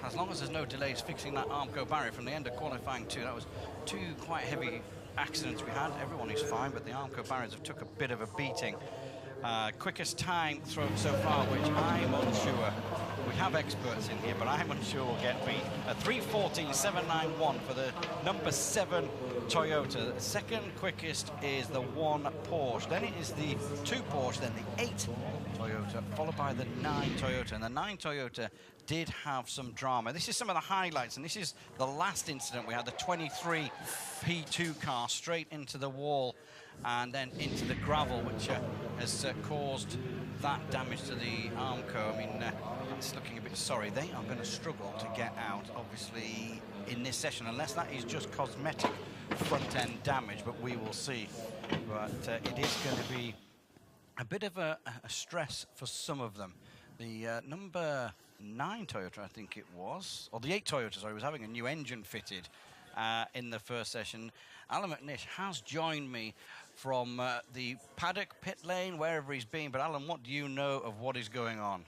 as long as there's no delays fixing that Armco barrier from the end of qualifying 2. That was 2 quite heavy accidents we had. Everyone is fine, but the Armco barriers have took a bit of a beating. Quickest time thrown so far, which I'm unsure. We have experts in here, but I'm unsure will get beat. A 3:14.791 for the number 7 Toyota. The second quickest is the 1 Porsche. Then it is the 2 Porsche, then the 8 Toyota, followed by the 9 Toyota. And the 9 Toyota did have some drama. This is some of the highlights, and this is the last incident. We had the 23 P2 car straight into the wall and then into the gravel, which has caused that damage to the Armco. I mean, it's looking a bit sorry. They are going to struggle to get out, obviously, in this session, unless that is just cosmetic front-end damage, but we will see. But it is going to be a bit of a stress for some of them. The number 9 Toyota, I think it was, or the 8 Toyota, sorry, was having a new engine fitted in the first session. Alan McNish has joined me from the paddock, pit lane, wherever he's been. But Alan, what do you know of what is going on?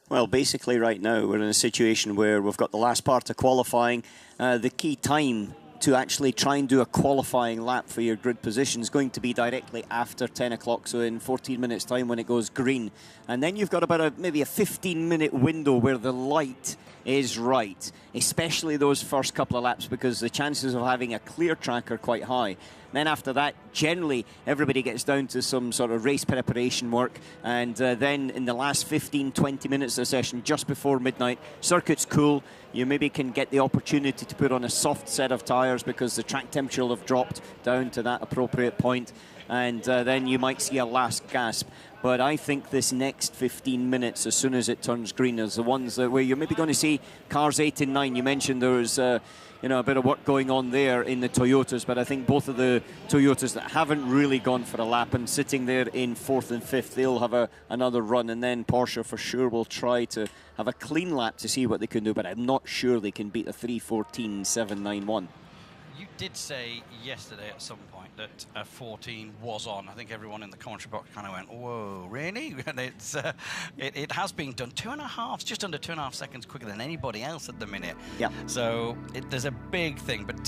Well, basically right now we're in a situation where we've got the last part of qualifying. The key time to actually try and do a qualifying lap for your grid position is going to be directly after 10 o'clock, so in 14 minutes time when it goes green. And then you've got about maybe a 15-minute window where the light is right, especially those first couple of laps, because the chances of having a clear track are quite high. Then after that, generally, everybody gets down to some sort of race preparation work. And then in the last 15, 20 minutes of the session, just before midnight, circuit's cool. You maybe can get the opportunity to put on a soft set of tyres because the track temperature will have dropped down to that appropriate point. And then you might see a last gasp. But I think this next 15 minutes, as soon as it turns green, is the ones where you're maybe going to see cars 8 and 9. You mentioned there was a bit of work going on there in the Toyotas, but I think both of the Toyotas that haven't really gone for a lap and sitting there in 4th and 5th, they'll have another run, and then Porsche for sure will try to have a clean lap to see what they can do, but I'm not sure they can beat a 3:14.791. You did say yesterday at some point that 14 was on. I think everyone in the commentary box kind of went, whoa, really? And it has been done 2.5, just under 2.5 seconds quicker than anybody else at the minute. Yeah. So there's a big thing. But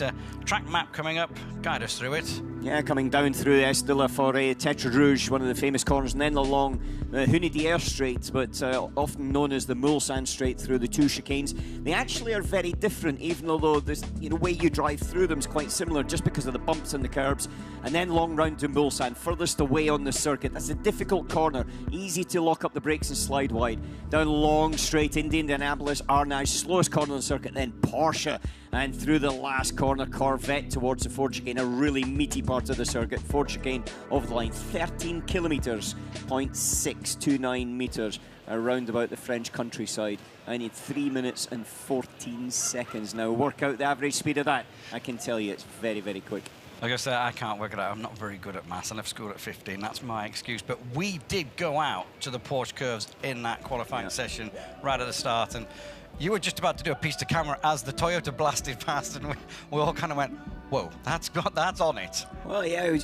track map coming up, guide us through it. Yeah, coming down through the Est de la Forêt, Tetra Rouge, one of the famous corners, and then along the Hunedière Straight, but often known as the Mulsanne Straight through the 2 chicanes. They actually are very different, even though the way you drive through them is quite similar, just because of the bumps and the curbs. And then long round to Mulsanne, furthest away on the circuit. That's a difficult corner, easy to lock up the brakes and slide wide. Down long straight into Indianapolis, Arnage, slowest corner on the circuit, then Porsche. And through the last corner, Corvette towards the Ford chicane, a really meaty part of the circuit. Ford chicane over the line, 13 kilometres, 0.629 metres around about the French countryside. I need 3 minutes and 14 seconds now. Work out the average speed of that. I can tell you it's very, very quick. Like I said, I can't work it out. I'm not very good at maths. I left school at 15. That's my excuse. But we did go out to the Porsche Curves in that qualifying session right at the start. And you were just about to do a piece to camera as the Toyota blasted past, and we all kind of went, whoa, that's on it. Well, yeah,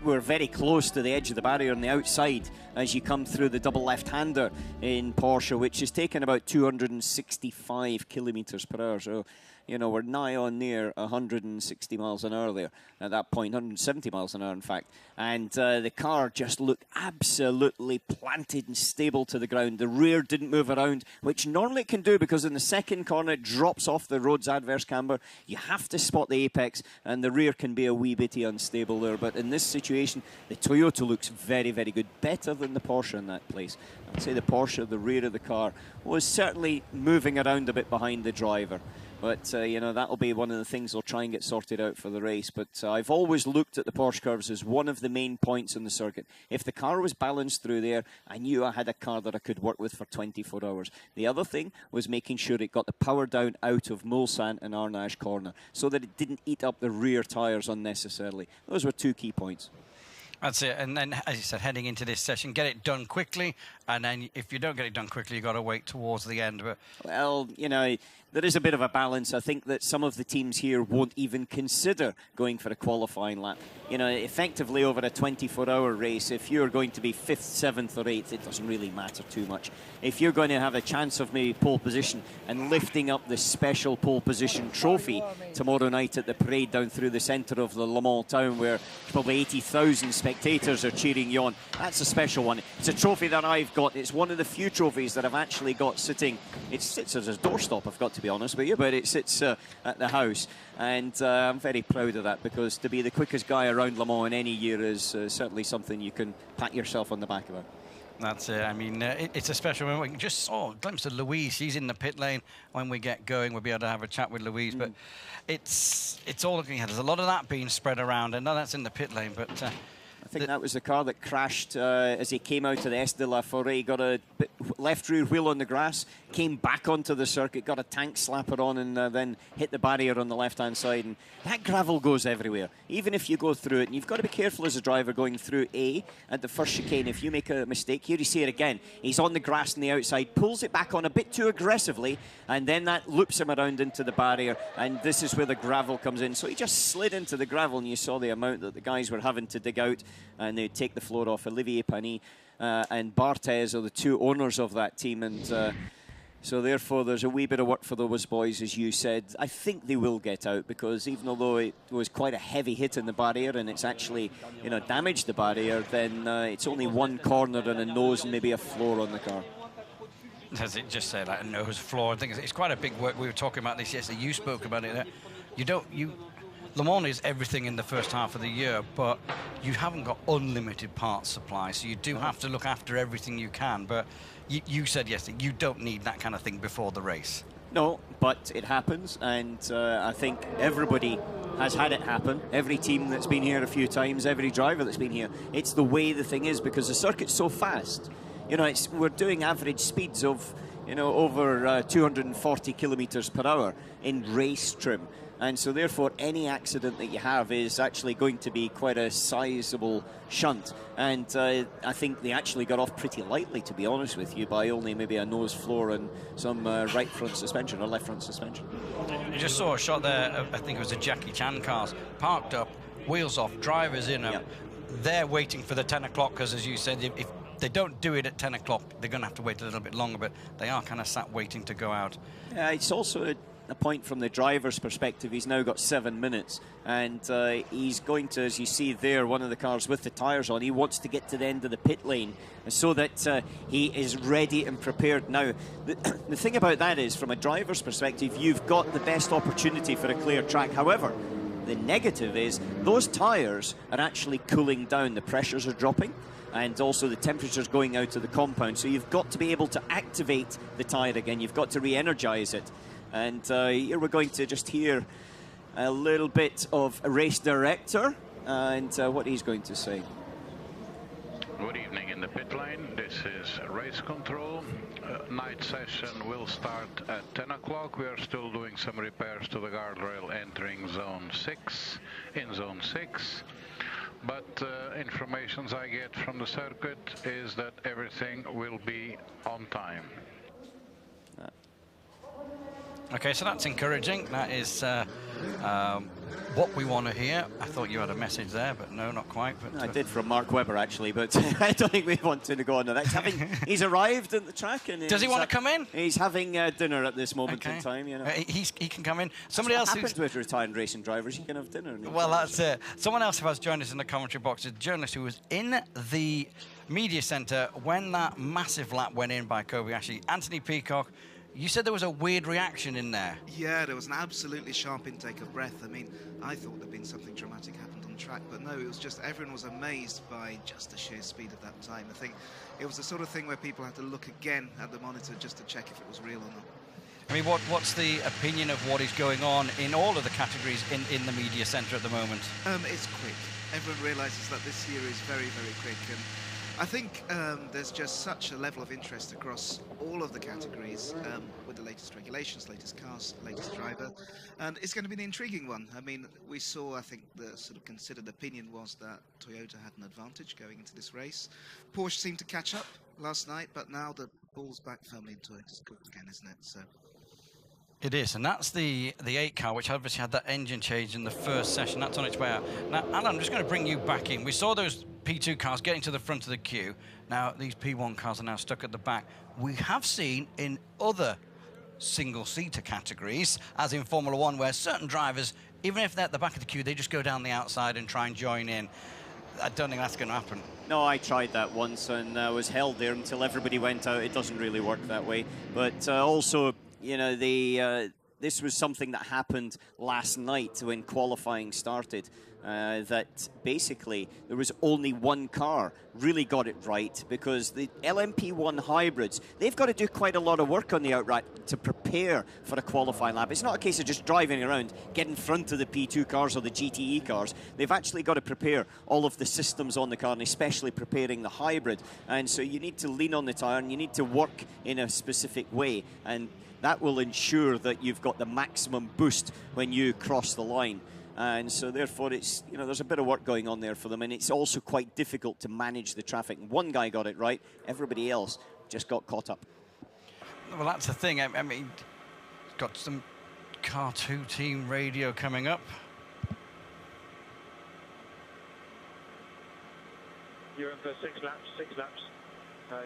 we're very close to the edge of the barrier on the outside as you come through the double left-hander in Porsche, which is taking about 265 kilometres per hour. So, we're nigh on near 160 miles an hour there at that point, 170 miles an hour, in fact. And the car just looked absolutely planted and stable to the ground. The rear didn't move around, which normally it can do because in the second corner it drops off the road's adverse camber. You have to spot the apex, and the rear can be a wee bitty unstable there. But in this situation, the Toyota looks very, very good. Better than the Porsche in that place. I'd say the Porsche, the rear of the car, was certainly moving around a bit behind the driver. But, that'll be one of the things they'll try and get sorted out for the race. But I've always looked at the Porsche Curves as one of the main points in the circuit. If the car was balanced through there, I knew I had a car that I could work with for 24 hours. The other thing was making sure it got the power down out of Mulsanne and Arnage corner so that it didn't eat up the rear tyres unnecessarily. Those were 2 key points. That's it. And then, as you said, heading into this session, get it done quickly. And then if you don't get it done quickly, you've got to wait towards the end. But well, you know, there is a bit of a balance. I think that some of the teams here won't even consider going for a qualifying lap. You know, effectively over a 24-hour race, if you're going to be 5th, 7th or 8th, it doesn't really matter too much. If you're going to have a chance of maybe pole position and lifting up the special pole position trophy tomorrow night at the parade down through the centre of the Le Mans town, where probably 80,000 spectators are cheering you on, that's a special one. It's a trophy that I've got. It's one of the few trophies that I've actually got sitting. It sits as a doorstop, I've got to be honest with you, but it sits at the house. And I'm very proud of that, because to be the quickest guy around Le Mans in any year is certainly something you can pat yourself on the back about. That's it. I mean, it's a special moment. We just saw a glimpse of Louise. He's in the pit lane. When we get going, we'll be able to have a chat with Louise. But it's all looking ahead. There's a lot of that being spread around. I know that's in the pit lane, but I think that was the car that crashed as he came out of the S de la Forêt. Got a left rear wheel on the grass, came back onto the circuit, got a tank slapper on, and then hit the barrier on the left-hand side. And that gravel goes everywhere, even if you go through it. And you've got to be careful as a driver going through A at the first chicane. If you make a mistake, here you see it again. He's on the grass on the outside, pulls it back on a bit too aggressively, and then that loops him around into the barrier. And this is where the gravel comes in. So he just slid into the gravel, and you saw the amount that the guys were having to dig out. And they take the floor off. Olivier Panis and Barthez are the two owners of that team, and so therefore there's a wee bit of work for those boys, as you said. I think they will get out, because even although it was quite a heavy hit in the barrier and it's actually, you know, damaged the barrier, then it's only one corner and a nose and maybe a floor on the car. Does it just say like a nose, floor? I think it's quite a big work. We were talking about this yesterday. You spoke about it. Le Mans is everything in the first half of the year, but you haven't got unlimited parts supply, so you do have to look after everything you can. But you said yesterday you don't need that kind of thing before the race. No, but it happens, and I think everybody has had it happen. Every team that's been here a few times, every driver that's been here. It's the way the thing is, because the circuit's so fast. You know, we're doing average speeds of, you know, over 240 kilometres per hour in race trim. And so, therefore, any accident that you have is actually going to be quite a sizable shunt. And I think they actually got off pretty lightly, to be honest with you, by only maybe a nose floor and some right front suspension or left front suspension. You just saw a shot there, I think it was the Jackie Chan cars, parked up, wheels off, drivers in them. Yep. They're waiting for the 10 o'clock, because, as you said, if they don't do it at 10 o'clock, they're going to have to wait a little bit longer, but they are kind of sat waiting to go out. Yeah, it's also a point from the driver's perspective. He's now got 7 minutes, and he's going to, as you see there, one of the cars with the tyres on, he wants to get to the end of the pit lane so that he is ready and prepared. Now, the thing about that is, from a driver's perspective, you've got the best opportunity for a clear track. However, the negative is those tyres are actually cooling down. The pressures are dropping, and also the temperature's going out of the compound. So you've got to be able to activate the tyre again. You've got to re-energise it. And here we're going to just hear a little bit of a race director and what he's going to say. Good evening in the pit lane. This is race control. Night session will start at 10 o'clock. We are still doing some repairs to the guardrail entering zone 6, in zone 6. But informations I get from the circuit is that everything will be on time. Okay, so that's encouraging. That is what we want to hear. I thought you had a message there, but no, not quite. But I did from Mark Webber, actually, but I don't think we want to go on to that. He's arrived at the track. And does he want to come in? He's having dinner at this moment in time. You know, he can come in. Somebody that's else what happens with retired racing drivers. You can have dinner. Well, that's it. Someone else who has joined us in the commentary box is a journalist who was in the media centre when that massive lap went in by Kobayashi. Anthony Peacock. You said there was a weird reaction in there. Yeah, there was an absolutely sharp intake of breath. I mean, I thought there'd been something dramatic happened on track, but no, it was just everyone was amazed by just the sheer speed of that time. I think it was the sort of thing where people had to look again at the monitor just to check if it was real or not. I mean, what's the opinion of what is going on in all of the categories in the media centre at the moment? It's quick. Everyone realises that this year is very, very quick, and I think there's just such a level of interest across all of the categories with the latest regulations, latest cars, latest driver, and it's going to be an intriguing one. I mean, we saw, I think the sort of considered opinion was that Toyota had an advantage going into this race. Porsche seemed to catch up last night, but now the ball's back firmly in Toyota's court again, isn't it? So. It is, and that's the 8 car, which obviously had that engine change in the first session. That's on its way out. Now, Alan, I'm just going to bring you back in. We saw those P2 cars getting to the front of the queue. Now, these P1 cars are now stuck at the back. We have seen in other single-seater categories, as in Formula One, where certain drivers, even if they're at the back of the queue, they just go down the outside and try and join in. I don't think that's going to happen. No, I tried that once and was held there until everybody went out. It doesn't really work that way. But also, you know, this was something that happened last night when qualifying started, that basically there was only one car really got it right, because the LMP1 hybrids, they've got to do quite a lot of work on the outright to prepare for a qualifying lap. It's not a case of just driving around, get in front of the P2 cars or the GTE cars. They've actually got to prepare all of the systems on the car, and especially preparing the hybrid. And so you need to lean on the tyre and you need to work in a specific way. And that will ensure that you've got the maximum boost when you cross the line. And so therefore it's, you know, there's a bit of work going on there for them, and it's also quite difficult to manage the traffic. One guy got it right, everybody else just got caught up. Well, that's the thing. I mean, got some Car 2 team radio coming up. You're in for 6 laps.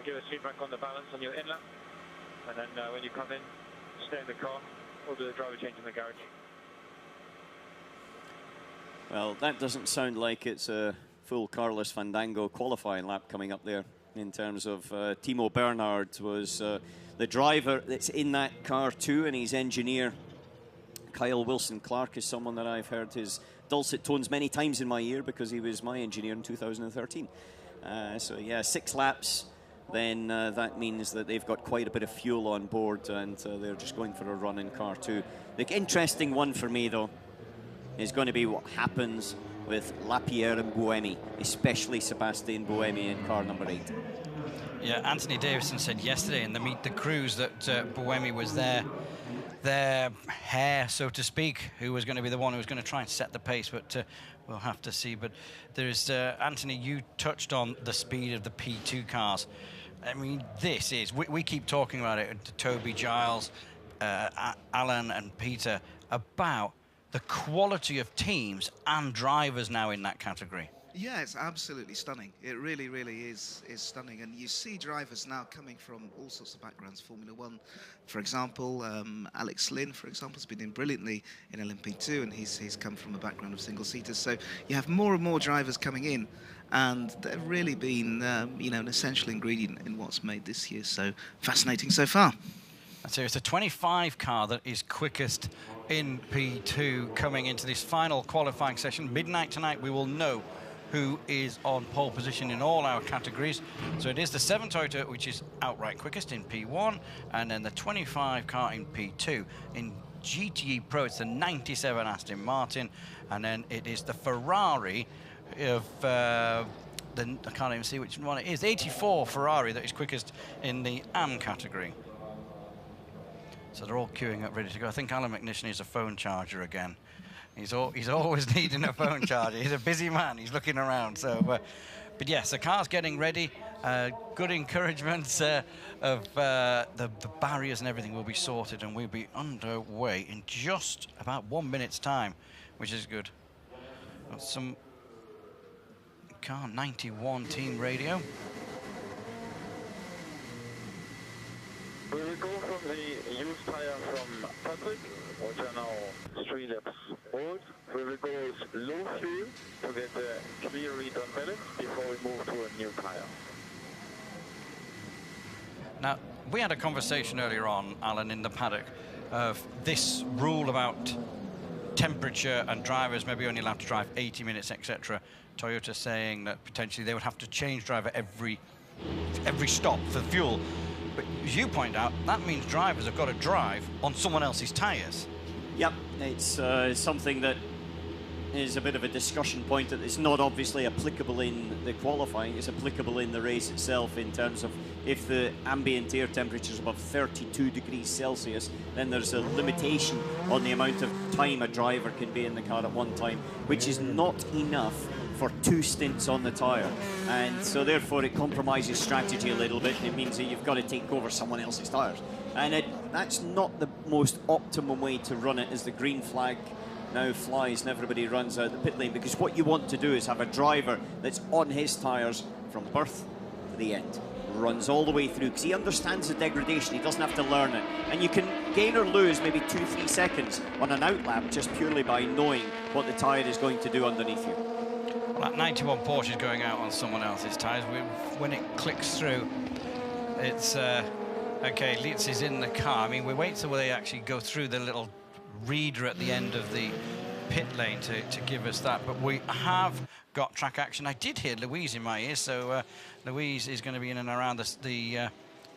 Give us feedback on the balance on your in-lap. And then when you come in, stay in the car, or do the driver change in the garage. Well, that doesn't sound like it's a full Carlos Fandango qualifying lap coming up there, in terms of Timo Bernhard was the driver that's in that car too, and his engineer Kyle Wilson-Clark is someone that I've heard his dulcet tones many times in my ear, because he was my engineer in 2013. So yeah, 6 laps. Then that means that they've got quite a bit of fuel on board, and they're just going for a run in car 2. The interesting one for me, though, is going to be what happens with Lapierre and Buemi, especially Sebastian Buemi in car number 8. Yeah, Anthony Davison said yesterday in the Meet the Crews that Buemi was their heir, so to speak, who was going to be the one who was going to try and set the pace, but we'll have to see. But there's, Anthony, you touched on the speed of the P2 cars. I mean, this is, we keep talking about it, Toby, Giles, Alan and Peter, about the quality of teams and drivers now in that category. Yeah, it's absolutely stunning. It really, really is stunning. And you see drivers now coming from all sorts of backgrounds. Formula One, for example, Alex Lynn, for example, has been in brilliantly in LMP2, and he's come from a background of single-seaters. So you have more and more drivers coming in, and they've really been, you know, an essential ingredient in what's made this year so fascinating so far. So it's a 25 car that is quickest in P2 coming into this final qualifying session. Midnight tonight, we will know who is on pole position in all our categories. So it is the 7 Toyota, which is outright quickest in P1, and then the 25 car in P2. In GTE Pro, it's the 97 Aston Martin, and then it is the Ferrari of I can't even see which one it is, 84 Ferrari that is quickest in the AM category. So they're all queuing up ready to go. I think Alan McNish needs a phone charger again. He's always needing a phone charger. He's a busy man. He's looking around. So, but yes, the car's getting ready. Good encouragement of the barriers and everything will be sorted, and we'll be underway in just about 1 minute's time, which is good. Got some car 91 team radio. We will go from the used tire from Patrick, which are now 3 laps old. We will go low fuel to get a clear read on balance before we move to a new tire. Now, we had a conversation earlier on, Alan, in the paddock, of this rule about temperature and drivers maybe only allowed to drive 80 minutes, etc. Toyota saying that potentially they would have to change driver every stop for fuel. But as you point out, that means drivers have got to drive on someone else's tyres. Yep, it's something that is a bit of a discussion point that is not obviously applicable in the qualifying. It's applicable in the race itself in terms of if the ambient air temperature is above 32 degrees Celsius, then there's a limitation on the amount of time a driver can be in the car at one time, which is not enough for 2 stints on the tyre. And so therefore it compromises strategy a little bit. It means that you've got to take over someone else's tyres. And that's not the most optimum way to run it, as the green flag now flies and everybody runs out the pit lane, because what you want to do is have a driver that's on his tyres from birth to the end, runs all the way through, because he understands the degradation. He doesn't have to learn it, and you can gain or lose maybe 2-3 seconds on an outlap just purely by knowing what the tyre is going to do underneath you. Well, that 91 Porsche is going out on someone else's tyres. When it clicks through, it's okay, Lietz is in the car. I mean, we wait till they actually go through the little reader at the end of the pit lane to give us that, but we have got track action. I did hear Louise in my ear, so Louise is going to be in and around the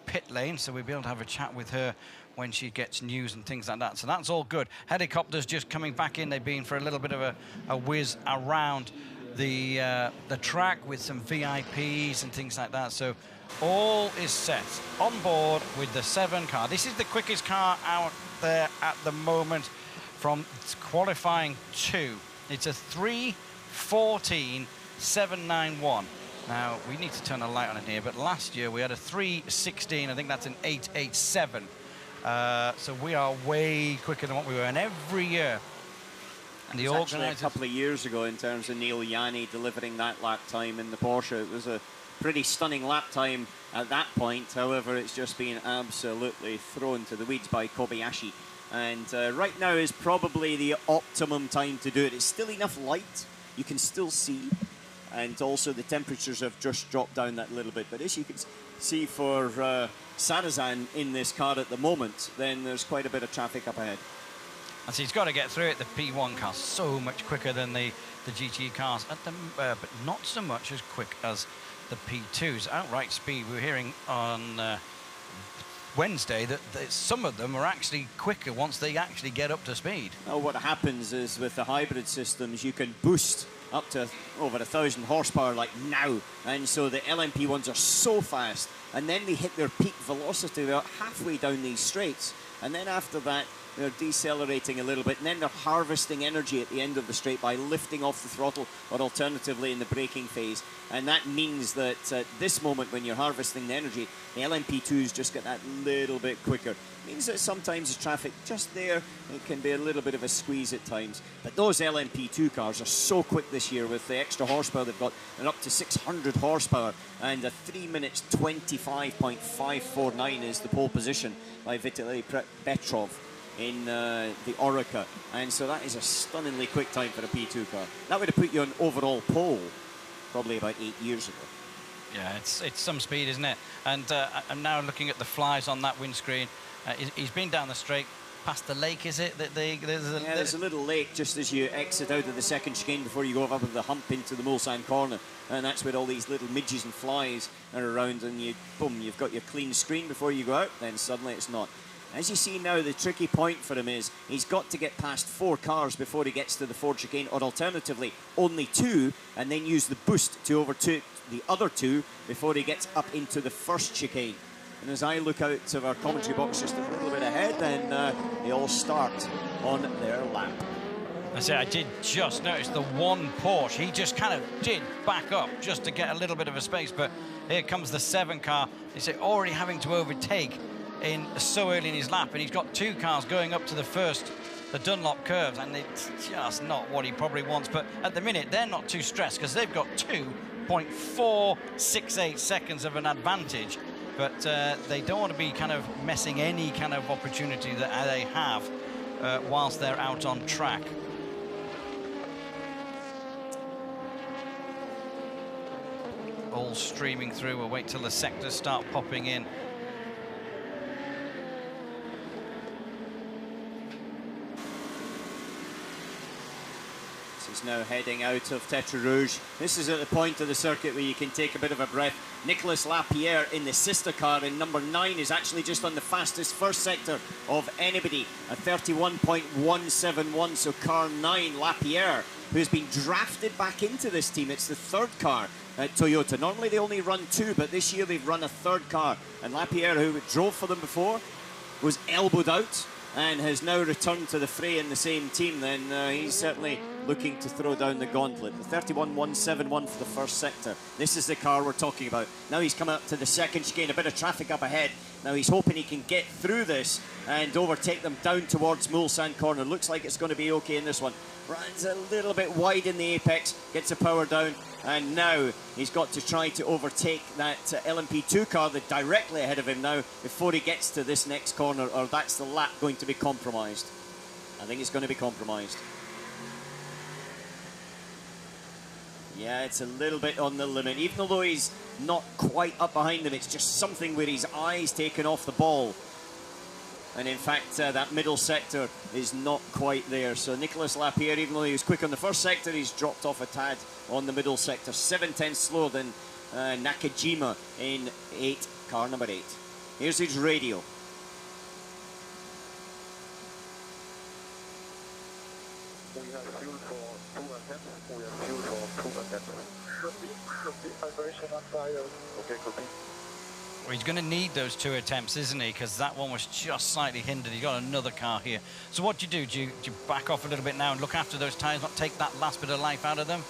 pit lane, so we'll be able to have a chat with her when she gets news and things like that. So that's all good. Helicopters just coming back in. They've been for a little bit of a whiz around the track with some VIPs and things like that. So all is set on board with the 7 car. This is the quickest car out there at the moment from qualifying 2. It's a 3:14.791. Now, we need to turn a light on in here, but last year we had a 3:16. I think that's an 8:87. So we are way quicker than what we were, and every year. And the organisers, a couple of years ago, in terms of Neil Yanni delivering that lap time in the Porsche, it was a pretty stunning lap time at that point. However, it's just been absolutely thrown to the weeds by Kobayashi. And right now is probably the optimum time to do it. It's still enough light, you can still see, and also the temperatures have just dropped down that little bit. But as you can see for Sarazan in this car at the moment, then there's quite a bit of traffic up ahead. And so he's got to get through it. The P1 car's so much quicker than the GT cars, but not so much as quick as the P2's outright speed. We were hearing on Wednesday that some of them are actually quicker once they actually get up to speed. Well, what happens is with the hybrid systems, you can boost up to over 1,000 horsepower like now, and so the LMP ones are so fast, and then they hit their peak velocity about halfway down these straights, and then after that they're decelerating a little bit, and then they're harvesting energy at the end of the straight by lifting off the throttle, or alternatively in the braking phase. And that means that at this moment when you're harvesting the energy, the LMP2s just get that little bit quicker. It means that sometimes the traffic just there, it can be a little bit of a squeeze at times. But those LMP2 cars are so quick this year with the extra horsepower they've got. They're up to 600 horsepower, and a 3 minutes 25.549 is the pole position by Vitaly Petrov in the Oreca, and so that is a stunningly quick time for a P2 car. That would have put you on overall pole probably about 8 years ago. Yeah, it's some speed, isn't it? And I'm now looking at the flies on that windscreen. He's been down the straight past the lake, is it? There's a little lake just as you exit out of the second chicane before you go up the hump into the Mulsanne corner, and that's where all these little midges and flies are around, and you've got your clean screen before you go out, then suddenly it's not. As you see now, the tricky point for him is he's got to get past 4 cars before he gets to the Ford chicane, or alternatively only 2, and then use the boost to overtake the other 2 before he gets up into the first chicane. And as I look out of our commentary box just a little bit ahead, then they all start on their lap. I did just notice the one Porsche. He just kind of did back up just to get a little bit of a space, but here comes the 7 car. He's already having to overtake so early in his lap, and he's got 2 cars going up to the Dunlop curves, and it's just not what he probably wants. But at the minute, they're not too stressed because they've got 2.468 seconds of an advantage, but they don't want to be kind of messing any kind of opportunity that they have whilst they're out on track. All streaming through. We'll wait till the sectors start popping in. This is now heading out of Tetra Rouge. This is at the point of the circuit where you can take a bit of a breath. Nicolas Lapierre in the sister car in number 9 is actually just on the fastest first sector of anybody at 31.171. So car 9, Lapierre, who's been drafted back into this team. It's the third car at Toyota. Normally they only run 2, but this year they've run a third car. And Lapierre, who drove for them before, was elbowed out and has now returned to the fray in the same team. Then he's certainly looking to throw down the gauntlet. The 31.171 for the first sector. This is the car we're talking about. Now he's come up to the second chicane, a bit of traffic up ahead. Now he's hoping he can get through this and overtake them down towards Mulsanne corner. Looks like it's going to be okay in this one. Runs a little bit wide in the apex, gets the power down, and now he's got to try to overtake that LMP2 car that's directly ahead of him now before he gets to this next corner, or that's the lap going to be compromised. I think it's going to be compromised. Yeah, it's a little bit on the limit. Even though he's not quite up behind him, it's just something where his eye's taken off the ball. And in fact, that middle sector is not quite there. So Nicolas Lapierre, even though he was quick on the first sector, he's dropped off a tad on the middle sector. 7/10 slower than Nakajima in car number 8. Here's his radio. We have fuel for 2 attempts. We have fuel for 2 attempts. Should be vibration on tires. Okay, copy. Well, he's going to need those 2 attempts, isn't he? Because that one was just slightly hindered. He's got another car here. So what do you do? Do you back off a little bit now and look after those tyres, not take that last bit of life out of them?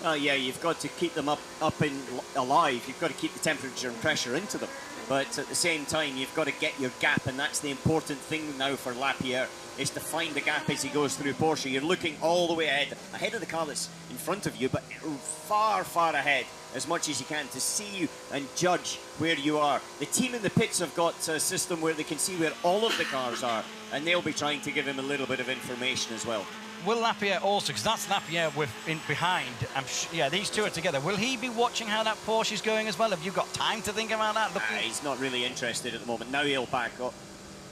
Yeah, you've got to keep them up and alive. You've got to keep the temperature and pressure into them. But at the same time, you've got to get your gap, and that's the important thing now for Lapierre, is to find the gap as he goes through Porsche. You're looking all the way ahead of the car that's in front of you, but far, far ahead as much as you can to see you and judge where you are. The team in the pits have got a system where they can see where all of the cars are, and they'll be trying to give him a little bit of information as well. Will Lapierre also, because that's Lapierre behind, yeah, these two are together. Will he be watching how that Porsche is going as well? Have you got time to think about that? He's not really interested at the moment. Now he'll back up.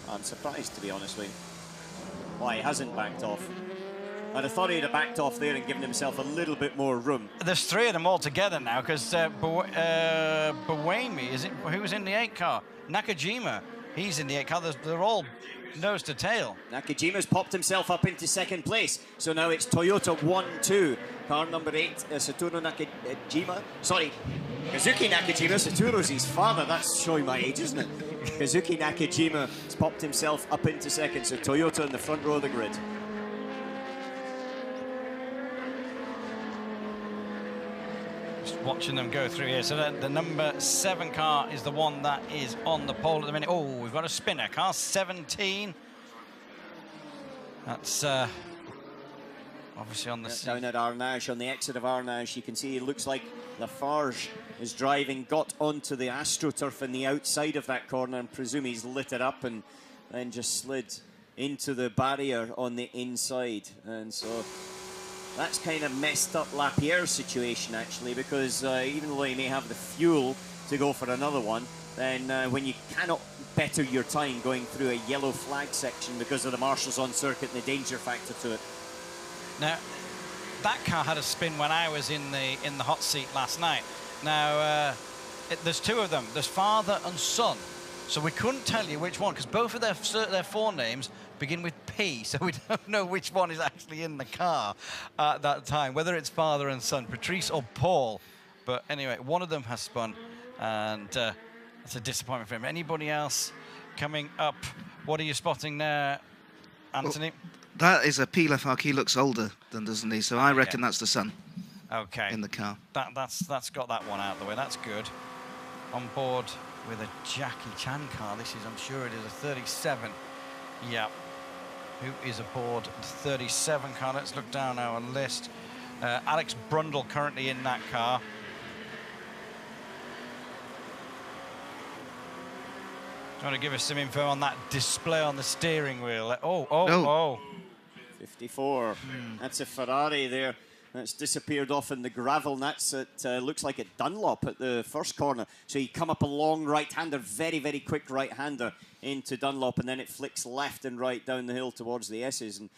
I'm surprised, to be honest with you. Why he hasn't backed off. I'd have thought he'd have backed off there and given himself a little bit more room. There's 3 of them all together now, because Buemi, is it? Who's in the 8 car? Nakajima, he's in the 8 car. They're all nose to tail. Nakajima's popped himself up into second place. So now it's Toyota 1-2. Car number 8, Satoru Nakajima. Sorry, Kazuki Nakajima. Satoru's his father. That's showing my age, isn't it? Kazuki Nakajima has popped himself up into second. So Toyota in the front row of the grid. Just watching them go through here. So the number 7 car is the one that is on the pole at the minute. Oh, we've got a spinner. Car 17. That's obviously on the down at Arnage, on the exit of Arnage, you can see it looks like Lafarge is driving, got onto the AstroTurf in the outside of that corner, and presume he's lit it up and then just slid into the barrier on the inside. And so that's kind of messed up Lapierre's situation, actually, because even though he may have the fuel to go for another one, then when you cannot better your time going through a yellow flag section because of the marshals on circuit and the danger factor to it. Now, that car had a spin when I was in the hot seat last night. Now, there's 2 of them. There's father and son. So we couldn't tell you which one, because both of their forenames begin with P, so we don't know which one is actually in the car at that time, whether it's father and son, Patrice or Paul. But anyway, one of them has spun, and that's a disappointment for him. Anybody else coming up? What are you spotting there, Anthony? Well, that is a P. Lafarge. He looks older than, doesn't he? So I reckon that's the son. Okay. In the car. That's got that one out of the way. That's good. On board with a Jackie Chan car. This is, I'm sure it is a 37. Yeah. Who is aboard the 37 car? Let's look down our list. Alex Brundle currently in that car. Do you want to give us some info on that display on the steering wheel? Oh. 54. That's a Ferrari there. That's disappeared off in the gravel, and that's it. Looks like at Dunlop at the first corner. So you come up a long right-hander, very, very quick right-hander into Dunlop, and then it flicks left and right down the hill towards the S's. And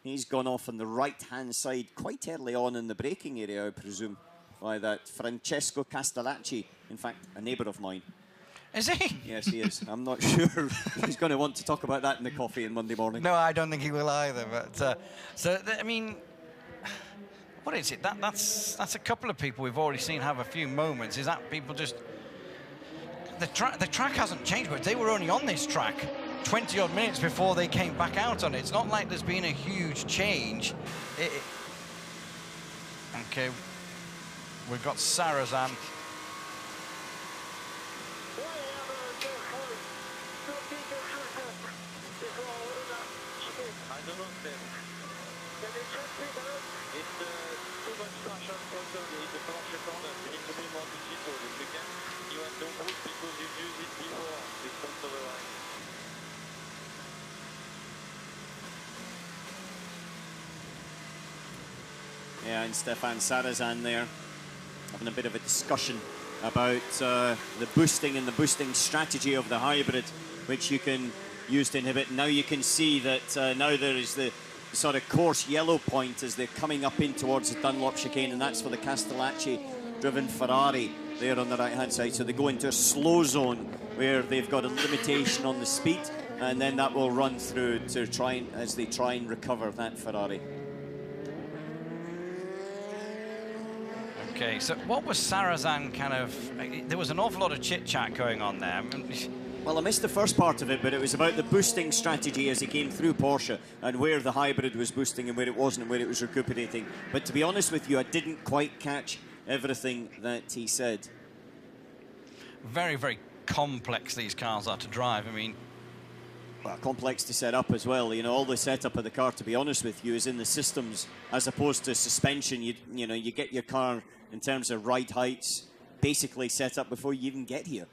He's gone off on the right-hand side quite early on in the braking area, I presume, by that Francesco Castellacci, in fact, a neighbour of mine. Is he? Yes, he is. I'm not sure he's going to want to talk about that in the coffee on Monday morning. No, I don't think he will either. But I mean, what is it? That's a couple of people we've already seen have a few moments. Is that people just the track hasn't changed, but they were only on this track 20 odd minutes before they came back out on it. It's not like there's been a huge change. Okay, we've got Sarrazin. It's too much traction control in the Porsche Curves. You need to be more digital this weekend. You have no boost because you've used it before this front of the line. Yeah, and Stefan Sarrazin there having a bit of a discussion about the boosting and the boosting strategy of the hybrid, which you can use to inhibit. Now you can see that now there is the sort of coarse yellow point as they're coming up in towards the Dunlop chicane, and that's for the Castellacci driven Ferrari there on the right hand side. So they go into a slow zone where they've got a limitation on the speed, and then that will run through to as they try and recover that Ferrari. Okay, so what was Sarrazin kind of... There was an awful lot of chit-chat going on there. Well, I missed the first part of it, but it was about the boosting strategy as he came through Porsche and where the hybrid was boosting and where it wasn't and where it was recuperating. But to be honest with you, I didn't quite catch everything that he said. Very, very complex these cars are to drive. I mean... Well, complex to set up as well. You know, all the setup of the car, to be honest with you, is in the systems as opposed to suspension. You know, you get your car in terms of ride heights basically set up before you even get here.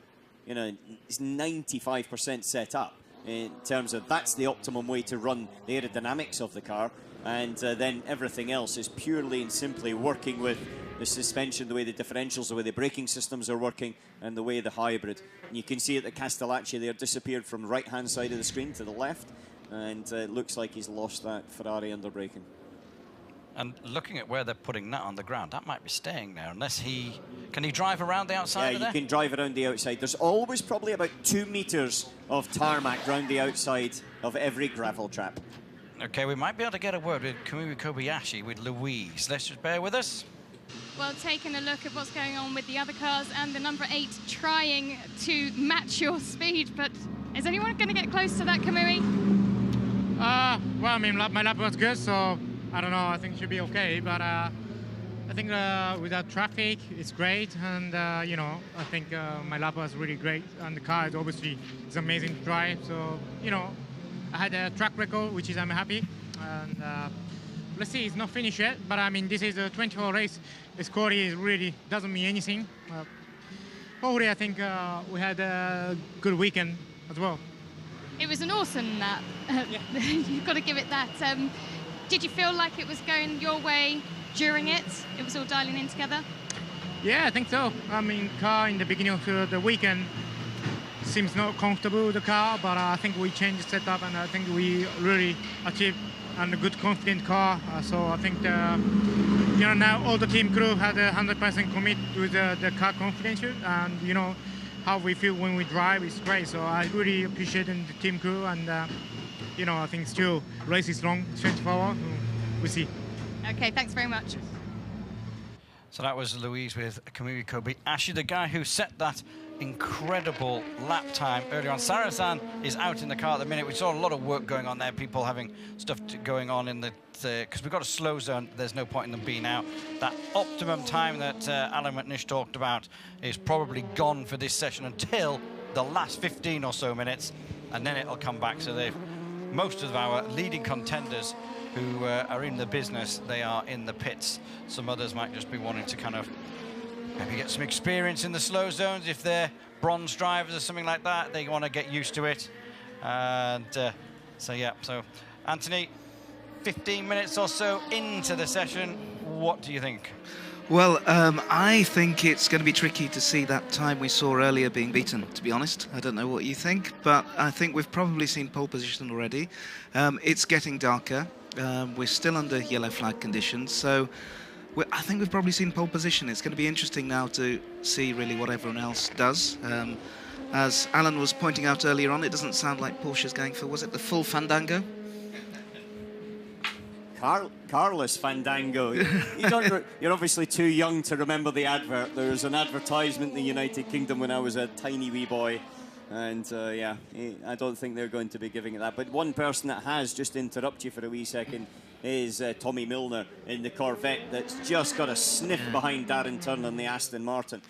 You know, it's 95% set up in terms of that's the optimum way to run the aerodynamics of the car, and then everything else is purely and simply working with the suspension, the way the differentials, the way the braking systems are working, and the way the hybrid. And you can see that the Castellacci there disappeared from the right-hand side of the screen to the left, and it looks like he's lost that Ferrari under braking. And looking at where they're putting that on the ground, that might be staying there, unless he... Can he drive around the outside of there? Yeah, you can drive around the outside. There's always probably about 2 meters of tarmac around the outside of every gravel trap. Okay, we might be able to get a word with Kamui Kobayashi, with Louise. Let's just bear with us. Well, taking a look at what's going on with the other cars and the number 8 trying to match your speed, but is anyone going to get close to that, Kamui? Well, I mean, my lap was good, so I don't know, I think it should be okay, but I think without traffic, it's great, and you know, I think my lap was really great, and the car is obviously amazing to drive, so, you know, I had a track record, which is I'm happy, and let's see, it's not finished yet, but I mean, this is a 24 race. The score is really doesn't mean anything. Hopefully, I think we had a good weekend as well. It was an awesome lap. Yeah. You've got to give it that. Did you feel like it was going your way during it? It was all dialing in together? Yeah, I think so. I mean, car in the beginning of the weekend seems not comfortable with the car, but I think we changed the setup, and I think we really achieved a good, confident car. So I think, you know, now all the team crew had 100% commit with the car confidence, and you know how we feel when we drive is great. So I really appreciate the team crew, and you know, I think still race is long, 24 hours. We'll see. Okay, thanks very much. So that was Louise with Kamui Kobayashi, the guy who set that incredible lap time earlier on. Sarrazin is out in the car at the minute. We saw a lot of work going on there, people having stuff going on in the... Because we've got a slow zone, there's no point in them being out. That optimum time that Alan McNish talked about is probably gone for this session until the last 15 or so minutes, and then it'll come back. So most of our leading contenders who are in the business, they are in the pits. Some others might just be wanting to kind of maybe get some experience in the slow zones. If they're bronze drivers or something like that, they want to get used to it. And so, yeah. So, Anthony, 15 minutes or so into the session, what do you think? Well, I think it's going to be tricky to see that time we saw earlier being beaten, to be honest. I don't know what you think, but I think we've probably seen pole position already. It's getting darker. We're still under yellow flag conditions, so I think we've probably seen pole position. It's going to be interesting now to see really what everyone else does. As Alan was pointing out earlier on, it doesn't sound like Porsche's going for, was it the full Fandango? Carlos Fandango. You're obviously too young to remember the advert. There was an advertisement in the United Kingdom when I was a tiny wee boy. And yeah, I don't think they're going to be giving it that. But one person that has, just interrupt you for a wee second, is Tommy Milner in the Corvette that's just got a sniff behind Darren Turner in the Aston Martin.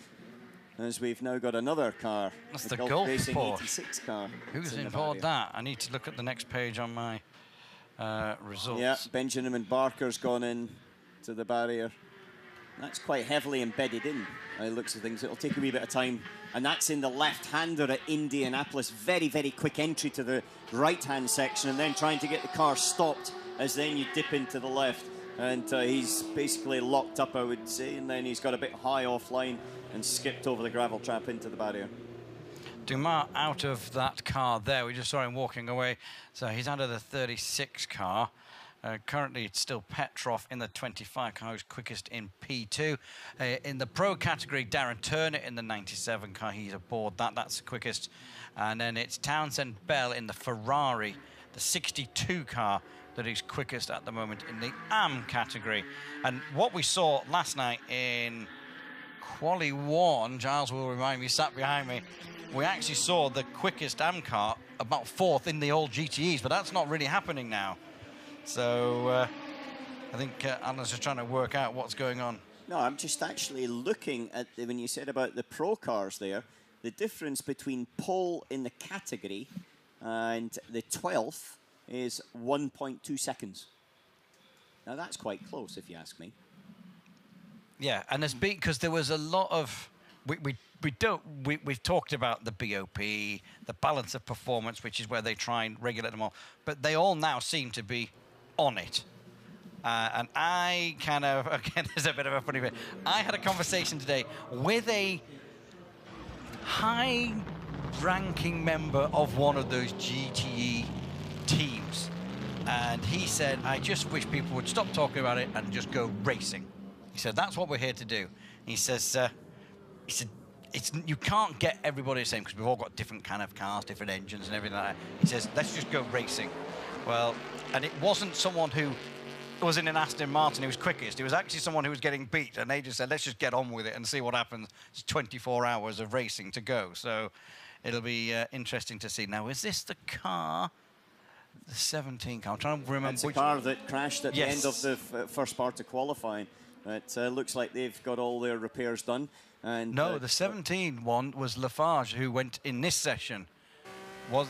As we've now got another car. That's the Gulf Racing Porsche. 86 car. Who's involved that? I need to look at the next page on my results. Yeah, Benjamin Barker's gone in to the barrier. That's quite heavily embedded in, by the looks of things. It'll take a wee bit of time. And that's in the left-hander at Indianapolis. Very, very quick entry to the right-hand section and then trying to get the car stopped as then you dip into the left. And he's basically locked up, I would say, and then he's got a bit high offline and skipped over the gravel trap into the barrier. Dumas out of that car there. We just saw him walking away. So he's out of the 36 car. Currently, it's still Petrov in the 25 car, who's quickest in P2. In the pro category, Darren Turner in the 97 car. He's aboard that. That's the quickest. And then it's Townsend Bell in the Ferrari, the 62 car, that is quickest at the moment in the AM category. And what we saw last night in Quali 1, Giles will remind me, sat behind me, we actually saw the quickest AM car about 4th in the old GTEs, but that's not really happening now. So I think Alan's just trying to work out what's going on. No, I'm just actually looking at, when you said about the pro cars there, the difference between pole in the category and the 12th is 1.2 seconds. Now that's quite close, if you ask me. Yeah, and there's been, because there was a lot of, we've talked about the BOP, the balance of performance, which is where they try and regulate them all, but they all now seem to be on it. And I kind of, again, there's a bit of a funny bit. I had a conversation today with a high-ranking member of one of those GTE teams. And he said, I just wish people would stop talking about it and just go racing. He said, that's what we're here to do. He says, you can't get everybody the same because we've all got different kind of cars, different engines and everything like that. He says, let's just go racing. Well, and it wasn't someone who was in an Aston Martin who was quickest. It was actually someone who was getting beat, and they just said, let's just get on with it and see what happens. It's 24 hours of racing to go, so it'll be interesting to see. Now, is this the car, the 17 car? I'm trying to remember. It's the car that crashed at the end of the first part of qualifying. It looks like they've got all their repairs done. And no, the 17 one was Lafarge, who went in this session.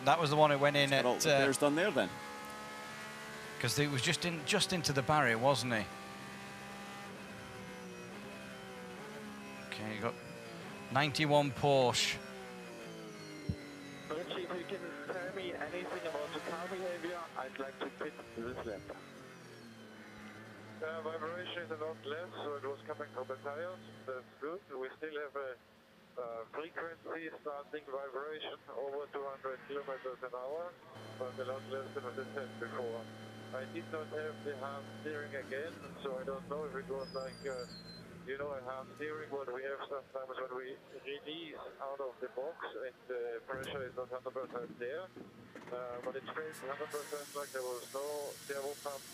That was the one who went in at... all the repairs done there, then? Because he was just into the barrier, wasn't he? Okay, you got 91 Porsche. If you can tell me anything about the car behavior, I'd like to pit this lap. Vibration is a lot less, so it was coming from the tires. That's good. We still have a frequency starting vibration over 200 kilometers an hour, but a lot less than what it had before. I did not have the hand steering again, so I don't know if it was like, a hand steering what we have sometimes when we release out of the box and the pressure is not 100% there. But it feels 100% like there was no servo pump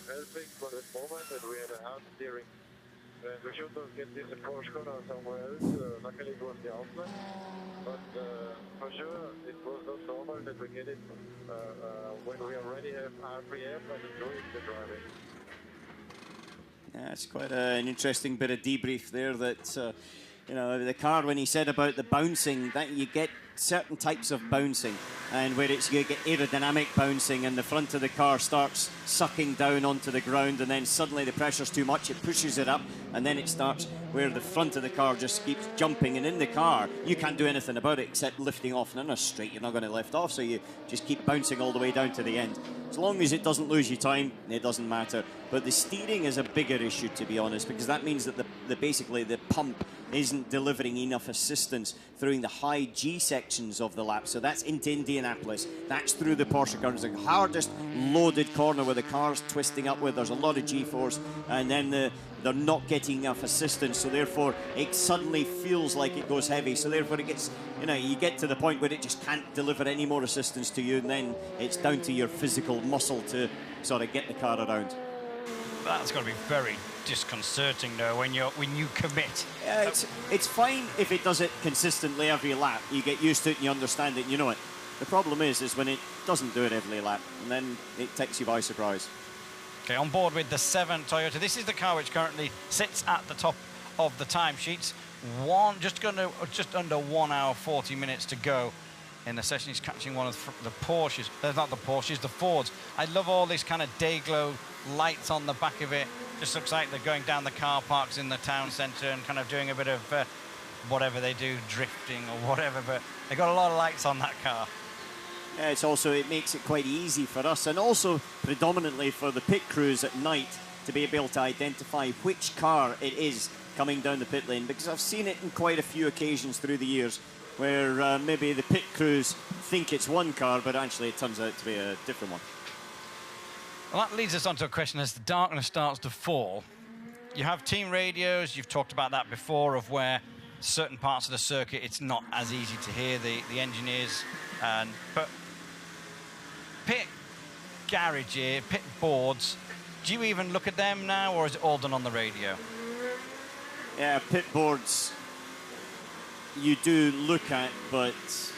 helping for that moment, and we had a hand steering. And we should not get this in Porsche or somewhere else. Luckily it was the outlet. But for sure, it was not normal that we get it when we already have RPM and enjoying the driving. Yeah, it's quite an interesting bit of debrief there that, the car, when he said about the bouncing, that you get certain types of bouncing, and where you get aerodynamic bouncing and the front of the car starts sucking down onto the ground, and then suddenly the pressure's too much, it pushes it up, and then it starts where the front of the car just keeps jumping, and in the car you can't do anything about it except lifting off. And in a straight you're not going to lift off, so you just keep bouncing all the way down to the end. As long as it doesn't lose you time, it doesn't matter. But the steering is a bigger issue, to be honest, because that means that basically the pump isn't delivering enough assistance through the high G sections of the lap. So that's into Indianapolis. That's through the Porsche Curves, the hardest loaded corner where the car's twisting upward. There's a lot of G-force, and then they're not getting enough assistance, so therefore it suddenly feels like it goes heavy. So therefore it gets, you get to the point where it just can't deliver any more assistance to you, and then it's down to your physical muscle to sort of get the car around. That's got to be very disconcerting, though, when you commit. Yeah, it's fine if it does it consistently every lap. You get used to it and you understand it and you know it. The problem is when it doesn't do it every lap, and then it takes you by surprise. Okay, on board with the 7 Toyota. This is the car which currently sits at the top of the timesheets. Just under 1 hour 40 minutes to go in the session. He's catching one of the Porsches. Not the Porsches, the Fords. I love all this kind of day glow lights on the back of it. Just looks like they're going down the car parks in the town centre and kind of doing a bit of whatever they do, drifting or whatever, but they got a lot of lights on that car. Yeah, it makes it quite easy for us, and also predominantly for the pit crews at night to be able to identify which car it is coming down the pit lane, because I've seen it in quite a few occasions through the years where maybe the pit crews think it's one car, but actually it turns out to be a different one. Well, that leads us on to a question as the darkness starts to fall. You have team radios, you've talked about that before, of where certain parts of the circuit it's not as easy to hear the engineers, but pit garage, pit boards, do you even look at them now, or is it all done on the radio? Yeah, pit boards you do look at, but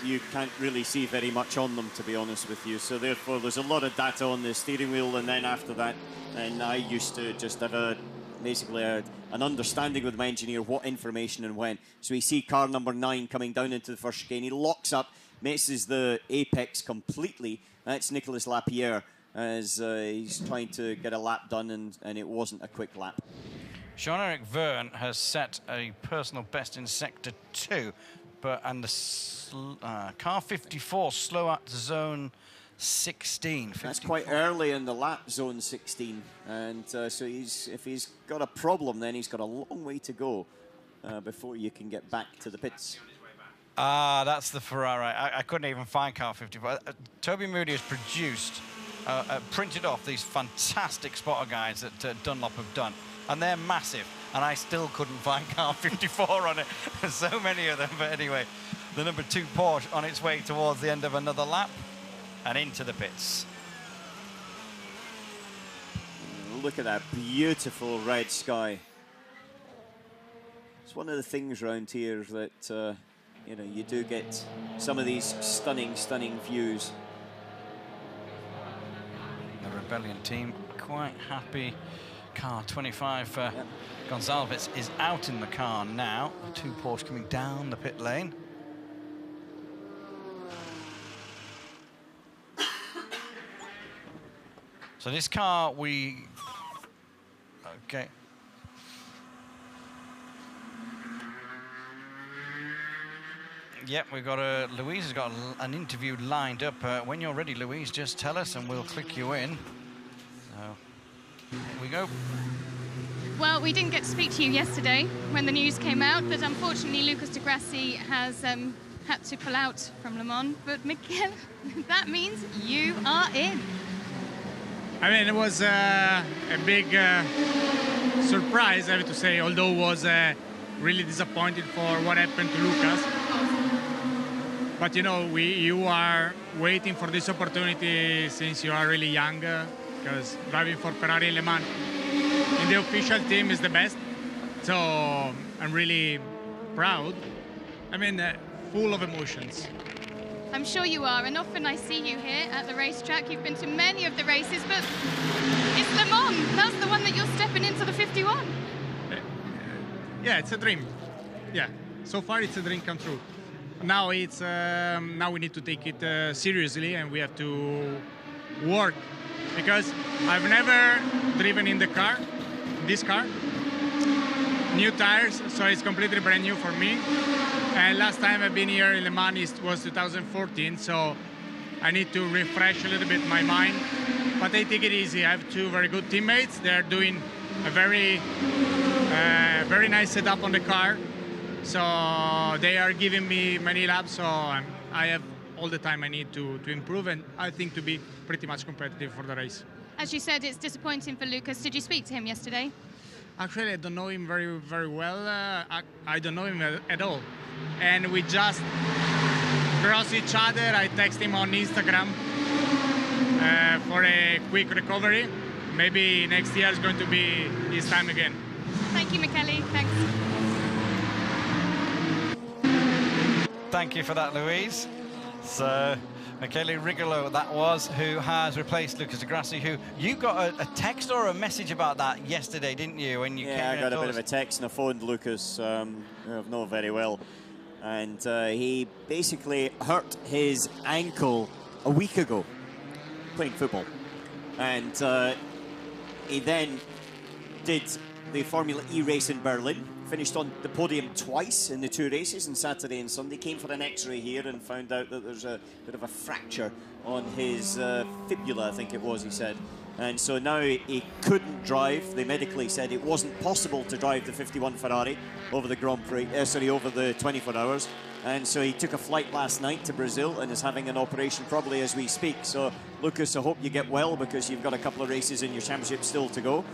you can't really see very much on them, to be honest with you. So therefore, there's a lot of data on the steering wheel, and then after that, and I used to just have basically an understanding with my engineer what information and when. So we see car number 9 coming down into the first chicane. He locks up, misses the apex completely. That's Nicolas Lapierre as he's trying to get a lap done, and it wasn't a quick lap. Jean-Eric Verne has set a personal best in Sector 2, and the car 54 slow at zone 16. 54. That's quite early in the lap, zone 16, and so if he's got a problem, then he's got a long way to go before you can get back to the pits. That's the Ferrari. I couldn't even find car 54. Toby Moody has printed off these fantastic spotter guides that Dunlop have done. And they're massive, and I still couldn't find car 54 on it. There's so many of them, but anyway, the number 2 Porsche on its way towards the end of another lap and into the pits. Look at that beautiful red sky. It's one of the things around here that you do get some of these stunning views. The Rebellion team quite happy. Car 25 Gonzalez is out in the car now. The 2 Porsche coming down the pit lane. So this car okay. Yep, we've got Louise has got an interview lined up. When you're ready, Louise, just tell us and we'll click you in. So here we go. Well, we didn't get to speak to you yesterday when the news came out that unfortunately Lucas de Grassi has had to pull out from Le Mans. But Mikel, that means you are in. I mean, it was a big surprise, I have to say, although was really disappointed for what happened to Lucas. But you are waiting for this opportunity since you are really young, because driving for Ferrari Le Mans in the official team is the best. So I'm really proud. I mean, full of emotions. I'm sure you are, and often I see you here at the racetrack. You've been to many of the races, but it's Le Mans. That's the one that you're stepping into the 51. Yeah, it's a dream. Yeah, so far it's a dream come true. Now it's now we need to take it seriously, and we have to work, because I've never driven in this car. New tires, so it's completely brand new for me. And last time I've been here in Le Mans was 2014, so I need to refresh a little bit my mind. But I take it easy. I have 2 very good teammates. They're doing a very nice setup on the car. So they are giving me many laps, so I have all the time I need to improve, and I think to be pretty much competitive for the race. As you said, it's disappointing for Lucas. Did you speak to him yesterday? Actually, I don't know him very, very well. I don't know him at all. And we just cross each other. I text him on Instagram for a quick recovery. Maybe next year is going to be his time again. Thank you, Michele. Thanks. Thank you for that, Louise. So, Michele Rigolo, that was, who has replaced Lucas di Grassi, who you got a text or a message about that yesterday, didn't you? When you yeah, I got a bit of a text and I phoned Lucas, who I know very well. And he basically hurt his ankle a week ago playing football. And he then did the Formula E race in Berlin, finished on the podium twice in the 2 races on Saturday and Sunday, came for an x-ray here and found out that there's a bit of a fracture on his fibula, I think it was, he said. And so now he couldn't drive. They medically said it wasn't possible to drive the 51 Ferrari over the Grand Prix, over the 24 hours. And so he took a flight last night to Brazil and is having an operation probably as we speak. So, Lucas, I hope you get well, because you've got a couple of races in your championship still to go.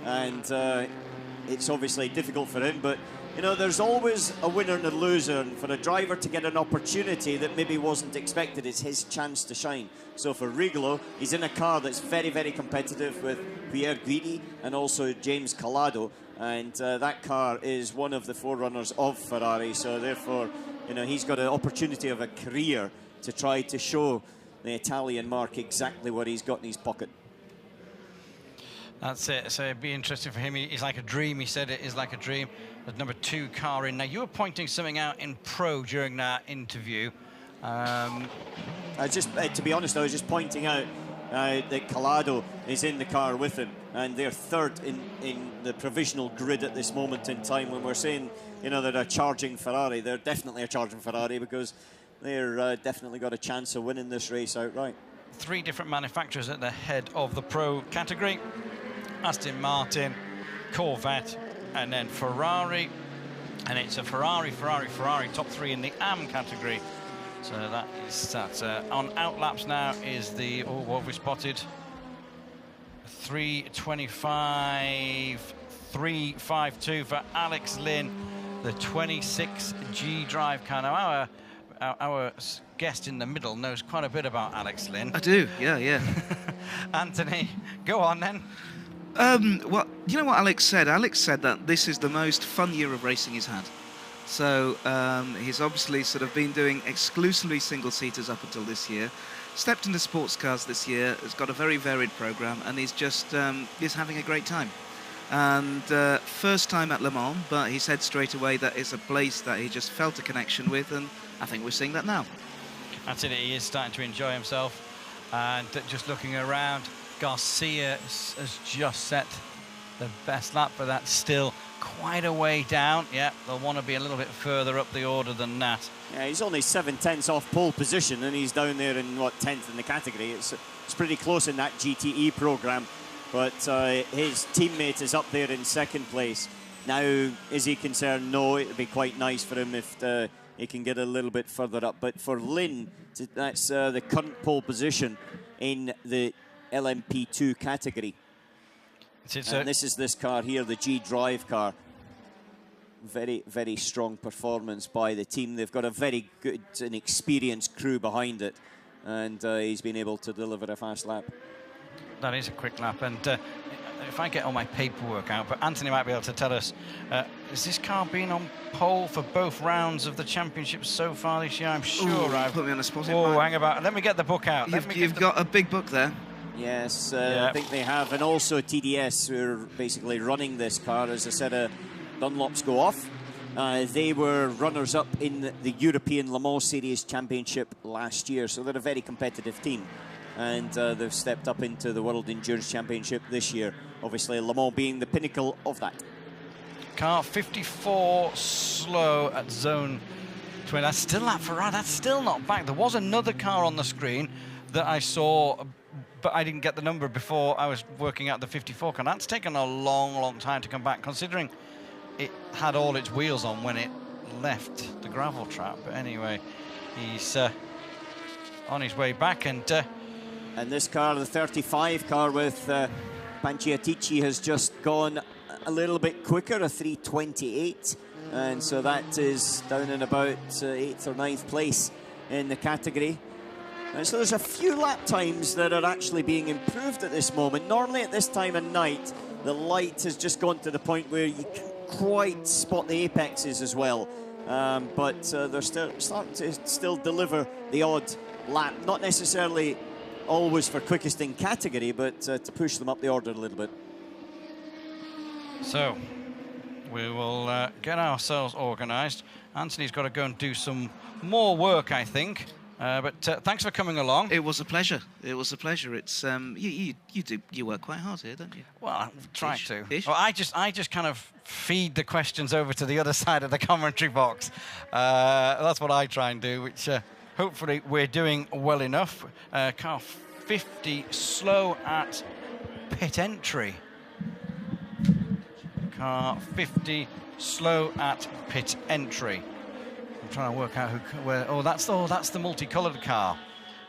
And it's obviously difficult for him, but you know, there's always a winner and a loser, and for a driver to get an opportunity that maybe wasn't expected, it's his chance to shine. So for Rigolo, he's in a car that's very, very competitive with Pierre Guidi and also James Calado, and that car is one of the forerunners of Ferrari, so therefore, you know, he's got an opportunity of a career to try to show the Italian mark exactly what he's got in his pocket. That's it. So it'd be interesting for him. He's like a dream. He said it is like a dream. The number 2 car in. Now, you were pointing something out in Pro during that interview. To be honest, I was just pointing out that Calado is in the car with him, and they're third in the provisional grid at this moment in time. When we're saying, you know, they're a charging Ferrari, they're definitely a charging Ferrari, because they're definitely got a chance of winning this race outright. 3 different manufacturers at the head of the Pro category. Aston Martin, Corvette, and then Ferrari. And it's a Ferrari, top 3 in the AM category. So that is that. On outlaps now is the, what have we spotted? 3:25, 3:52 for Alex Lynn, the 26G drive car. Now, our guest in the middle knows quite a bit about Alex Lynn. I do, yeah. Anthony, go on then. Well, you know what Alex said? Alex said that this is the most fun year of racing he's had. So he's obviously sort of been doing exclusively single-seaters up until this year, stepped into sports cars this year, has got a very varied program, and he's just he's having a great time. And first time at Le Mans, but he said straight away that it's a place that he just felt a connection with, and I think we're seeing that now. That's it, he is starting to enjoy himself. And just looking around, Garcia has just set the best lap, but that's still quite a way down. Yeah, they'll want to be a little bit further up the order than that. Yeah, he's only 7/10 off pole position, and he's down there in, 10th in the category. It's pretty close in that GTE program, but his teammate is up there in 2nd place. Now, is he concerned? No, it would be quite nice for him if he can get a little bit further up. But for Lynn, that's the current pole position in the LMP2 category. And this is this car here, the G Drive car. Very, very strong performance by the team. They've got a very good and experienced crew behind it, and he's been able to deliver a fast lap. That is a quick lap, and if I get all my paperwork out, but Anthony might be able to tell us, has this car been on pole for both rounds of the championship so far this year? I'm sure I've... Put me on the spot. Oh, hang about. Let me get the book out. You've got a big book there. Yes, I think they have, and also TDS, who are basically running this car. As I said, Dunlops go off. They were runners-up in the European Le Mans Series Championship last year, so they're a very competitive team. And they've stepped up into the World Endurance Championship this year. Obviously, Le Mans being the pinnacle of that. Car 54 slow at zone 20. That's still that Ferrari. That's still not back. There was another car on the screen that I saw, but I didn't get the number before I was working out the 54 car. That's taken a long, long time to come back, considering it had all its wheels on when it left the gravel trap. But anyway, he's on his way back. And this car, the 35 car with Panciatici, has just gone a little bit quicker, a 3:28, and so that is down in about 8th or 9th place in the category. And so there's a few lap times that are actually being improved at this moment. Normally at this time of night, the light has just gone to the point where you can't quite spot the apexes as well. But they're starting to still deliver the odd lap, not necessarily always for quickest in category, but to push them up the order a little bit. So we will get ourselves organised. Anthony's got to go and do some more work, I think. But thanks for coming along. It was a pleasure. It was a pleasure. It's you work quite hard here, don't you? Well, I try to. Ish. Well, I just kind of feed the questions over to the other side of the commentary box. That's what I try and do, which hopefully we're doing well enough. Car 50 slow at pit entry. Car 50 slow at pit entry. Trying to work out where. Oh, that's the multicoloured car.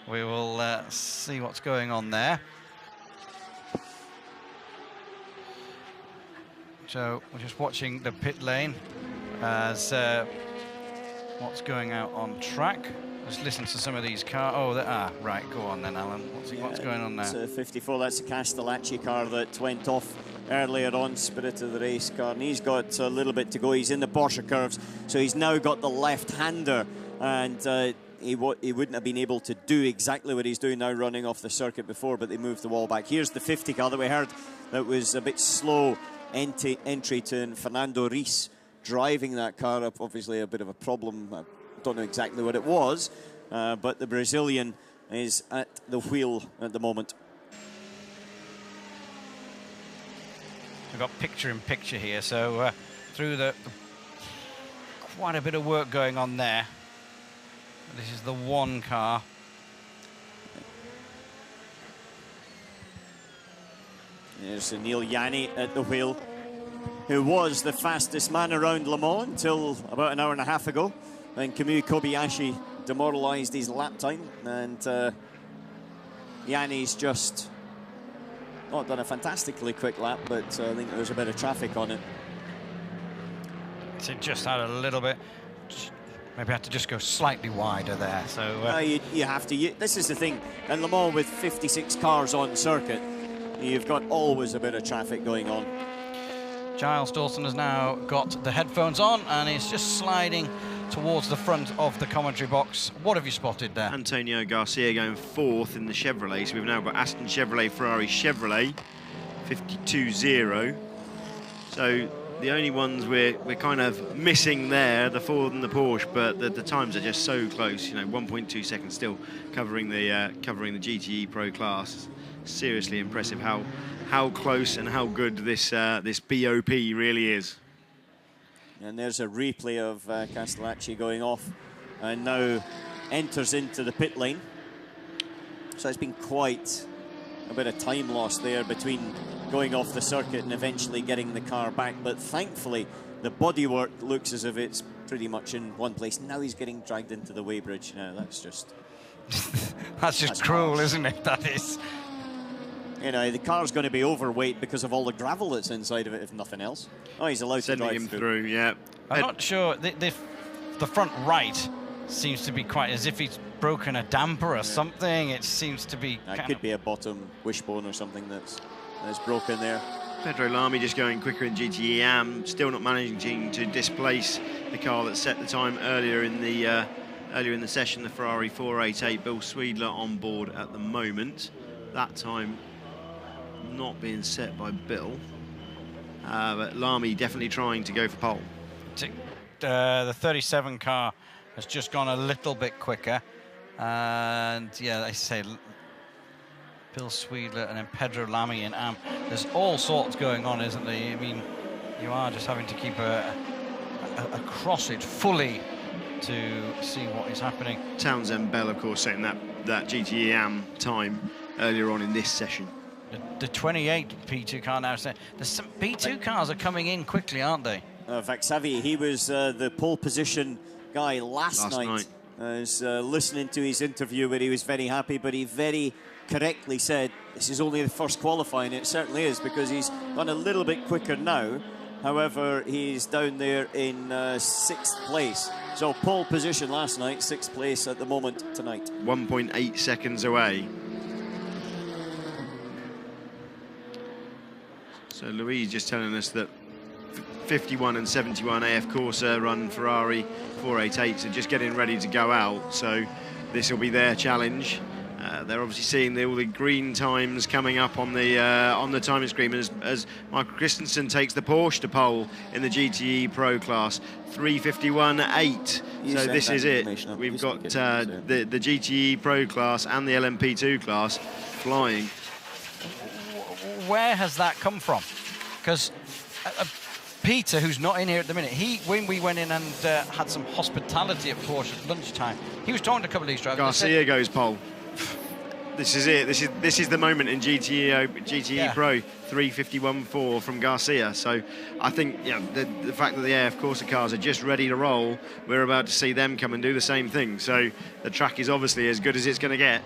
We will see what's going on there. So we're just watching the pit lane as what's going out on track. Let's listen to some of these cars. Oh, right. Go on then, Alan. What's going on there? It's 54. That's a Castellacci car that went off earlier on, Spirit of the Race car, and he's got a little bit to go. He's in the Porsche Curves, so he's now got the left-hander, and he wouldn't have been able to do exactly what he's doing now, running off the circuit before, but they moved the wall back. Here's the 50 car that we heard that was a bit slow entry to Fernando Reis driving that car up. Obviously a bit of a problem. I don't know exactly what it was, but the Brazilian is at the wheel at the moment. We've got picture-in-picture here, so through the quite a bit of work going on there. This is the one car. There's Neil Yanni at the wheel, who was the fastest man around Le Mans until about an hour and a half ago, when Kamui Kobayashi demoralised his lap time, and Yanni's just not done a fantastically quick lap, but I think there's a bit of traffic on it. So just had a little bit, maybe had to just go slightly wider there. So you have to. This is the thing, in Le Mans with 56 cars on circuit, you've got always a bit of traffic going on. Giles Dawson has now got the headphones on and is just sliding towards the front of the commentary box. What have you spotted there? Antonio Garcia going fourth in the Chevrolet. So we've now got Aston Chevrolet, Ferrari Chevrolet, 52.0. So the only ones we're kind of missing there, the Ford and the Porsche, but the times are just so close. 1.2 seconds still covering the GTE Pro class. Seriously impressive how close and how good this BOP really is. And there's a replay of Castellacci going off and now enters into the pit lane. So it's been quite a bit of time lost there between going off the circuit and eventually getting the car back. But thankfully, the bodywork looks as if it's pretty much in one place. Now he's getting dragged into the weighbridge. Now that's just... that's cruel, harsh, isn't it? That is... the car's going to be overweight because of all the gravel that's inside of it, if nothing else. Oh, he's allowed to drive him through, yeah. I'm not sure. The front right seems to be quite as if he's broken a damper or something. It seems to be... It could be a bottom wishbone or something that's broken there. Pedro Lamy just going quicker in GTE Am, still not managing to displace the car that set the time earlier in the session, the Ferrari 488. Bill Sweedler on board at the moment. That time not being set by Bill, but Lamy definitely trying to go for pole. The 37 car has just gone a little bit quicker, and yeah, I say Bill Sweedler and then Pedro Lamy in Am. There's all sorts going on, isn't there? I mean, you are just having to keep across it fully to see what is happening. Townsend Bell, of course, setting that GTE Am time earlier on in this session. The 28 P2 car now. There's some P2 cars are coming in quickly, aren't they? Vaxavi, he was the pole position guy last night. I was listening to his interview where he was very happy, but he very correctly said this is only the first qualifying. It certainly is, because he's gone a little bit quicker now. However, he's down there in 6th place. So pole position last night, 6th place at the moment tonight. 1.8 seconds away. So Louise just telling us that 51 and 71 AF Corsa run Ferrari 488s are just getting ready to go out. So this will be their challenge. They're obviously seeing all the green times coming up on the timing screen as Michael Christensen takes the Porsche to pole in the GTE Pro class, 3:51.8. So this is it. We've got the GTE Pro class and the LMP2 class flying. Where has that come from? Because Peter, who's not in here at the minute, when we went in and had some hospitality at Porsche at lunchtime, he was talking to a couple of these drivers. Garcia goes pole. This is it. This is the moment in GTE Pro, 3:51.4 from Garcia. So I think the fact that the AF Corsa cars are just ready to roll, we're about to see them come and do the same thing. So the track is obviously as good as it's going to get.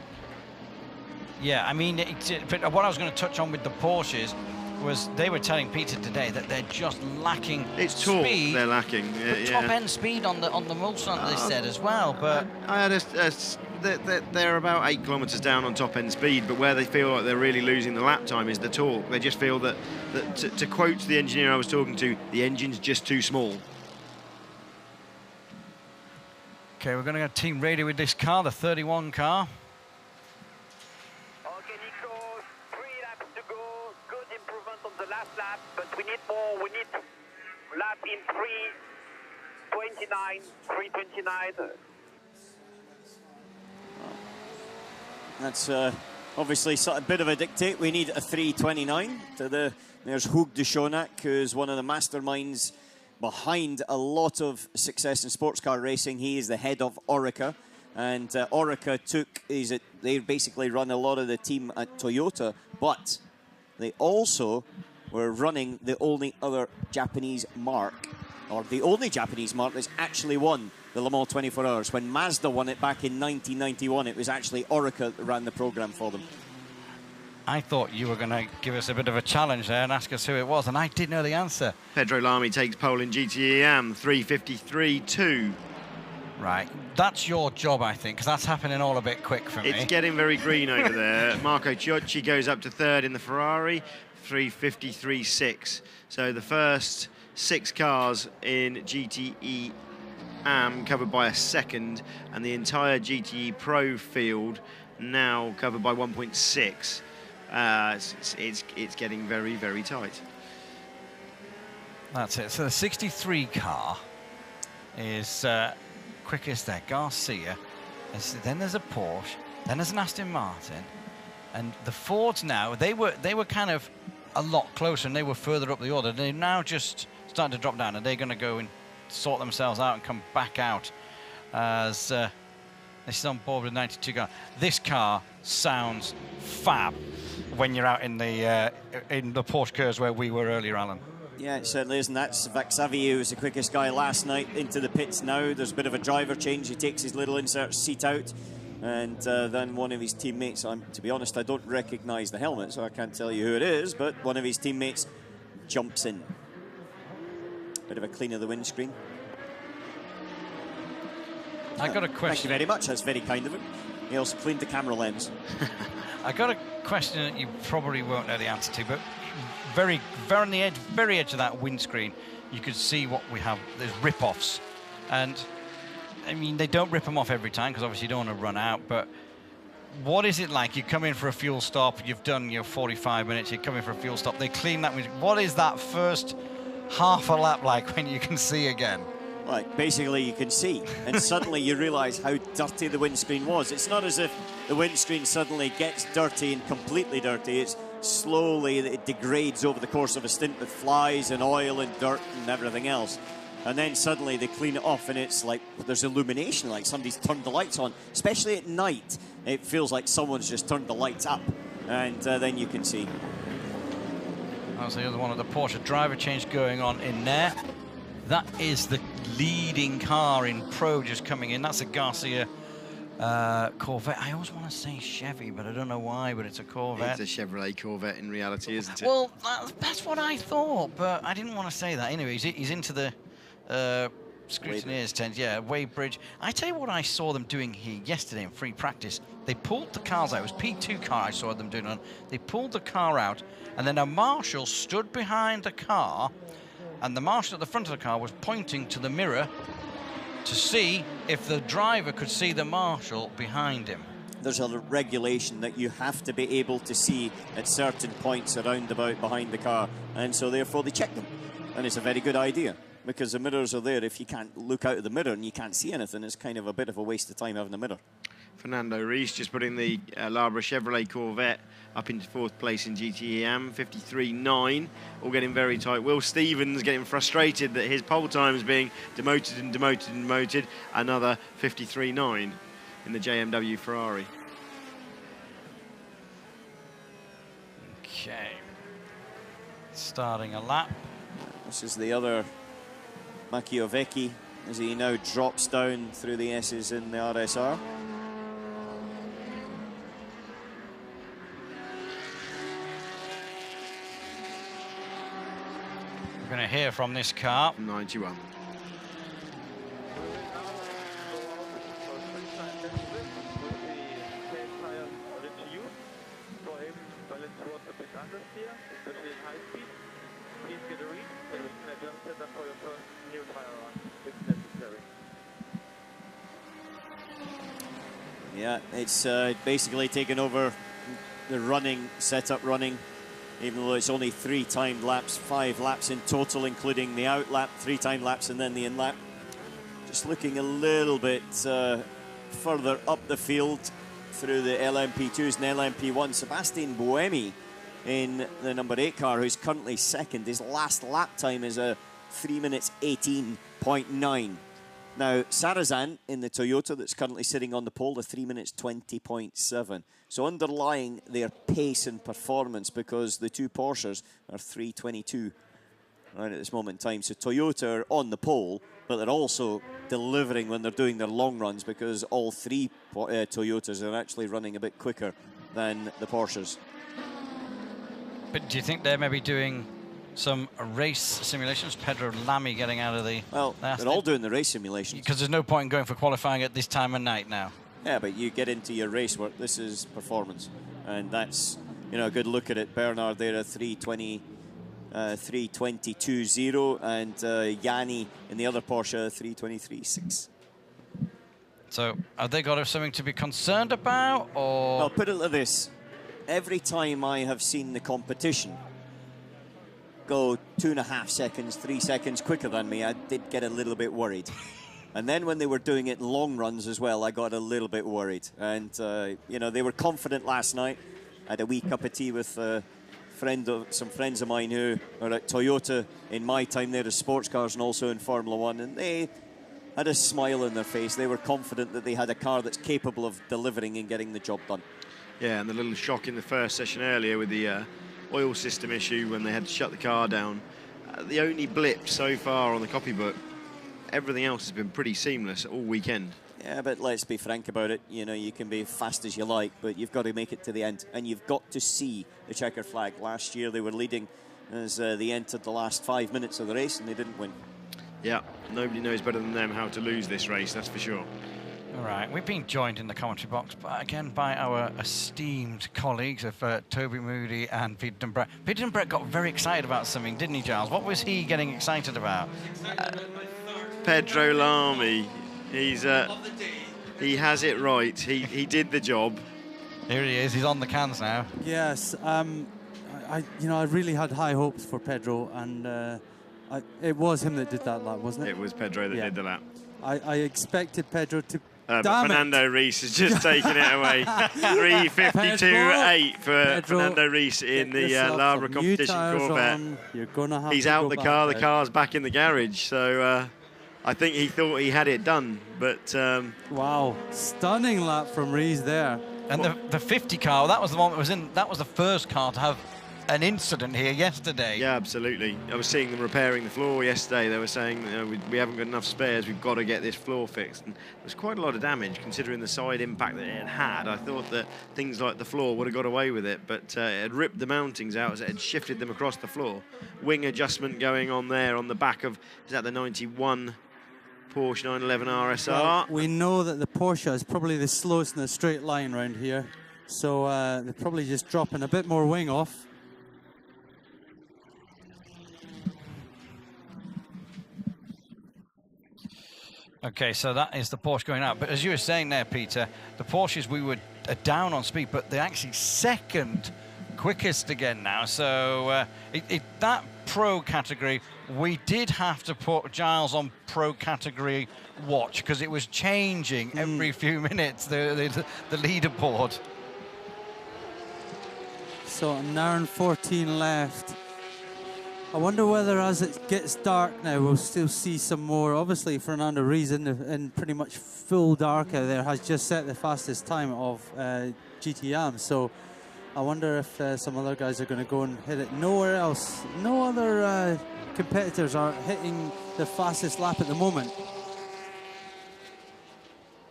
Yeah, I mean, but what I was going to touch on with the Porsches was they were telling Peter today that they're just lacking speed. They're lacking. Top end speed on the Mulsanne, they said as well. But I had they're about 8 kilometres down on top end speed, but where they feel like they're really losing the lap time is the torque. They just feel that to quote the engineer I was talking to, the engine's just too small. Okay, we're going to go team radio with this car, the 31 car. Lap, but we need more. We need lap in 3:29, 3:29. That's obviously a bit of a dictate. We need a 3:29 there's Hug de Schonack, who's one of the masterminds behind a lot of success in sports car racing. He is the head of Orica, and Orica they basically run a lot of the team at Toyota, but they also were running the only other Japanese mark, or the only Japanese mark that's actually won the Le Mans 24 Hours. When Mazda won it back in 1991, it was actually Orica that ran the program for them. I thought you were going to give us a bit of a challenge there and ask us who it was, and I did know the answer. Pedro Lamy takes pole in GTE AM, 3:53.2. Right, that's your job, I think, because that's happening all a bit quick for me. It's getting very green over there. Marco Ciocci goes up to 3rd in the Ferrari, 3:53.6. So the first 6 cars in GTE AM covered by a second, and the entire GTE Pro field now covered by 1.6. It's getting very, very tight. That's it. So the 63 car is quickest there. Garcia. Then there's a Porsche. Then there's an Aston Martin. And the Fords now, they were kind of a lot closer, and they were further up the order. They're now just starting to drop down, and they're going to go and sort themselves out and come back out as this is on board with 92 car. This car sounds fab when you're out in the Porsche Curves where we were earlier, Alan. Yeah, it certainly is, and that's Vaxavi, who was the quickest guy last night, into the pits now. There's a bit of a driver change. He takes his little insert seat out, and then one of his teammates, to be honest, I don't recognise the helmet, so I can't tell you who it is, but one of his teammates jumps in. Bit of a clean of the windscreen. I got a question. Thank you very much, that's very kind of him. He also cleaned the camera lens. I got a question that you probably won't know the answer to, but very on the very edge of that windscreen, you could see what we have. There's rip-offs, and I mean, they don't rip them off every time because obviously you don't want to run out, but what is it like? You come in for a fuel stop, you've done your 45 minutes, you come in for a fuel stop, they clean that windscreen. What is that first half a lap like when you can see again? Like, basically you can see, and suddenly you realise how dirty the windscreen was. It's not as if the windscreen suddenly gets dirty and completely dirty. It's slowly, it degrades over the course of a stint with flies and oil and dirt and everything else. And then suddenly they clean it off, and it's like there's illumination, like somebody's turned the lights on. Especially at night, it feels like someone's just turned the lights up, and then you can see. That's the other one of the Porsche driver change going on in there. That is the leading car in Pro just coming in. That's a Garcia Corvette. I always want to say Chevy, but I don't know why, but it's a Corvette. It's a Chevrolet Corvette in reality, isn't it? Well, that's what I thought, but I didn't want to say that. Anyway, he's into the scrutineer's tent, yeah, Weybridge. I tell you what I saw them doing here yesterday in free practice. They pulled the cars out. It was P2 car I saw them doing on. They pulled the car out, and then a marshal stood behind the car, and the marshal at the front of the car was pointing to the mirror to see if the driver could see the marshal behind him. There's a regulation that you have to be able to see at certain points around about behind the car, and so therefore they check them. And it's a very good idea, because the mirrors are there. If you can't look out of the mirror and you can't see anything, it's kind of a bit of a waste of time having a mirror. Fernando Reis just putting the Labra Chevrolet Corvette up into 4th place in GTEM, 53.9, all getting very tight. Will Stevens getting frustrated that his pole time is being demoted and demoted and demoted. Another 53.9 in the JMW Ferrari. Okay. Starting a lap. This is the other Machiavecchi as he now drops down through the S's in the RSR. We're going to hear from this car. 91. Yeah, it's basically taken over the running, setup running, even though it's only 3 timed laps, 5 laps in total, including the out lap, 3 timed laps and then the in lap. Just looking a little bit further up the field through the LMP2s and LMP1. Sebastian Buemi in the number 8 car, who's currently second. His last lap time is a 3 minutes 18.9. Now, Sarazan in the Toyota that's currently sitting on the pole, the 3 minutes 20.7. So underlying their pace and performance, because the 2 Porsches are 3:22 right at this moment in time. So Toyota are on the pole, but they're also delivering when they're doing their long runs, because all 3 Toyotas are actually running a bit quicker than the Porsches. But do you think they're maybe doing some race simulations? Pedro Lamy getting out of the... Well, they're all doing the race simulations. Because there's no point in going for qualifying at this time of night now. Yeah, but you get into your race work. This is performance. And that's, you know, a good look at it. Bernhard there at 3:22.0, and Yanni in the other Porsche 3:23.6. So have they got something to be concerned about, or...? I'll put it like this. Every time I have seen the competition go 2.5 seconds, 3 seconds quicker than me, I did get a little bit worried. And then when they were doing it in long runs as well, I got a little bit worried. And, you know, they were confident last night. I had a wee cup of tea with some friends of mine who are at Toyota in my time there as sports cars and also in Formula One. And they had a smile on their face. They were confident that they had a car that's capable of delivering and getting the job done. Yeah, and the little shock in the first session earlier with the oil system issue when they had to shut the car down. The only blip so far on the copybook. Everything else has been pretty seamless all weekend. Yeah, but let's be frank about it. You know, you can be fast as you like, but you've got to make it to the end. And you've got to see the checker flag. Last year they were leading as they entered the last 5 minutes of the race and they didn't win. Yeah, nobody knows better than them how to lose this race, that's for sure. All right, we've been joined in the commentary box, but again by our esteemed colleagues of Toby Moody and Peter Dunbrett. Peter Dunbrett got very excited about something, didn't he, Giles? What was he getting excited about? Pedro Lamy. He has it right. He did the job. Here he is. He's on the cans now. Yes, I really had high hopes for Pedro, and it was him that did that lap, wasn't it? It was Pedro that did the lap. I expected Pedro to. But Fernando Reis has just taken it away. 3:52.8 for Fernando Reis in the Labra competition Corvette. You're gonna have He's out the car. The car's back in the garage. So I think he thought he had it done. But wow, stunning lap from Reis there. And the 50 car, that was the one that was in. That was the first car to have an incident here yesterday. Yeah, absolutely. I was seeing them repairing the floor yesterday. They were saying, you know, we haven't got enough spares, we've got to get this floor fixed. And there was quite a lot of damage considering the side impact that it had. I thought that things like the floor would have got away with it, but it had ripped the mountings out as it had shifted them across the floor. Wing adjustment going on there on the back of, is that the 91 Porsche 911 RSR? Well, we know that the Porsche is probably the slowest in a straight line around here. So they're probably just dropping a bit more wing off. Okay, so that is the Porsche going out. But as you were saying there, Peter, the Porsches, we were down on speed, but they're actually second quickest again now. So that Pro category, we did have to put Giles on Pro category watch because it was changing every few minutes, the leaderboard. So an hour and 14 left. I wonder whether as it gets dark now, we'll still see some more. Obviously, Fernando Reason, in pretty much full dark out there, has just set the fastest time of GTM. So I wonder if some other guys are going to go and hit it. Nowhere else, no other competitors are hitting the fastest lap at the moment.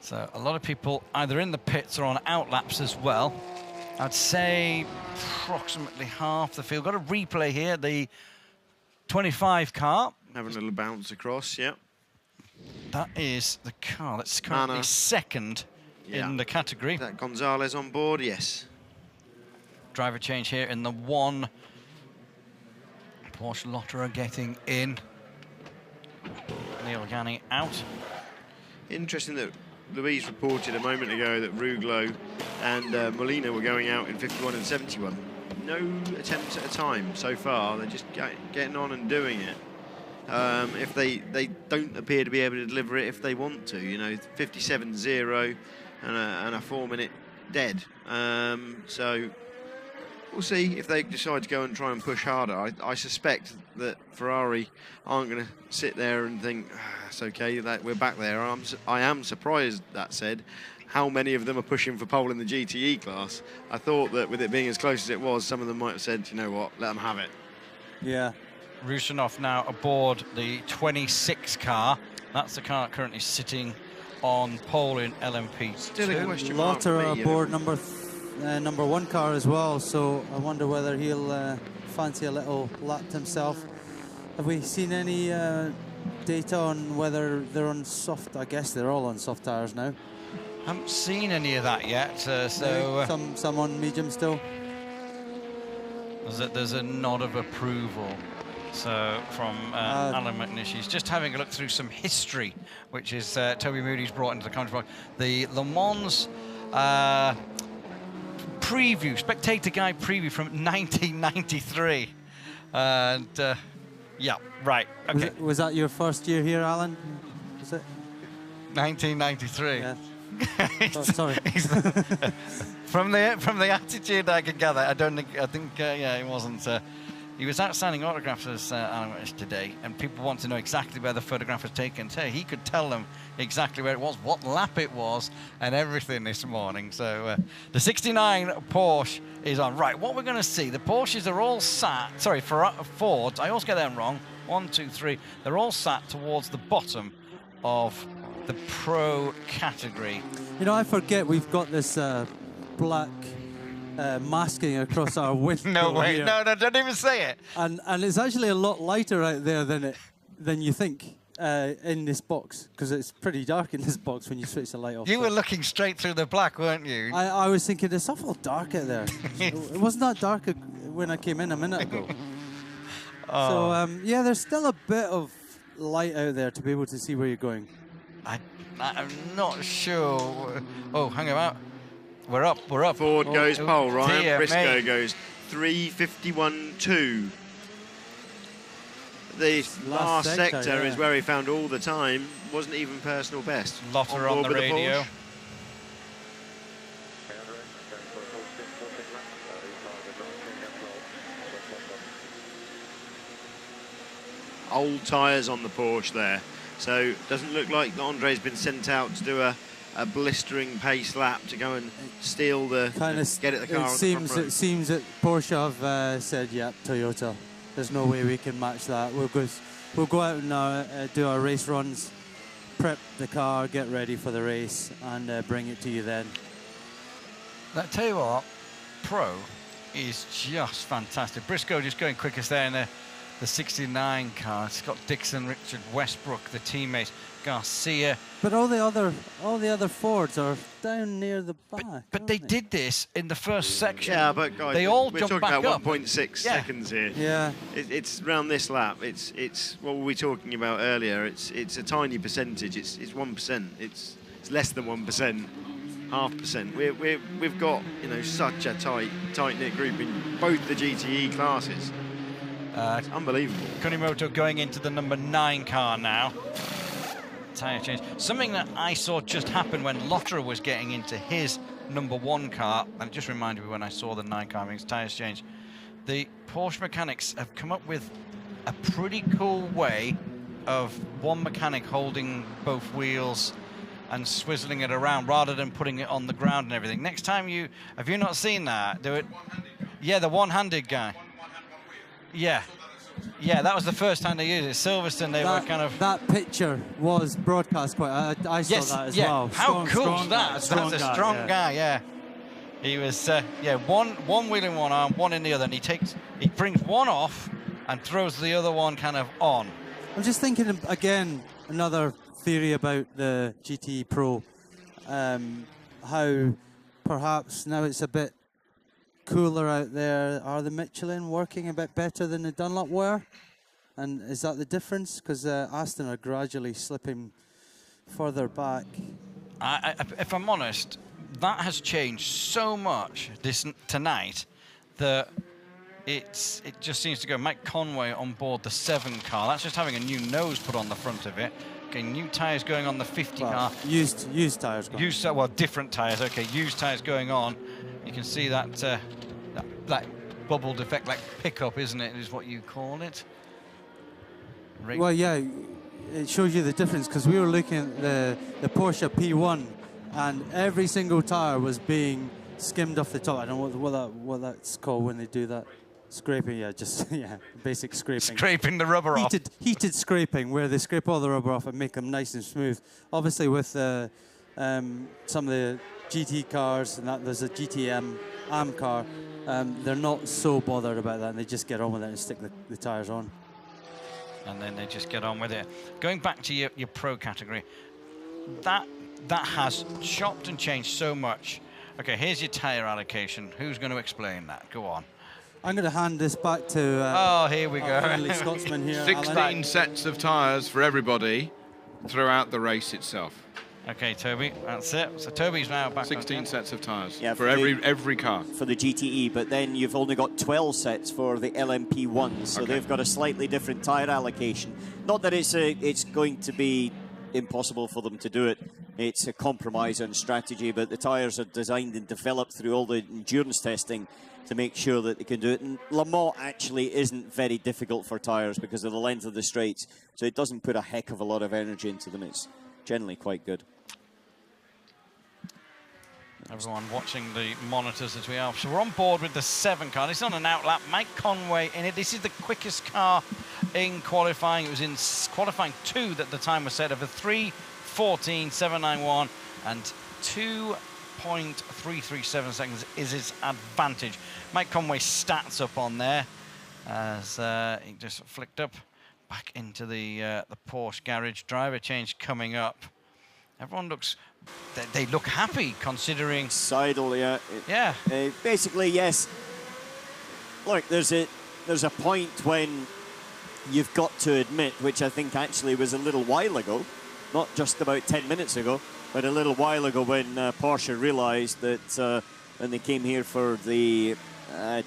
So a lot of people either in the pits or on out laps as well. I'd say approximately half the field. Got a replay here, the 25 car. Having a little bounce across, yeah. That is the car that's currently second in the category. Is that Gonzalez on board? Yes. Driver change here in the one. Porsche Lotterer getting in. Neil Ganni out. Interesting that Louise reported a moment ago that Ruglo and Molina were going out in 51 and 71. No attempts at a time so far. They're just getting on and doing it. If they don't appear to be able to deliver it if they want to, you know, 57.0 and a 4-minute dead. So we'll see if they decide to go and try and push harder. I suspect that Ferrari aren't going to sit there and think, it's okay, that we're back there. I am surprised, that said, how many of them are pushing for pole in the GTE class. I thought that with it being as close as it was, some of them might have said, you know what, let them have it. Yeah. Rusinov now aboard the 26 car. That's the car currently sitting on pole in LMP2. Still a question mark. Lotterer aboard number one car as well, so I wonder whether he'll fancy a little lap himself. Have we seen any data on whether they're on soft? I guess they're all on soft tyres now. Haven't seen any of that yet. Some on medium still. There's a nod of approval. So from Alan McNish, he's just having a look through some history, which is Toby Moody's brought into the commentary box. The Le Mans preview, spectator guide preview from 1993. And yeah, right. Okay. Was that your first year here, Alan? Was it? 1993. Yeah. Sorry. From the attitude I could gather, I think yeah, he wasn't. He was out signing autographs as Alan McNish today, and people want to know exactly where the photograph was taken. So he could tell them exactly where it was, what lap it was, and everything this morning. So the 69 Porsche is on. Right, what we're going to see, the Porsches are all sat, sorry, Fords, I always get them wrong, 1, 2, 3, they're all sat towards the bottom of the Pro category. You know, I forget we've got this black masking across our window. No way, here. no, don't even say it. And it's actually a lot lighter out there than you think in this box, because it's pretty dark in this box when you switch the light off. You were looking straight through the black, weren't you? I was thinking, it's awful dark out there. It wasn't that dark when I came in a minute ago. Oh. So, yeah, there's still a bit of light out there to be able to see where you're going. I'm not sure. Oh, hang about. We're up. Ford goes pole, Ryan. Dear Briscoe me. goes 3:51.2. The last sector is where he found all the time. Wasn't even personal best. Lotterer on the radio. Porsche. Old tyres on the Porsche there. So doesn't look like Andre's been sent out to do a a blistering pace lap to go and steal the get at the car on the front row. It seems that Porsche have said, yeah, Toyota. There's no way we can match that. We'll go out and do our race runs, prep the car, get ready for the race, and bring it to you then. I tell you what, Pro is just fantastic. Briscoe just going quickest there in the 69 car. Scott Dixon, Richard Westbrook, the teammates, Garcia. But all the other Fords are down near the back. But they did this in the first section. Yeah, but guys, they all we're jumped talking back about up. 1.6 seconds here. Yeah, it's around this lap. It's what were we talking about earlier? It's a tiny percentage. It's 1%. It's less than 1%. 0.5%. We've got such a tight knit group in both the GTE classes. It's unbelievable. Kunimoto going into the number 9 car now. Tyre change. Something that I saw just happen when Lotterer was getting into his number 1 car, and it just reminded me when I saw the 9 car having its tyres changed. The Porsche mechanics have come up with a pretty cool way of one mechanic holding both wheels and swizzling it around rather than putting it on the ground and everything. Next time have you not seen that? Do it. Yeah, the one-handed guy. Yeah, that was the first time they used it. Silverstone, were kind of... That picture was broadcast quite... I saw that as well. How cool is that? That's a strong guy, yeah. He was, one wheel in one arm, one in the other, and he brings one off and throws the other one kind of on. I'm just thinking, again, another theory about the GT Pro, how perhaps now it's a bit cooler out there. Are the Michelin working a bit better than the Dunlop were? And is that the difference? Because Aston are gradually slipping further back. If I'm honest, that has changed so much tonight that it just seems to go. Mike Conway on board the 7 car. That's just having a new nose put on the front of it. Okay, new tyres going on the 50 car. Used tyres going. Different tyres. Okay, used tyres going on. You can see that bubble defect, like pickup, isn't it? Is what you call it. Well, yeah, it shows you the difference because we were looking at the Porsche P1, and every single tyre was being skimmed off the top. I don't know what that's called when they do that. Scraping, basic scraping. Scraping the rubber off. Heated scraping, where they scrape all the rubber off and make them nice and smooth. Obviously, with some of the GT cars, and there's a GTM AM car, they're not so bothered about that, and they just get on with it and stick the tyres on. And then they just get on with it. Going back to your Pro category, that has chopped and changed so much. Okay, here's your tyre allocation. Who's going to explain that? Go on. I'm going to hand this back to here we go. friendly Scotsman here. 16 sets of tyres for everybody throughout the race itself. Okay, Toby, that's it. So Toby's now back 16 sets of tyres for every car. For the GTE, but then you've only got 12 sets for the LMP1, so they've got a slightly different tyre allocation. Not that it's going to be impossible for them to do it. It's a compromise on strategy, but the tyres are designed and developed through all the endurance testing to make sure that they can do it. And Le Mans actually isn't very difficult for tyres because of the length of the straights, so it doesn't put a heck of a lot of energy into them. It's generally quite good. Everyone watching the monitors as we are. So we're on board with the 7 car. This is on an outlap. Mike Conway in it. This is the quickest car in qualifying. It was in qualifying 2 that the time was set of a 3:14.791 and 2.337 seconds is his advantage. Mike Conway's stats up on there as he just flicked up back into the Porsche garage. Driver change coming up. Everyone looks... They look happy considering... Seidel, yeah. Yeah. Basically, yes. Look, there's a point when you've got to admit, which I think actually was a little while ago, not just about 10 minutes ago, but a little while ago when Porsche realised that when they came here for the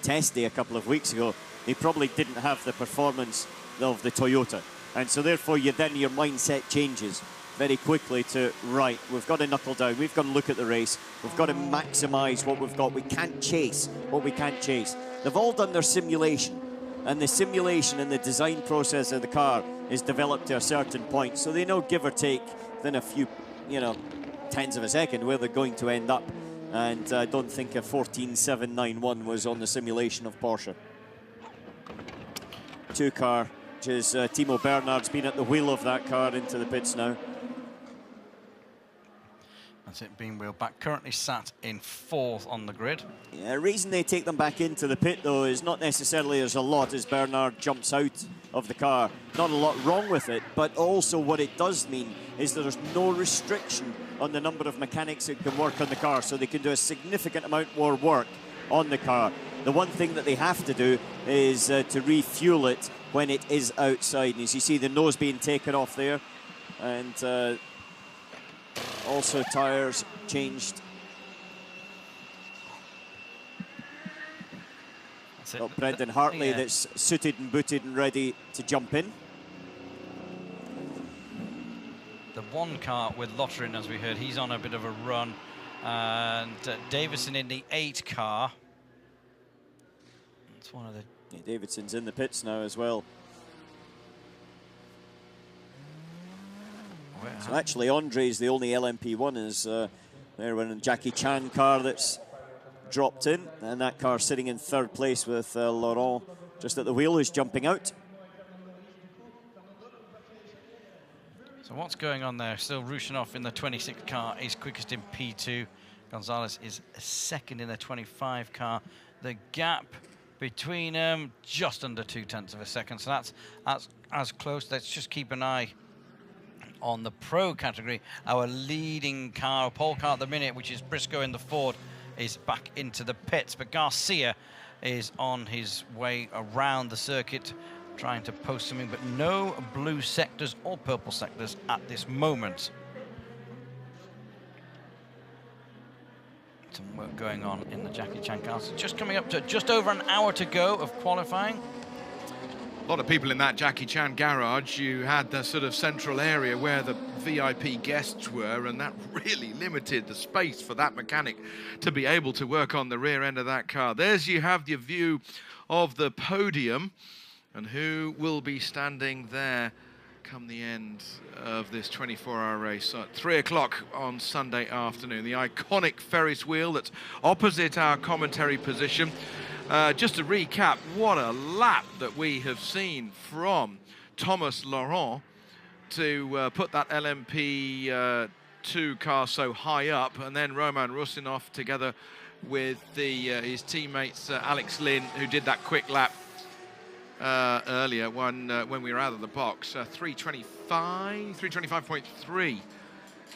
test day a couple of weeks ago, they probably didn't have the performance of the Toyota. And so therefore your mindset changes very quickly to, right, we've got to knuckle down, we've got to look at the race, we've got to maximise what we've got, we can't chase what we can't chase. They've all done their simulation, and the simulation and the design process of the car is developed to a certain point, so they know, give or take, within a few, tenths of a second where they're going to end up. And I don't think a 14.791 was on the simulation of Porsche. Two car, which is Timo Bernhard's been at the wheel of that car into the pits now. That's it, being wheeled back. Currently sat in 4th on the grid. Yeah, the reason they take them back into the pit, though, is not necessarily there's a lot as Bernhard jumps out of the car. Not a lot wrong with it, but also what it does mean is that there's no restriction on the number of mechanics that can work on the car, so they can do a significant amount more work on the car. The one thing that they have to do is to refuel it when it is outside. And as you see, the nose being taken off there, and also tyres changed. Got Brendan Hartley that's suited and booted and ready to jump in. The one car with Lotterin, as we heard, he's on a bit of a run. And Davison in the 8 car. That's one of the... Yeah, Davidson's in the pits now as well. So actually, Andre's the only LMP1 is there when a Jackie Chan car that's dropped in, and that car sitting in 3rd place with Laurent just at the wheel, who's jumping out. So what's going on there? Still Rushanov in the 26 car is quickest in P2. Gonzalez is 2nd in the 25 car. The gap between them just under 0.2 of a second. So that's as close. Let's just keep an eye on the pro category. Our leading car, pole car at the minute, which is Briscoe in the Ford, is back into the pits. But Garcia is on his way around the circuit, trying to post something, but no blue sectors or purple sectors at this moment. Some work going on in the Jackie Chan cars. Just coming up to just over an hour to go of qualifying. A lot of people in that Jackie Chan garage. You had the sort of central area where the VIP guests were, and that really limited the space for that mechanic to be able to work on the rear end of that car. There's you have your view of the podium and who will be standing there come the end of this 24-hour race at 3 o'clock on Sunday afternoon. The iconic Ferris wheel that's opposite our commentary position. Just to recap, what a lap that we have seen from Thomas Laurent to put that LMP2 car so high up, and then Roman Rusinov together with his teammates Alex Lynn, who did that quick lap earlier when we were out of the box. 325.3,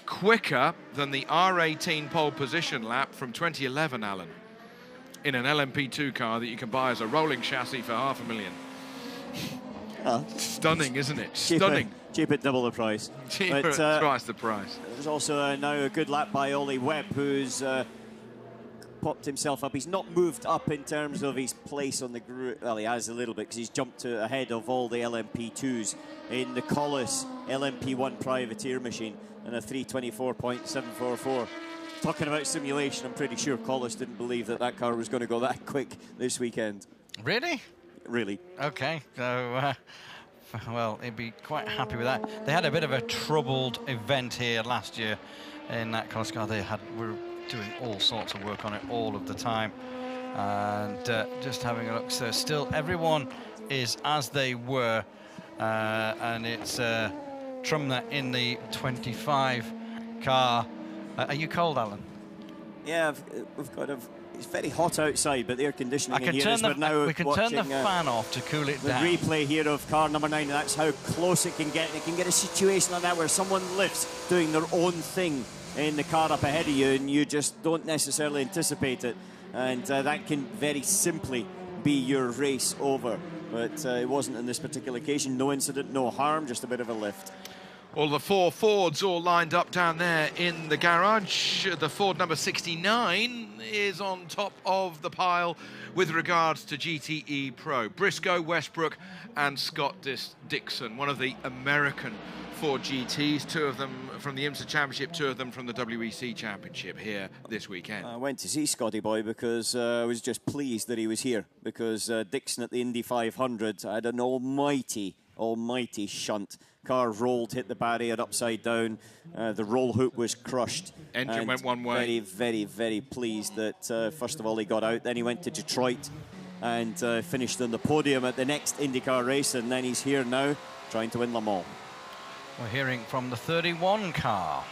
quicker than the R18 pole position lap from 2011, Alan, in an LMP2 car that you can buy as a rolling chassis for $500,000. Oh. Stunning, isn't it? Stunning. Cheap at double the price. Cheaper but, at twice the price. There's also now a good lap by Ollie Webb, who's popped himself up. He's not moved up in terms of his place on the group. Well, he has a little bit because he's jumped ahead of all the LMP2s in the Collis LMP1 privateer machine and a 324.744. Talking about simulation, I'm pretty sure Collis didn't believe that that car was going to go that quick this weekend. Really? Really. Okay, so, well, he'd be quite happy with that. They had a bit of a troubled event here last year in that Collis car. Were doing all sorts of work on it all of the time. And just having a look, so still everyone is as they were. And it's Trumner in the 25 car. Are you cold, Alan? Yeah, we've got it's very hot outside, but the air conditioning in here is we can turn the fan off to cool it down. The replay here of car number 9, that's how close it can get. It can get a situation like that where someone lifts doing their own thing in the car up ahead of you, and you just don't necessarily anticipate it. And that can very simply be your race over. But it wasn't on this particular occasion. No incident, no harm, just a bit of a lift. All the 4 Fords all lined up down there in the garage. The Ford number 69 is on top of the pile with regards to GTE Pro. Briscoe, Westbrook and Scott Dixon, one of the American Ford GTs, 2 of them from the IMSA Championship, 2 of them from the WEC Championship here this weekend. I went to see Scotty Boy because I was just pleased that he was here, because Dixon at the Indy 500 had an almighty almighty shunt. Car rolled, hit the barrier upside down. The roll hoop was crushed. Engine went one way. Very, very, very pleased that, first of all, he got out. Then he went to Detroit and finished on the podium at the next IndyCar race. And then he's here now trying to win Le Mans. We're hearing from the 31 car.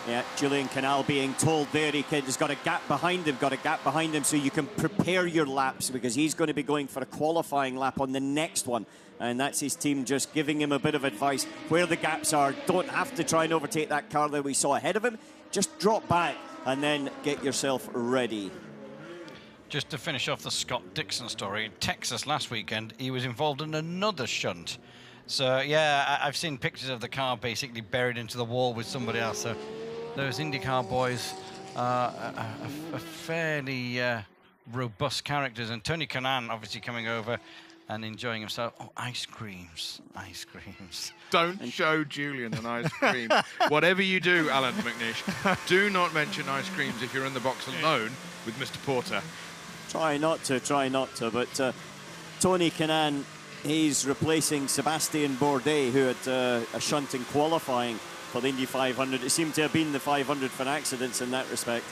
Yeah, Julian Canal being told there he's got a gap behind him, so you can prepare your laps because he's going to be going for a qualifying lap on the next one. And that's his team just giving him a bit of advice where the gaps are. Don't have to try and overtake that car that we saw ahead of him. Just drop back and then get yourself ready. Just to finish off the Scott Dixon story, in Texas last weekend, he was involved in another shunt. So, yeah, I've seen pictures of the car basically buried into the wall with somebody else. So those IndyCar boys are fairly robust characters. And Tony Kanaan obviously coming over and enjoying himself. Oh, ice creams. Don't show Julian an ice cream. Whatever you do, Alan McNish, do not mention ice creams if you're in the box alone with Mr. Porter. Try not to, but Tony Kanaan, he's replacing Sebastian Bourdais, who had a shunt in qualifying for the Indy 500. It seemed to have been the 500 for accidents in that respect,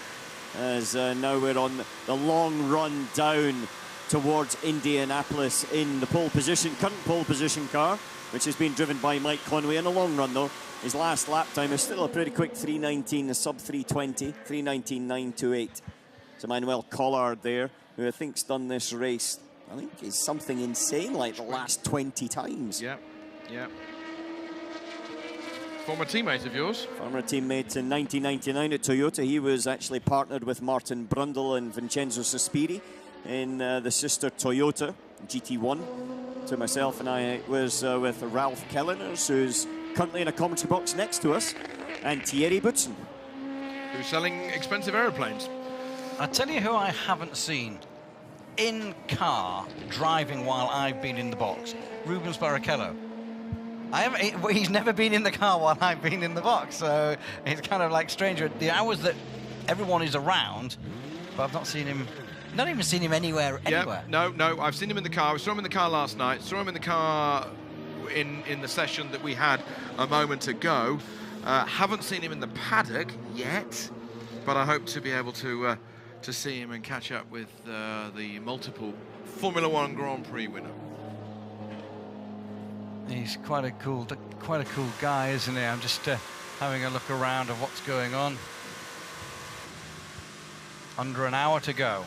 as now we're on the long run down towards Indianapolis in the current pole position car, which has been driven by Mike Conway. In the long run, though, his last lap time is still a pretty quick 3:19, a sub 3:20, 3:19.928. So Manuel Collard there, who I think's done this race, I think is something insane like the last 20 times. Yeah. Former teammate of yours? Former teammate in 1999 at Toyota. He was actually partnered with Martin Brundle and Vincenzo Sospiri in the sister Toyota GT1 to myself, and I was with Ralph Kelleners, who's currently in a commentary box next to us, and Thierry Boutsen, who's selling expensive aeroplanes. I'll tell you who I haven't seen in car driving while I've been in the box. Rubens Barrichello. He's never been in the car while I've been in the box, so it's kind of like stranger. The hours that everyone is around, but I've not seen him. Not even seen him anywhere. Yeah, no, I've seen him in the car. I saw him in the car last night. Saw him in the car in the session that we had a moment ago. Haven't seen him in the paddock yet, but I hope to be able to see him and catch up with the multiple Formula One Grand Prix winner. He's quite a cool guy, isn't he? I'm just having a look around of what's going on. Under an hour to go.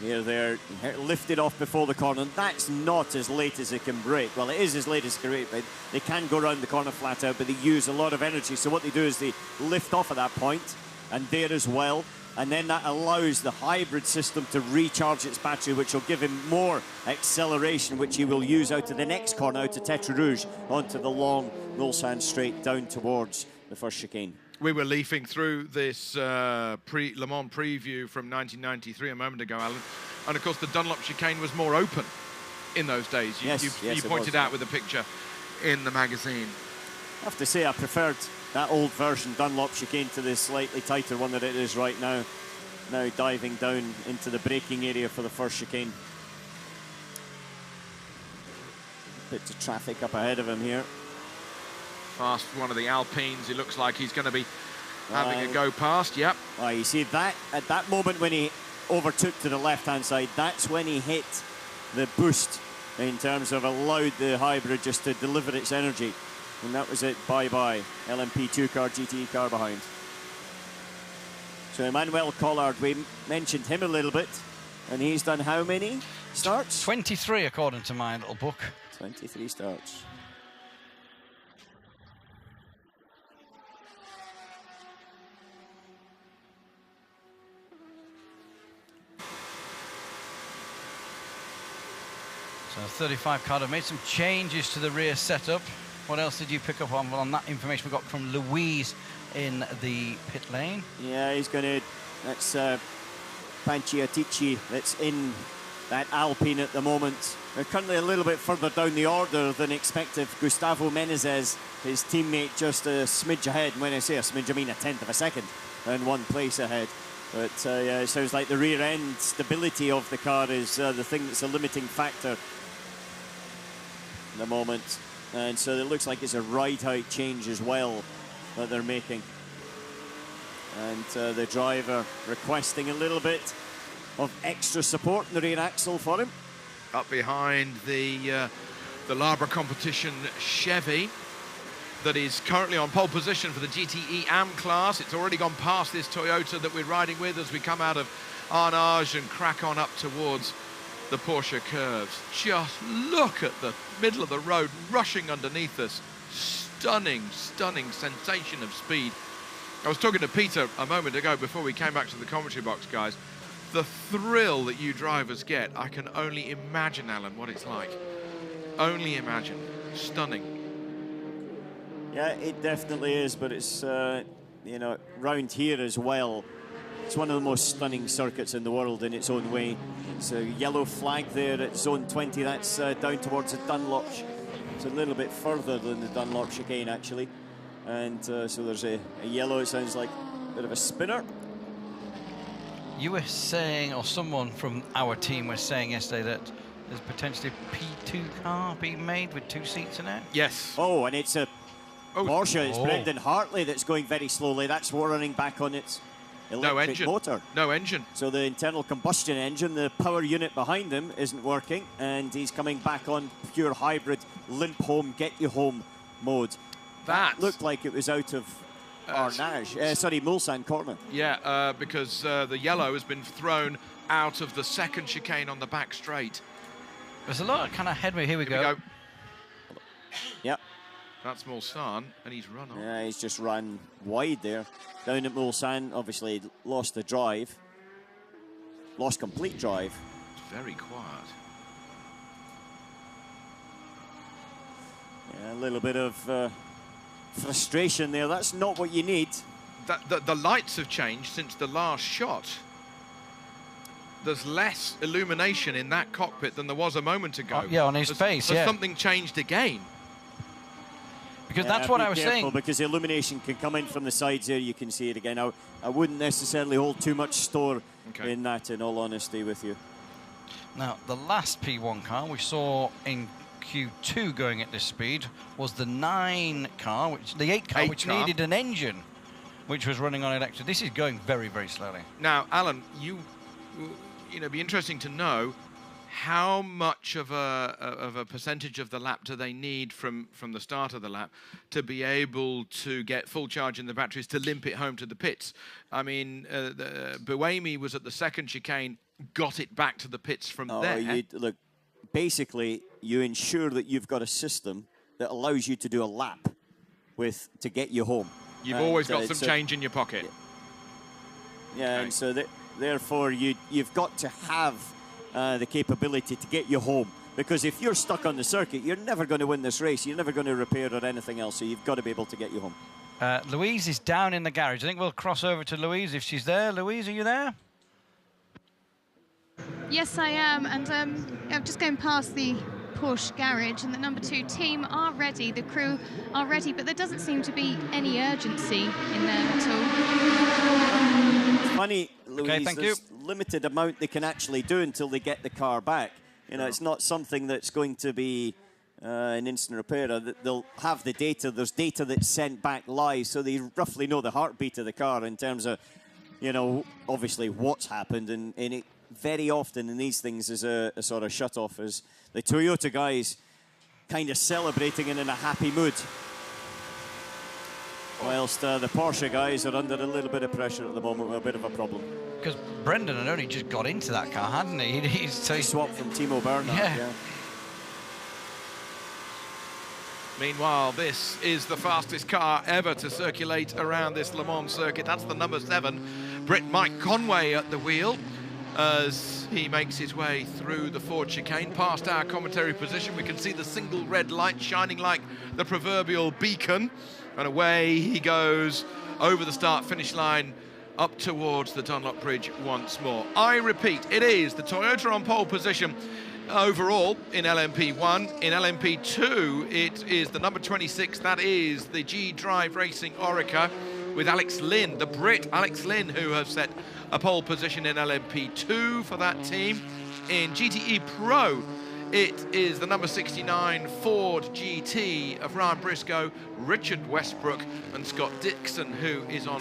Here they're lifted off before the corner. That's not as late as it can brake. Well, it is as late as it can brake, but they can go around the corner flat out, but they use a lot of energy. So what they do is they lift off at that point, and there as well. And then that allows the hybrid system to recharge its battery, which will give him more acceleration, which he will use out to the next corner, out to Tetre Rouge, onto the long Mulsanne straight down towards the first chicane. We were leafing through this Le Mans preview from 1993 a moment ago, Alan. And, of course, the Dunlop chicane was more open in those days. You pointed out with a picture in the magazine. I have to say I preferred that old version Dunlop chicane to this slightly tighter one that it is right now. Now diving down into the braking area for the first chicane. Bit of traffic up ahead of him here. Past one of the Alpines, it looks like he's going to be having a go past. Yep. You see that at that moment when he overtook to the left-hand side, that's when he hit the boost in terms of allowed the hybrid just to deliver its energy. And that was it, bye-bye. LMP2 car, GTE car behind. So Emmanuel Collard, we mentioned him a little bit, and he's done how many starts? 23, according to my little book. 23 starts. So 35 car made some changes to the rear setup. What else did you pick up on that information we got from Louise in the pit lane? Yeah, he's going to... That's Panciatici that's in that Alpine at the moment. They're currently a little bit further down the order than expected. Gustavo Menezes, his teammate, just a smidge ahead. And when I say a smidge, I mean a tenth of a second and 1 place ahead. But yeah, it sounds like the rear end stability of the car is the thing that's a limiting factor at the moment. And so it looks like it's a ride height change as well that they're making. And the driver requesting a little bit of extra support in the rear axle for him. Up behind the Labra competition Chevy that is currently on pole position for the GTE AM class. It's already gone past this Toyota that we're riding with as we come out of Arnage and crack on up towards the Porsche Curves. Just look at the middle of the road rushing underneath us. Stunning, stunning sensation of speed. I was talking to Peter a moment ago before we came back to the commentary box, guys. The thrill that you drivers get, I can only imagine, Alan, what it's like. Only imagine. Stunning. Yeah, it definitely is, but it's, you know, round here as well. It's one of the most stunning circuits in the world in its own way. It's a yellow flag there at zone 20. That's down towards the Dunlop. It's a little bit further than the Dunlop chicane, actually. And so there's a yellow, it sounds like a bit of a spinner. You were saying, or someone from our team was saying yesterday, that there's potentially a P2 car being made with 2 seats in it. Yes. Oh, and it's a Porsche. It's Brendan Hartley that's going very slowly. That's running back on its electric motor. No engine. So the internal combustion engine, the power unit behind him, isn't working, and he's coming back on pure hybrid, limp home, get you home mode. That looked like it was out of Arnage. Sorry, Mulsanne corner. Yeah, because the yellow has been thrown out of the second chicane on the back straight. There's a lot of kind of headway. Here we go. Yep. That's Mulsanne, and he's run on. Yeah, he's just run wide there. Down at Mulsanne, obviously lost the drive. Lost complete drive. It's very quiet. Yeah, a little bit of frustration there. That's not what you need. The lights have changed since the last shot. There's less illumination in that cockpit than there was a moment ago. Yeah, on his face, Has something changed again? Because that's what I was saying. Because the illumination can come in from the sides there. You can see it again. I wouldn't necessarily hold too much store in that, in all honesty with you. Now, the last P1 car we saw in Q2 going at this speed was the 9 car, the 8 car, which needed an engine, which was running on electric. This is going very, very slowly. Now, Alan, you know, be interesting to know how much of a percentage of the lap do they need from the start of the lap to be able to get full charge in the batteries to limp it home to the pits. I mean, Buemi was at the second chicane, got it back to the pits from there. Look, basically, you ensure that you've got a system that allows you to do a lap to get you home. You've always got some change in your pocket. Yeah, and so therefore you've got to have the capability to get you home. Because if you're stuck on the circuit, you're never going to win this race. You're never going to repair or anything else. So you've got to be able to get you home. Louise is down in the garage. I think we'll cross over to Louise if she's there. Louise, are you there? Yes, I am. And I'm just going past the Porsche garage, and the number 2 team are ready. The crew are ready, but there doesn't seem to be any urgency in there at all. It's funny, Louise, there's limited amount they can actually do until they get the car back. You know, it's not something that's going to be an instant repair. They'll have the data. There's data that's sent back live, so they roughly know the heartbeat of the car in terms of, you know, obviously what's happened. And it very often in these things is a sort of shut-off as the Toyota guys kind of celebrating and in a happy mood. Whilst the Porsche guys are under a little bit of pressure at the moment with a bit of a problem. Because Brendan had only just got into that car, hadn't he? He swapped from Timo Bernhard. Yeah. Meanwhile, this is the fastest car ever to circulate around this Le Mans circuit. That's the number 7, Brit Mike Conway at the wheel, as he makes his way through the Ford chicane. Past our commentary position, we can see the single red light shining like the proverbial beacon. And away he goes over the start-finish line up towards the Dunlop Bridge once more. I repeat, it is the Toyota on pole position overall in LMP1. In LMP2, it is the number 26, that is the G-Drive Racing Orica, with Alex Lynn, the Brit Alex Lynn, who has set a pole position in LMP2 for that team. In GTE Pro, it is the number 69 Ford GT of Ryan Briscoe, Richard Westbrook and Scott Dixon, who is on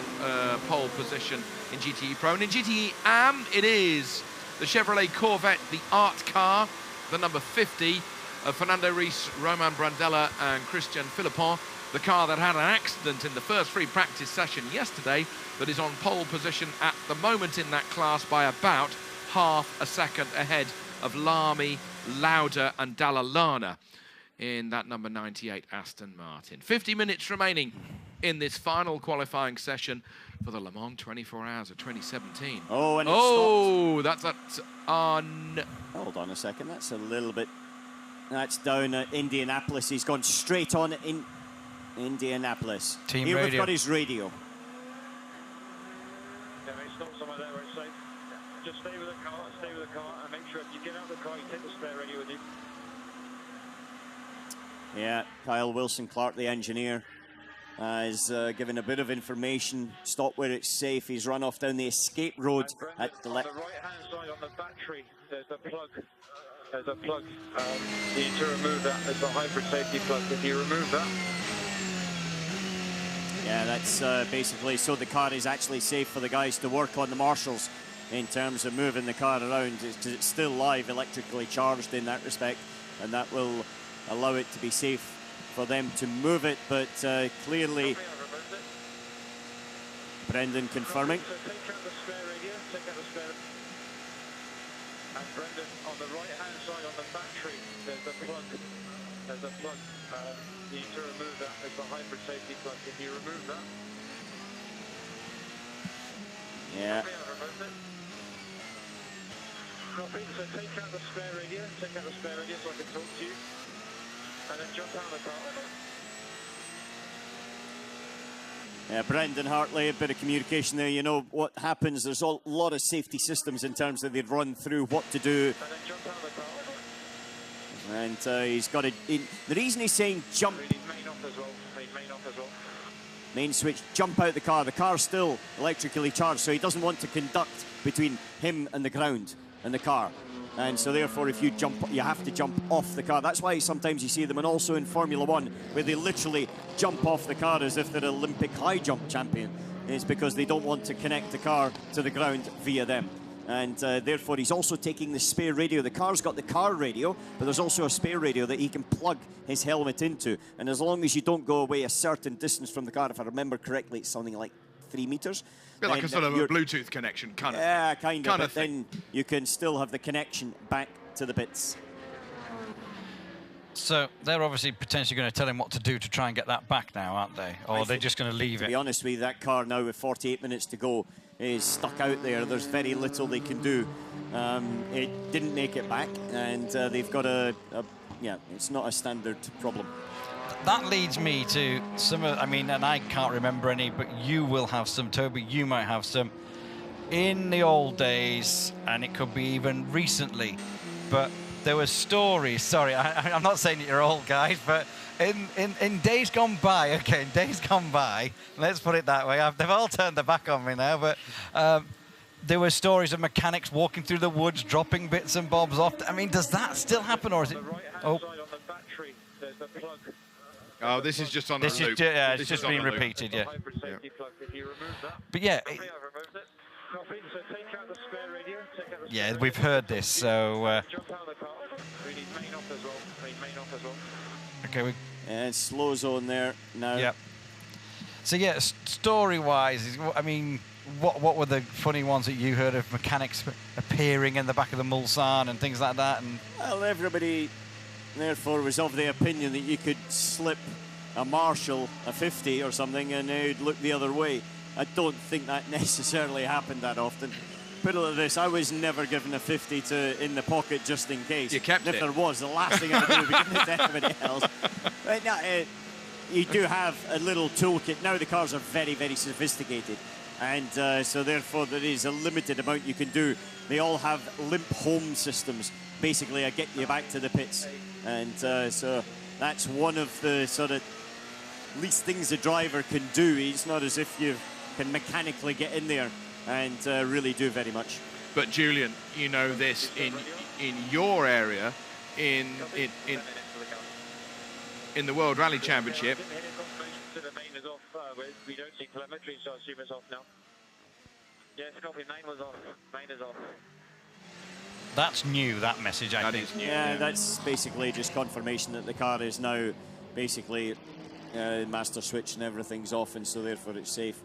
pole position in GTE Pro. And in GTE AM, it is the Chevrolet Corvette, the art car, the number 50 of Fernando Reis, Roman Brandella and Christian Philippon, the car that had an accident in the first free practice session yesterday, but is on pole position at the moment in that class by about half a second ahead of Lamy, Lauda and Dalla Lana in that number 98 Aston Martin. 50 minutes remaining in this final qualifying session for the Le Mans 24 Hours of 2017. Oh, and it that's on... Hold on a second, that's a little bit... That's down at Indianapolis. He's gone straight on in Indianapolis. Team Here radio. we've got his radio. Yeah, mate, stop somewhere there where it's safe. Just stay with the car, and make sure if you get out of the car, you take the spare radio with you. Yeah, Kyle Wilson-Clark, the engineer, is given a bit of information. Stop where it's safe. He's run off down the escape road at the left. On the right-hand side on the battery, there's a plug. There's a plug. You need to remove that. There's a hybrid safety plug. If you remove that. Yeah, that's basically so the car is actually safe for the guys to work on the marshals in terms of moving the car around. It's still live, electrically charged in that respect, and that will allow it to be safe for them to move it, but clearly Brendan confirming. So take out the spare radio, take out the spare. And Brendan, on the right-hand side on the battery, there's a plug. There's a plug. You need to remove that. There's a hybrid safety plug. If you remove that. Yeah. Copy. So take out the spare radio. Take out the spare radio so I can talk to you. And then jump out of the car. Yeah, Brendan Hartley, a bit of communication there. You know what happens, there's a lot of safety systems in terms of they'd run through what to do. And then jump out of the car. And he's got a... the reason he's saying jump... Main off as well. Main off as well. Main switch, jump out the car. The car's still electrically charged, so he doesn't want to conduct between him and the ground and the car. And so therefore, if you jump, you have to jump off the car. That's why sometimes you see them, and also in Formula One, where they literally jump off the car as if they're an Olympic high jump champion. It's because they don't want to connect the car to the ground via them. And therefore, he's also taking the spare radio. The car's got the car radio, but there's also a spare radio that he can plug his helmet into. And as long as you don't go away a certain distance from the car, if I remember correctly, it's something like 3 meters. A bit like a sort of a Bluetooth connection, kind of. Yeah, kind of. But thing. then you can still have the connection back to the pits. So they're obviously potentially going to tell him what to do to try and get that back now, aren't they? Or are they just going to leave it? To be honest with you, that car now with 48 minutes to go is stuck out there. There's very little they can do. It didn't make it back, and they've got yeah, it's not a standard problem. That leads me to some of, I mean, and I can't remember any, but you will have some, Toby, you might have some. In the old days, and it could be even recently, but there were stories, sorry, I'm not saying that you're old, guys, but in days gone by, okay, in days gone by, let's put it that way, they've all turned their back on me now, but there were stories of mechanics walking through the woods, dropping bits and bobs off. I mean, does that still happen, or is it... Oh. Side on the battery, there's a plug. Oh, this is just on a loop. Yeah, it's just been repeated, yeah. But yeah... Yeah, we've heard this, so... Okay, and slow zone there now. Yeah. So yeah, story-wise, I mean, what were the funny ones that you heard of mechanics appearing in the back of the Mulsanne and things like that? And well, everybody, therefore, was of the opinion that you could slip a Marshall, a 50 or something, and they'd look the other way. I don't think that necessarily happened that often. Put it like this, I was never given a 50 in the pocket just in case. You kept it. If there was, the last thing I'd do would be giving it to everybody else. But no, you do have a little toolkit. Now the cars are very, very sophisticated. And so therefore there is a limited amount you can do. They all have limp home systems. Basically, I get you back to the pits. And so that's one of the sort of least things a driver can do. It's not as if you can mechanically get in there and really do very much. But Julian, you know this in your area, in the World Rally Championship. We don't see telemetry, so I assume it's off now. Yes, copy. Main was off. Main is off. That's new, that message, I think. Is new. Yeah, that's basically just confirmation that the car is now basically master switch and everything's off, and so therefore it's safe.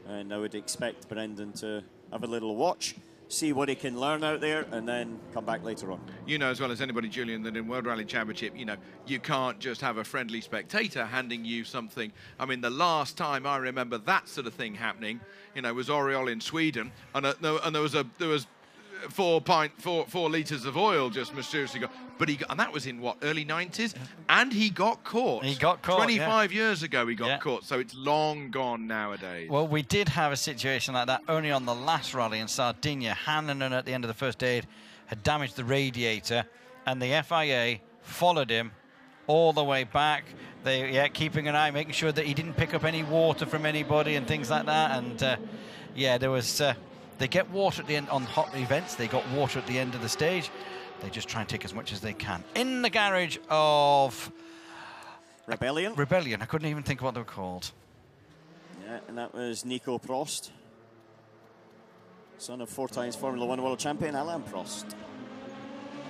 And I would expect Brendan to have a little watch, see what he can learn out there, and then come back later on. You know as well as anybody, Julian, that in World Rally Championship, you know, you can't just have a friendly spectator handing you something. I mean, the last time I remember that sort of thing happening, you know, was Oriol in Sweden, and there was 4 litres of oil just mysteriously got, but and that was in what, early 90s, and he got caught. He got caught. 25 years ago he got caught, so it's long gone nowadays. Well, we did have a situation like that only on the last rally in Sardinia. Hannanen at the end of the first aid had damaged the radiator, and the FIA followed him all the way back. They keeping an eye, making sure that he didn't pick up any water from anybody and things like that. And there was. They get water at the end on hot events. They got water at the end of the stage. They just try and take as much as they can. In the garage of Rebellion. Rebellion. I couldn't even think of what they were called. Yeah, and that was Nico Prost, son of 4 times Formula 1 world champion Alain Prost.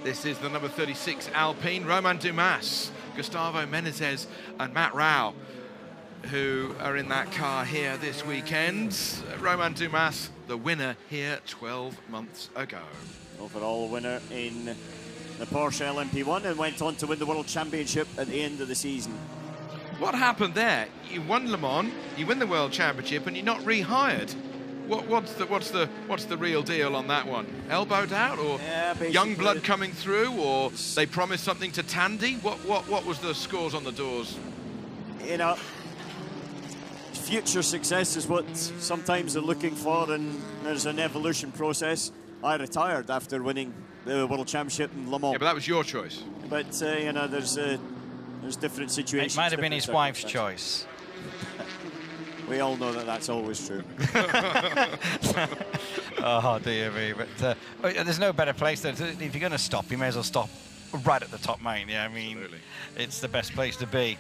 This is the number 36 Alpine, Romain Dumas, Gustavo Menezes and Matt Rao, who are in that car here this weekend. Romain Dumas, the winner here 12 months ago. Overall winner in the Porsche LMP1 and went on to win the World Championship at the end of the season. What happened there? You won Le Mans, you win the World Championship, and you're not rehired. What's the real deal on that one? Elbowed out, or young blood coming through, or they promised something to Tandy? What was the scores on the doors? You know, future success is what sometimes they're looking for, and there's an evolution process. I retired after winning the World Championship in Le Mans. Yeah, but that was your choice. But you know, there's different situations. It might have been his wife's choice. We all know that that's always true. Oh dear me! But there's no better place than if you're going to stop, you may as well stop right at the top main. Yeah, I mean, it's the best place to be.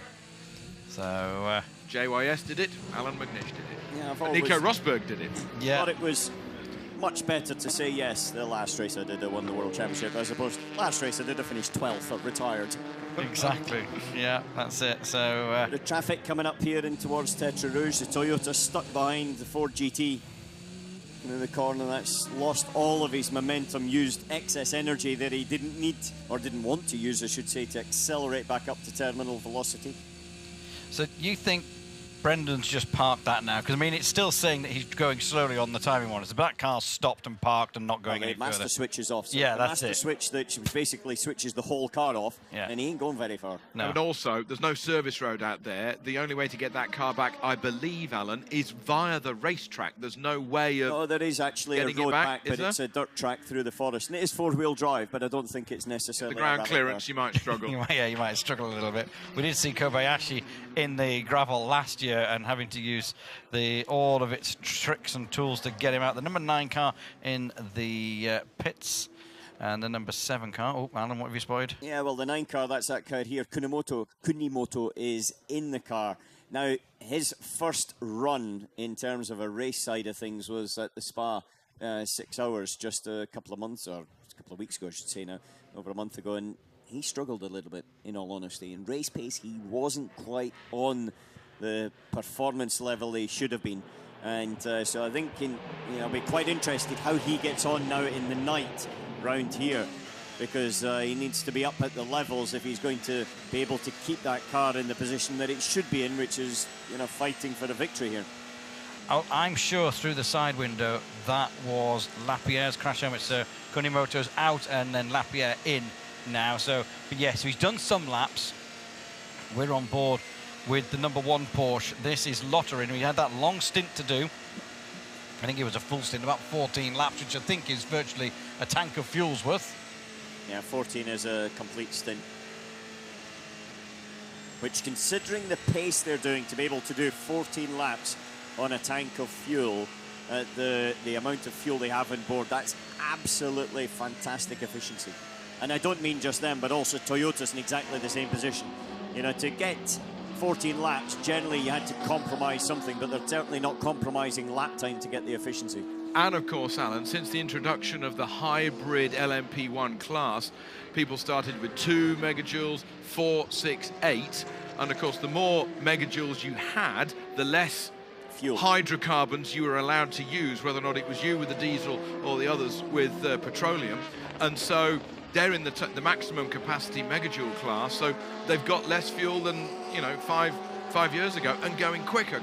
So. JYS did it, Alan McNish did it. Yeah, Nico Rosberg did it. Yeah. I thought it was much better to say, yes, the last race I did, I won the World Championship, as opposed to last race I did, I finished 12th, I retired. Exactly, yeah, that's it. So the traffic coming up here in towards Tetra Rouge, the Toyota stuck behind the Ford GT in the corner. That's lost all of his momentum, used excess energy that he didn't need, or didn't want to use, I should say, to accelerate back up to terminal velocity. So you think Brendan's just parked that now? Because, I mean, it's still saying that he's going slowly on the timing monitor. But that car's stopped and parked and not going any further. Master switches off. So yeah, the that's master switch that basically switches the whole car off, and he ain't going very far. No. And also, there's no service road out there. The only way to get that car back, I believe, Alan, is via the racetrack. There's no way of. Oh, there is actually a road back, but it's a dirt track through the forest. And it is 4-wheel drive, but I don't think it's necessarily. The ground clearance, you might struggle. You might struggle a little bit. We did see Kobayashi in the gravel last year and having to use all of its tricks and tools to get him out. The number 9 car in the pits and the number 7 car. Oh, Alan, what have you spotted? Yeah, well, the 9 car, that's that car here. Kunimoto is in the car. Now, his first run in terms of a race side of things was at the Spa 6 hours just a couple of months, or a couple of weeks ago, I should say now, over a month ago, and he struggled a little bit, in all honesty. In race pace, he wasn't quite on the performance level he should have been. And so I think I'll be quite interested how he gets on now in the night round here, because he needs to be up at the levels if he's going to be able to keep that car in the position that it should be in, which is, fighting for the victory here. Oh, I'm sure through the side window that was Lapierre's crash helmet. So Kunimoto's out and then Lapierre in now. So, but yes, he's done some laps. We're on board with the number 1 Porsche. This is Lotterin. We had that long stint to do. I think it was a full stint, about 14 laps, which I think is virtually a tank of fuel's worth. Yeah, 14 is a complete stint. Which, considering the pace they're doing, to be able to do 14 laps on a tank of fuel, the amount of fuel they have on board, that's absolutely fantastic efficiency. And I don't mean just them, but also Toyota's in exactly the same position. You know, to get 14 laps, generally you had to compromise something, but they're certainly not compromising lap time to get the efficiency. And of course, Alan, since the introduction of the hybrid LMP1 class, people started with 2 megajoules, 4, 6, 8. And of course, the more megajoules you had, the less fuel hydrocarbons you were allowed to use, whether or not it was you with the diesel or the others with petroleum. And so they're in the maximum capacity megajoule class, so they've got less fuel than, you know, five years ago, and going quicker.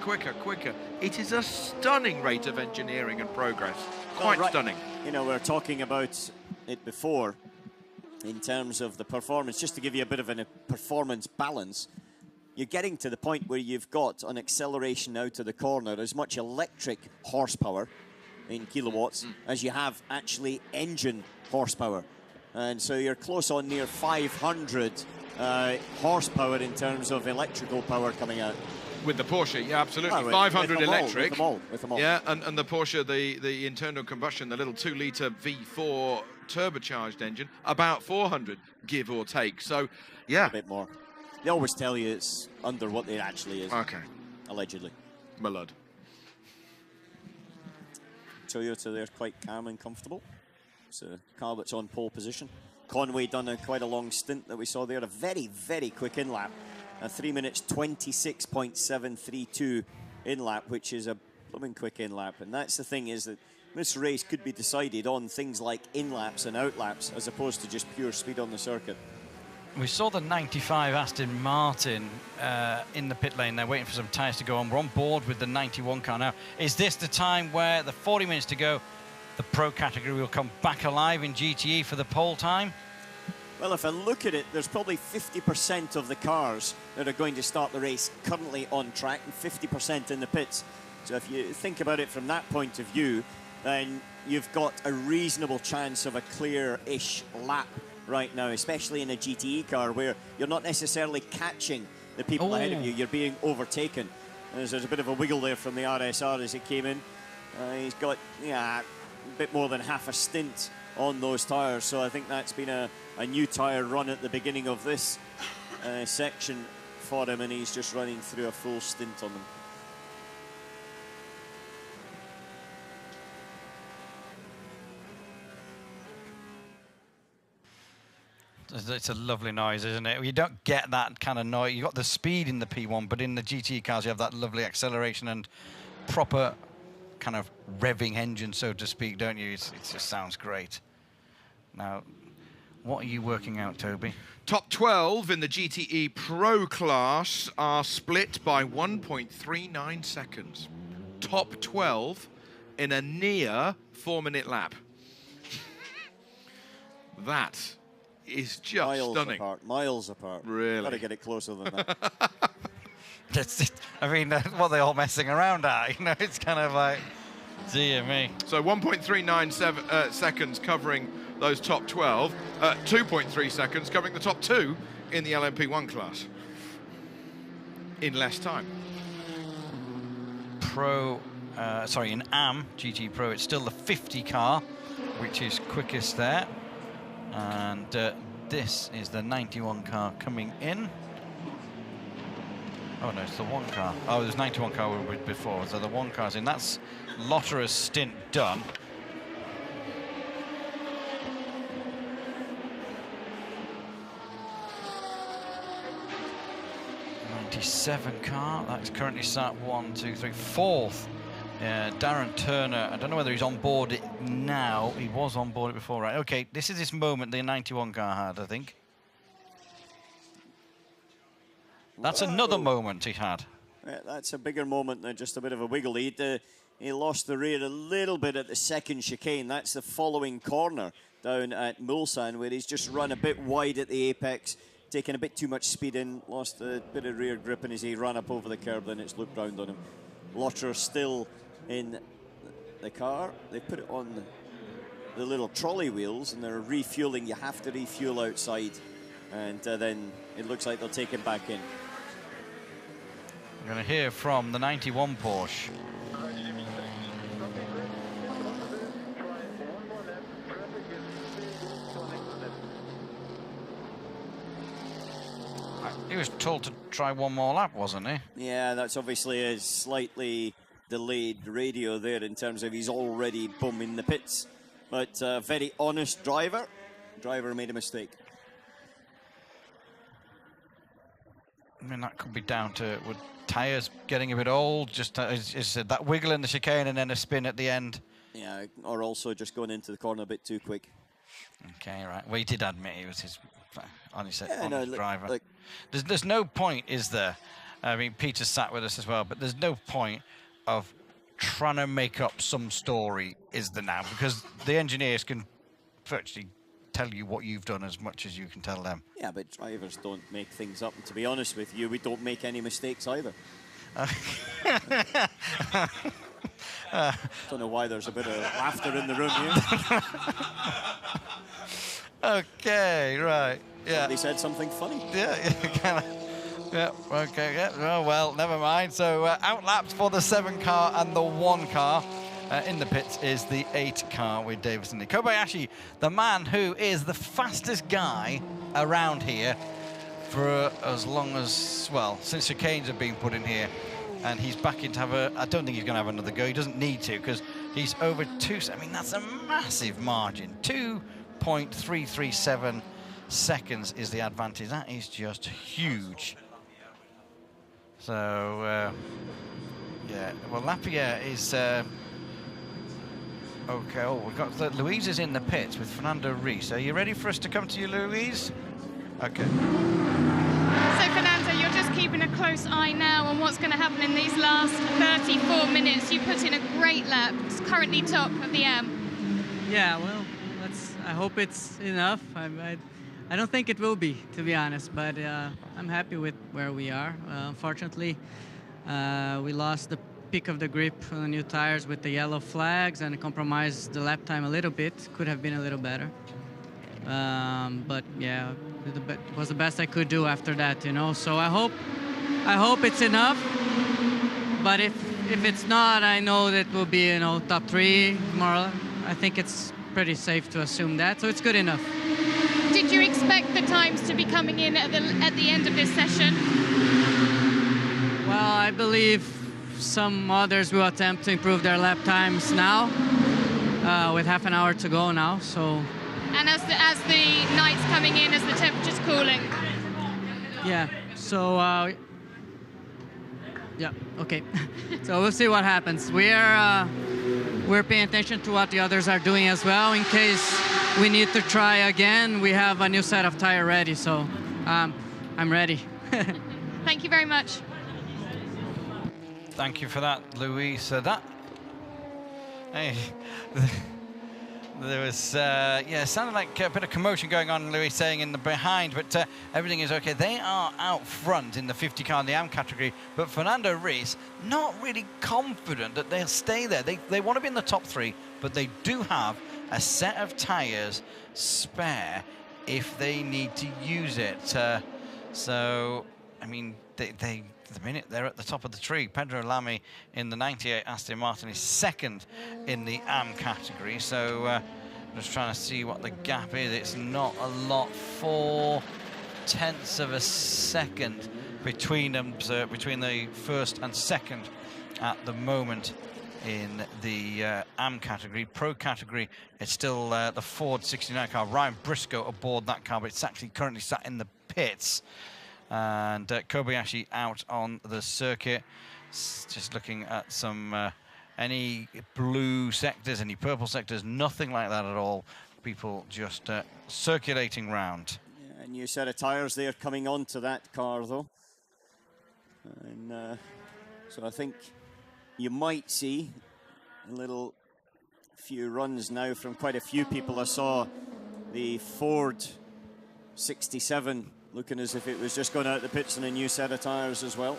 It is a stunning rate of engineering and progress. Quite stunning. You know, we were talking about it before in terms of the performance, just to give you a bit of a performance balance. You're getting to the point where you've got an acceleration out of the corner as much electric horsepower in kilowatts as you have actually engine horsepower. And so you're close on near 500 horsepower in terms of electrical power coming out. With the Porsche, yeah, absolutely. Well, 500 electric. With them all. Yeah, and the Porsche, the internal combustion, the little 2-litre V4 turbocharged engine, about 400, give or take. So, yeah. A bit more. They always tell you it's under what it actually is. Okay. Allegedly. My lord. Toyota there quite calm and comfortable. It's a car that's on pole position. Conway done quite a long stint that we saw there. A very, very quick in-lap. 3 minutes 26.732 in-lap, which is a blooming quick in-lap. And that's the thing, is that this race could be decided on things like in-laps and out-laps as opposed to just pure speed on the circuit. We saw the 95 Aston Martin in the pit lane. They're waiting for some tyres to go on. We're on board with the 91 car now. Is this the time where the 40 minutes to go, the Pro category will come back alive in GTE for the pole time? Well, if I look at it, there's probably 50% of the cars that are going to start the race currently on track and 50% in the pits. So if you think about it from that point of view, then you've got a reasonable chance of a clear-ish lap right now, especially in a GTE car where you're not necessarily catching the people ahead of you, you're being overtaken. There's a bit of a wiggle there from the RSR as it came in. He's got a bit more than half a stint on those tyres, so I think that's been a new tyre run at the beginning of this section for him, and he's just running through a full stint on them. It's a lovely noise, isn't it? You don't get that kind of noise. You've got the speed in the P1, but in the GT cars you have that lovely acceleration and proper kind of revving engine, so to speak, don't you? It just sounds great. Now, what are you working out, Toby? Top 12 in the GTE Pro class are split by 1.39 seconds. Top 12 in a near 4-minute lap. That is just stunning. Miles apart. Really? Got to get it closer than that. I mean, what are they all messing around at? You know, it's kind of like, dear me. So 1.39 seconds covering those top 12, 2.3 seconds covering the top 2 in the LMP1 class in less time. In AM GT Pro, it's still the 50 car, which is quickest there. And this is the 91 car coming in. Oh no, it's the 1 car. Oh, there's 91 car we were with before, so the 1 car's in. That's Lotterer's stint done. '97 car, that's currently sat 1, 2, 3, 4th. Darren Turner, I don't know whether he's on board it now. He was on board it before, right? Okay, this is this moment the 91 car had, I think. That's another moment he had. Yeah, that's a bigger moment than just a bit of a wiggle. He lost the rear a little bit at the second chicane. That's the following corner down at Mulsanne, where he's just run a bit wide at the apex, taken a bit too much speed in, lost a bit of rear grip, and as he ran up over the curb, then it's looped round on him. Lotterer still in the car. They put it on the little trolley wheels, and they're refueling. You have to refuel outside, and then it looks like they'll take him back in. We're going to hear from the 91 Porsche. He was told to try one more lap, wasn't he? Yeah, that's obviously a slightly delayed radio there in terms of he's already bombing the pits. But very honest driver. Driver made a mistake. I mean, that could be down to tyres getting a bit old, just as you said, that wiggle in the chicane and then a spin at the end. Yeah, or also just going into the corner a bit too quick. Okay, right. Well, he did admit he was his honest driver. Look. There's no point, is there? I mean, Peter sat with us as well, but there's no point of trying to make up some story, is there now? Because the engineers can virtually tell you what you've done as much as you can tell them. Yeah, but drivers don't make things up. And to be honest with you, we don't make any mistakes either. Don't know why there's a bit of laughter in the room here. Okay, right. Yeah. They said something funny. Yeah, yeah, okay, yeah. Oh, well, never mind. So outlapped for the 7 car and the 1 car. In the pits is the 8 car with Davison. Kobayashi, the man who is the fastest guy around here for as long as, well, since chicanes have been put in here. And he's back in to have a, I don't think he's going to have another go. He doesn't need to, because he's over 2. I mean, that's a massive margin. 2.337 seconds is the advantage. That is just huge. So, yeah. Well, Lapierre is... okay, oh, we've got Louise is in the pits with Fernando Reis. Are you ready for us to come to you, Louise? Okay. So, Fernando, you're just keeping a close eye now on what's going to happen in these last 34 minutes. You put in a great lap. It's currently top of the AM. Yeah, well, I hope it's enough. I don't think it will be, to be honest, but I'm happy with where we are. Unfortunately, we lost the peak of the grip on the new tires with the yellow flags and compromised the lap time a little bit. Could have been a little better. But yeah, it was the best I could do after that, you know. So I hope it's enough. But if it's not, I know that will be, you know, top 3 more. I think it's pretty safe to assume that. So it's good enough. Did you expect the times to be coming in at the end of this session? Well, I believe some others will attempt to improve their lap times now, with half an hour to go now. So. And as the night's coming in, as the temperature's cooling. Yeah. So. Yeah. Okay. So we'll see what happens. We're paying attention to what the others are doing as well. In case we need to try again, we have a new set of tire ready. So I'm ready. Thank you very much. Thank you for that, Louise. Hey, there was, yeah, sounded like a bit of commotion going on, Louise saying in the behind, but everything is okay. They are out front in the 50 car in the AM category, but Fernando Reis not really confident that they'll stay there. They want to be in the top 3, but they do have a set of tyres spare if they need to use it. So, I mean, at the minute they're at the top of the tree. Pedro Lamy in the 98 Aston Martin is 2nd in the AM category. So just trying to see what the gap is. It's not a lot, 0.4 of a second between them, between the 1st and 2nd at the moment in the AM category. Pro category, it's still the Ford 69 car. Ryan Briscoe aboard that car, but it's actually currently sat in the pits. And Kobayashi out on the circuit, just looking at some any blue sectors, any purple sectors, nothing like that at all. People just circulating round. Yeah, a new set of tyres there coming onto that car though, and so I think you might see a few runs now from quite a few people. I saw the Ford 67 looking as if it was just going out the pits in a new set of tyres as well.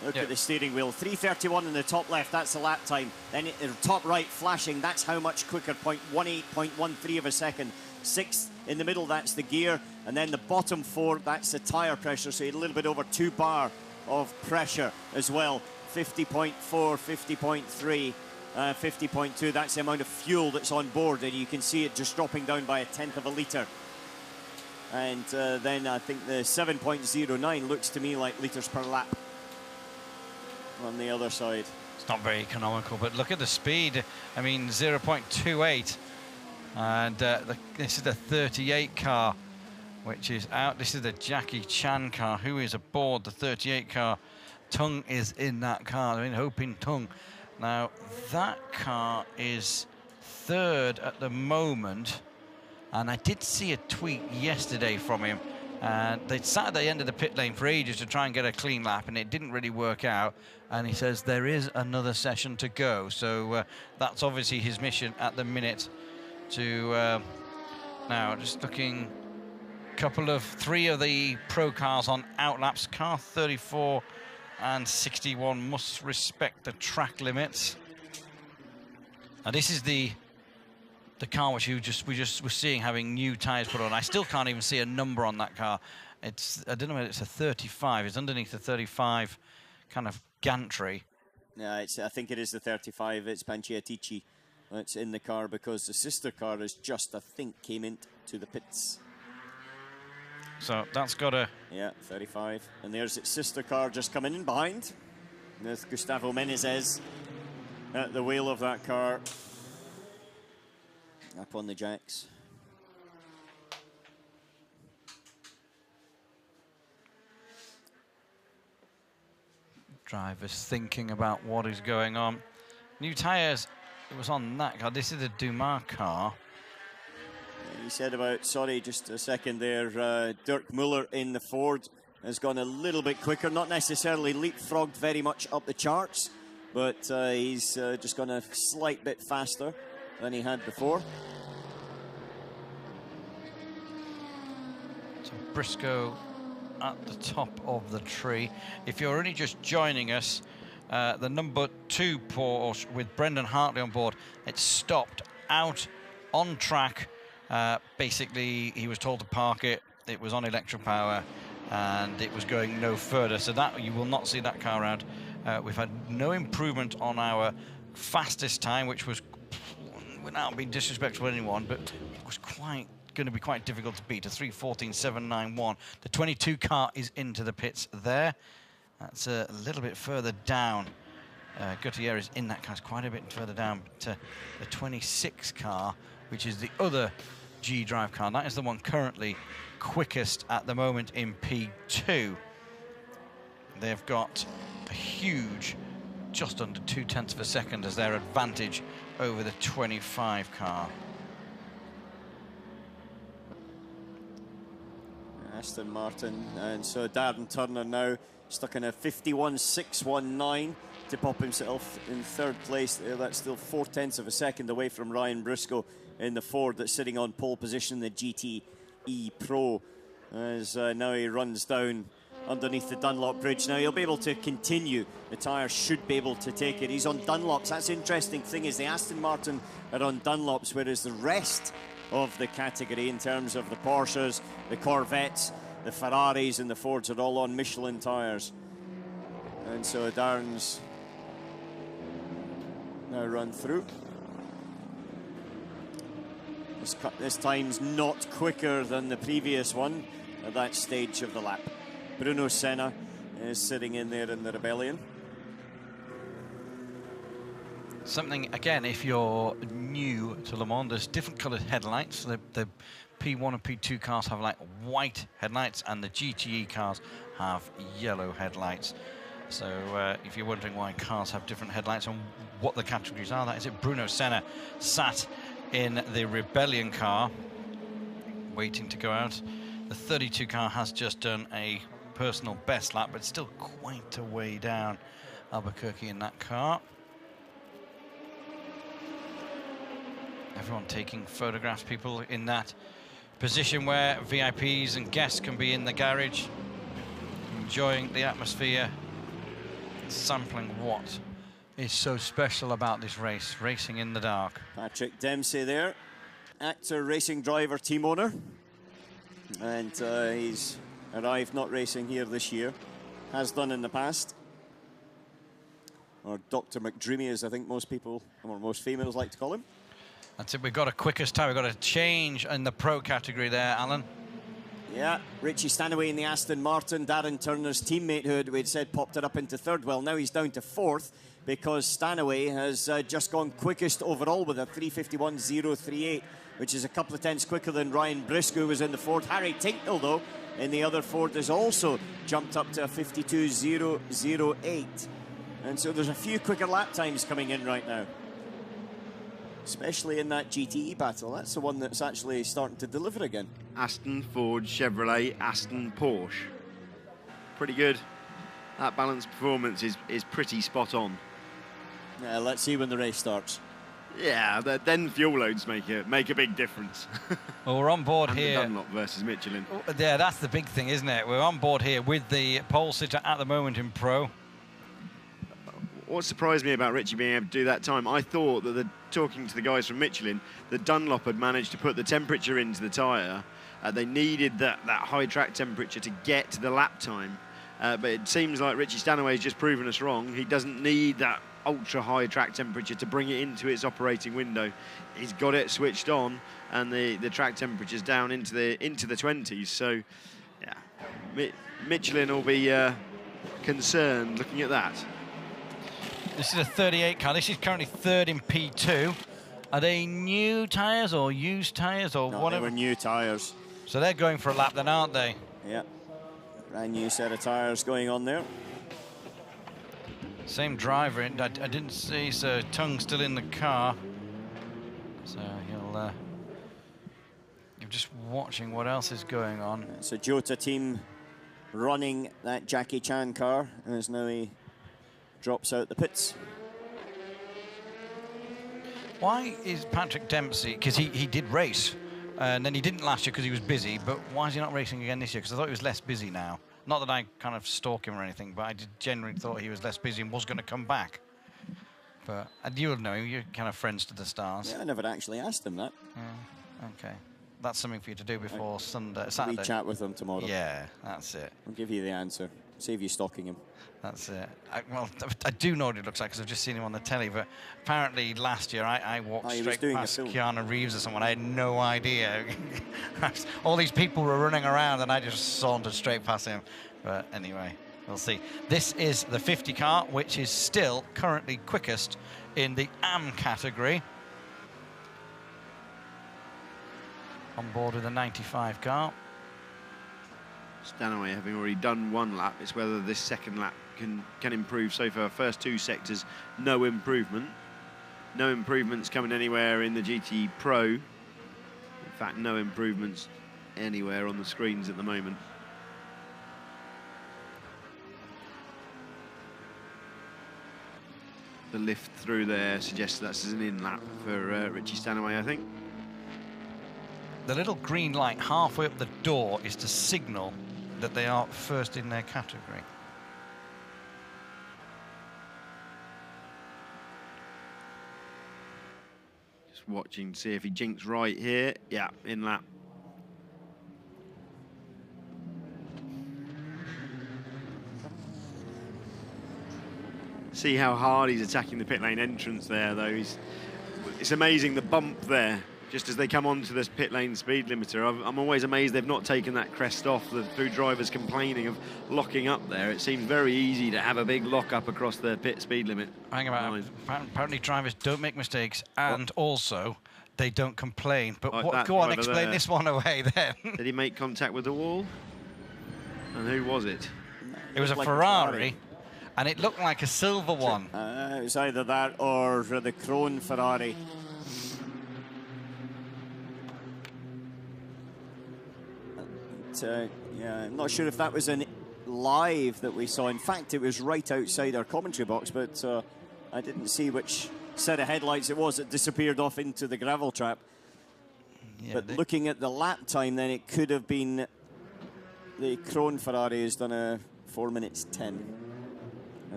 Look at the steering wheel. 3:31 in the top left, that's the lap time. Then the top right flashing, that's how much quicker, 0.13 of a second. 6th in the middle, that's the gear. And then the bottom 4, that's the tyre pressure. So you had a little bit over 2 bar of pressure as well. 50.4, 50.3, 50.2. That's the amount of fuel that's on board. And you can see it just dropping down by 1/10 of a litre. And then I think the 7.09 looks to me like litres per lap on the other side. It's not very economical, but look at the speed. I mean, 0.28. And this is the 38 car, which is out. This is the Jackie Chan car, who is aboard the 38 car. Tung is in that car. I mean, hoping Tung. Now, that car is 3rd at the moment. And I did see a tweet yesterday from him. And they sat at the end of the pit lane for ages to try and get a clean lap, and it didn't really work out. And he says there is another session to go. So that's obviously his mission at the minute. To now, just looking, 3 of the pro cars on outlaps. Car 34 and 61 must respect the track limits. Now this is the car which we just were seeing having new tyres put on. I still can't even see a number on that car. It's, I don't know whether it's a 35. It's underneath the 35 kind of gantry. Yeah, I think it is the 35. It's Panciatici that's in the car, because the sister car is just, I think, came into the pits. So that's got a... Yeah, 35. And there's its sister car just coming in behind, with Gustavo Menezes at the wheel of that car. Up on the jacks. Drivers thinking about what is going on. New tyres, it was on that car. This is the Dumas car. He said about, sorry, just a second there, Dirk Muller in the Ford has gone a little bit quicker, not necessarily leapfrogged very much up the charts, but he's just gone a slight bit faster than he had before. So Briscoe at the top of the tree. If you're only just joining us, the number 2 Porsche with Brendan Hartley on board, it stopped out on track. Basically, he was told to park it. It was on electric power, and it was going no further. So that you will not see that car around. We've had no improvement on our fastest time, which was, without being disrespectful to anyone, but it was going to be quite difficult to beat, a 3:14.791. The 22 car is into the pits there. That's a little bit further down. Gutierrez in that car is quite a bit further down. But the 26 car, which is the other G-Drive car, that is the one currently quickest at the moment in P2. They've got a huge, just under 0.2 of a second as their advantage over the 25 car. Aston Martin, and so Darren Turner now stuck in a 51.619 to pop himself in 3rd place. That's still 0.4 of a second away from Ryan Briscoe in the Ford that's sitting on pole position, the GTE Pro, as now he runs down underneath the Dunlop bridge. Now he'll be able to continue. The tyres should be able to take it. He's on Dunlops. That's the interesting thing, is the Aston Martin are on Dunlops, whereas the rest of the category, in terms of the Porsches, the Corvettes, the Ferraris and the Fords, are all on Michelin tyres. And so Darren's now run through. This time's not quicker than the previous one at that stage of the lap. Bruno Senna is sitting in there in the Rebellion. Something, again, if you're new to Le Mans, there's different coloured headlights. The P1 and P2 cars have like white headlights, and the GTE cars have yellow headlights. So if you're wondering why cars have different headlights and what the categories are, that is it. Bruno Senna sat in the Rebellion car, waiting to go out. The 32 car has just done a personal best lap, but still quite a way down. Albuquerque in that car. Everyone taking photographs, people in that position where VIPs and guests can be in the garage, enjoying the atmosphere sampling what is so special about this race, racing in the dark. Patrick Dempsey there, actor, racing driver, team owner. And he's arrived not racing here this year, has done in the past. Or Dr. McDreamy, as I think most people, or most females like to call him. That's it, we've got a quickest time. We've got a change in the pro category there, Alan. Yeah, Richie Stanaway in the Aston Martin, Darren Turner's teammate, who we'd said popped it up into third. Well, now he's down to fourth because Stanaway has just gone quickest overall with a 3:51.038, which is a couple of tenths quicker than Ryan Briscoe, who was in the fourth. Harry Tinknell, though, in the other Ford, has also jumped up to a 52.008. And so there's a few quicker lap times coming in right now, especially in that GTE battle. That's the one that's actually starting to deliver again. Aston, Ford, Chevrolet, Aston, Porsche. Pretty good. That balanced performance is pretty spot on. Yeah, let's see when the race starts. Yeah, then fuel loads make a big difference. Well, we're on board and here. The Dunlop versus Michelin. Yeah, that's the big thing, isn't it? We're on board here with the pole sitter at the moment in pro. What surprised me about Richie being able to do that time, I thought that talking to the guys from Michelin, the Dunlop had managed to put the temperature into the tyre. They needed that high track temperature to get to the lap time. But it seems like Richie Stanaway has just proven us wrong. He doesn't need that ultra high track temperature to bring it into its operating window. He's got it switched on, and the track temperature's down into the 20s. So, yeah, Michelin will be concerned looking at that. This is a 38 car. This is currently third in P2. Are they new tyres or used tyres or whatever? They were new tyres. So they're going for a lap then, aren't they? Yeah. Brand new set of tyres going on there. Same driver. I didn't see Sir Tung still in the car. So he'll... you're just watching what else is going on. It's a Jota team running that Jackie Chan car, and as now he drops out the pits. Why is Patrick Dempsey, because he did race, and then he didn't last year because he was busy, but why is he not racing again this year? Because I thought he was less busy now. Not that I kind of stalk him or anything, but I generally thought he was less busy and was going to come back. But you would know him, you're kind of friends to the stars. Yeah, I never actually asked him that. Yeah, okay. That's something for you to do before Saturday. We chat with him tomorrow. Yeah, that's it. I'll give you the answer. Save you stalking him. That's it. I do know what it looks like because I've just seen him on the telly, but apparently last year I walked straight past Keanu Reeves or someone. I had no idea. All these people were running around and I just sauntered straight past him. But anyway, we'll see. This is the 50 car, which is still currently quickest in the AM category. On board with the 95 car. Stanaway having already done one lap. It's whether this second lap can improve. So far, first two sectors, no improvement. No improvements coming anywhere in the GT Pro. In fact, no improvements anywhere on the screens at the moment. The lift through there suggests that's an in lap for Richie Stanaway, I think. The little green light halfway up the door is to signal that they are first in their category. Just watching to see if he jinks right here. Yeah, in lap. See how hard he's attacking the pit lane entrance there, though. It's amazing the bump there. Just as they come onto this pit lane speed limiter. I'm always amazed they've not taken that crest off through drivers complaining of locking up there. It seems very easy to have a big lock up across the pit speed limit. Hang about. Apparently drivers don't make mistakes and also they don't complain. But go on, explain this one away then. Did he make contact with the wall? And who was it? It was a Ferrari. And it looked like a silver one. It was either that or the Krone Ferrari. Yeah, I'm not sure if that was an live that we saw. In fact, it was right outside our commentary box, but I didn't see which set of headlights it was that disappeared off into the gravel trap. Yeah, but looking at the lap time, then it could have been the Krone Ferrari has done a 4 minutes 10.